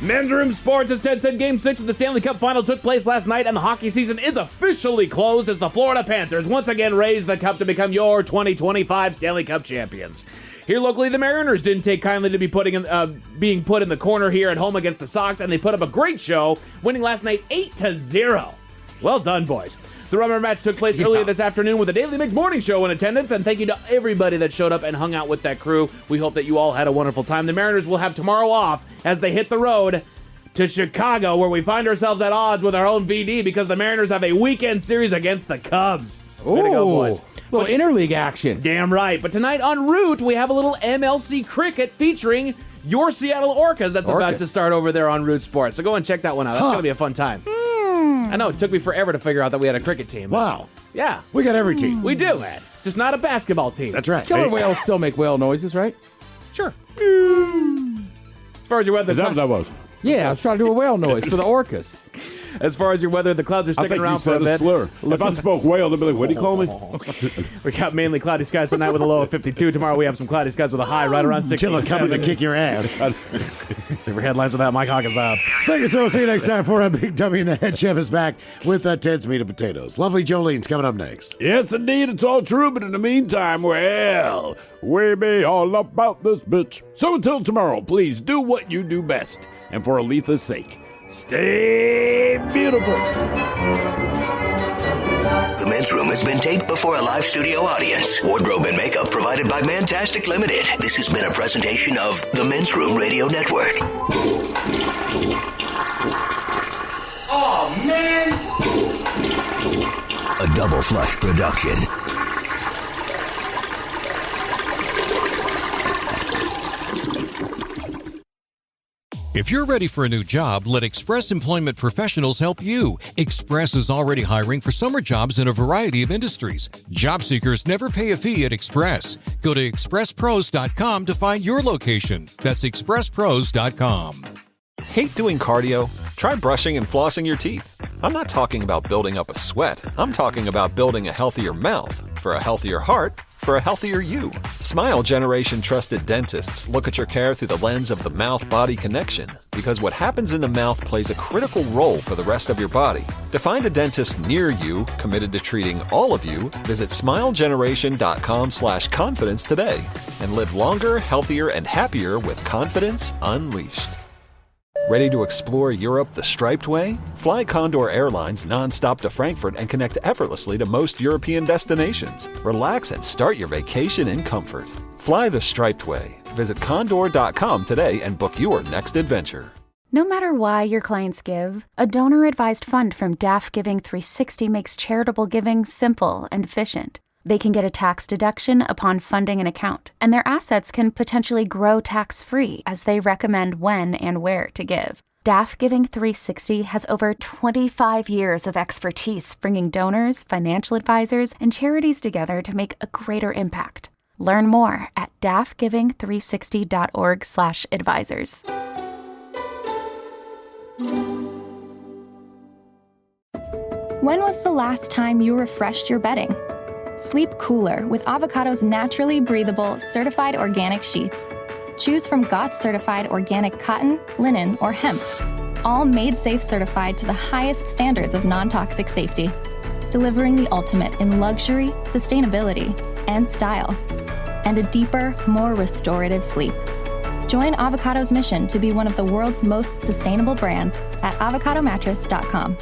Men's Room Sports, as Ted said, Game 6 of the Stanley Cup Final took place last night, and the hockey season is officially closed as the Florida Panthers once again raise the cup to become your 2025 Stanley Cup champions. Here locally, the Mariners didn't take kindly to be being put in the corner here at home against the Sox, and they put up a great show, winning last night 8-0. Well done, boys. The rubber match took place earlier this afternoon with the Daily Mix Morning Show in attendance, and thank you to everybody that showed up and hung out with that crew. We hope that you all had a wonderful time. The Mariners will have tomorrow off as they hit the road to Chicago, where we find ourselves at odds with our own VD because the Mariners have a weekend series against the Cubs. Way to go, boys. Little interleague action. Damn right. But tonight en route, we have a little MLC cricket featuring your Seattle Orcas that's about to start over there on Root Sports. So go and check that one out. That's going to be a fun time. I know, it took me forever to figure out that we had a cricket team. Wow. Yeah. We got every team. We do, man. Just not a basketball team. That's right. Killer whales still make whale noises, right? Sure. As far as your weather... Is that what that was? Yeah, I was trying to do a whale noise for the orcas. As far as your weather, the clouds are sticking around for a bit. Slur. If I spoke whale, they'd be like, what do you call me? We got mainly cloudy skies tonight with a low of 52. Tomorrow we have some cloudy skies with a high right around 67. Until coming to kick your ass. Super headlines with that. Mike Hawkins up. Thank you, sir. We'll see you next time for a Big Dummy and the Head Chef is back with Ted's Meat and Potatoes. Lovely Jolene's coming up next. Yes, indeed. It's all true, but in the meantime, well, we be all about this bitch. So until tomorrow, please do what you do best. And for Aletha's sake, stay beautiful. The Men's Room has been taped before a live studio audience. Wardrobe and makeup provided by Mantastic Limited. This has been a presentation of the Men's Room Radio Network. Oh, man! A Double Flush production. If you're ready for a new job, let Express Employment Professionals help you. Express is already hiring for summer jobs in a variety of industries. Job seekers never pay a fee at Express. Go to expresspros.com to find your location. That's expresspros.com. Hate doing cardio? Try brushing and flossing your teeth. I'm not talking about building up a sweat. I'm talking about building a healthier mouth for a healthier heart for a healthier you. Smile Generation trusted dentists look at your care through the lens of the mouth-body connection because what happens in the mouth plays a critical role for the rest of your body. To find a dentist near you committed to treating all of you, visit smilegeneration.com/confidence today and live longer, healthier, and happier with confidence unleashed. Ready to explore Europe the striped way? Fly Condor Airlines nonstop to Frankfurt and connect effortlessly to most European destinations. Relax and start your vacation in comfort. Fly the striped way. Visit condor.com today and book your next adventure. No matter why your clients give, a donor-advised fund from DAF Giving 360 makes charitable giving simple and efficient. They can get a tax deduction upon funding an account, and their assets can potentially grow tax-free as they recommend when and where to give. DAF Giving 360 has over 25 years of expertise bringing donors, financial advisors, and charities together to make a greater impact. Learn more at dafgiving360.org/advisors. When was the last time you refreshed your bedding? Sleep cooler with Avocado's naturally breathable, certified organic sheets. Choose from GOTS certified organic cotton, linen, or hemp. All made safe certified to the highest standards of non-toxic safety. Delivering the ultimate in luxury, sustainability, and style. And a deeper, more restorative sleep. Join Avocado's mission to be one of the world's most sustainable brands at avocadomattress.com.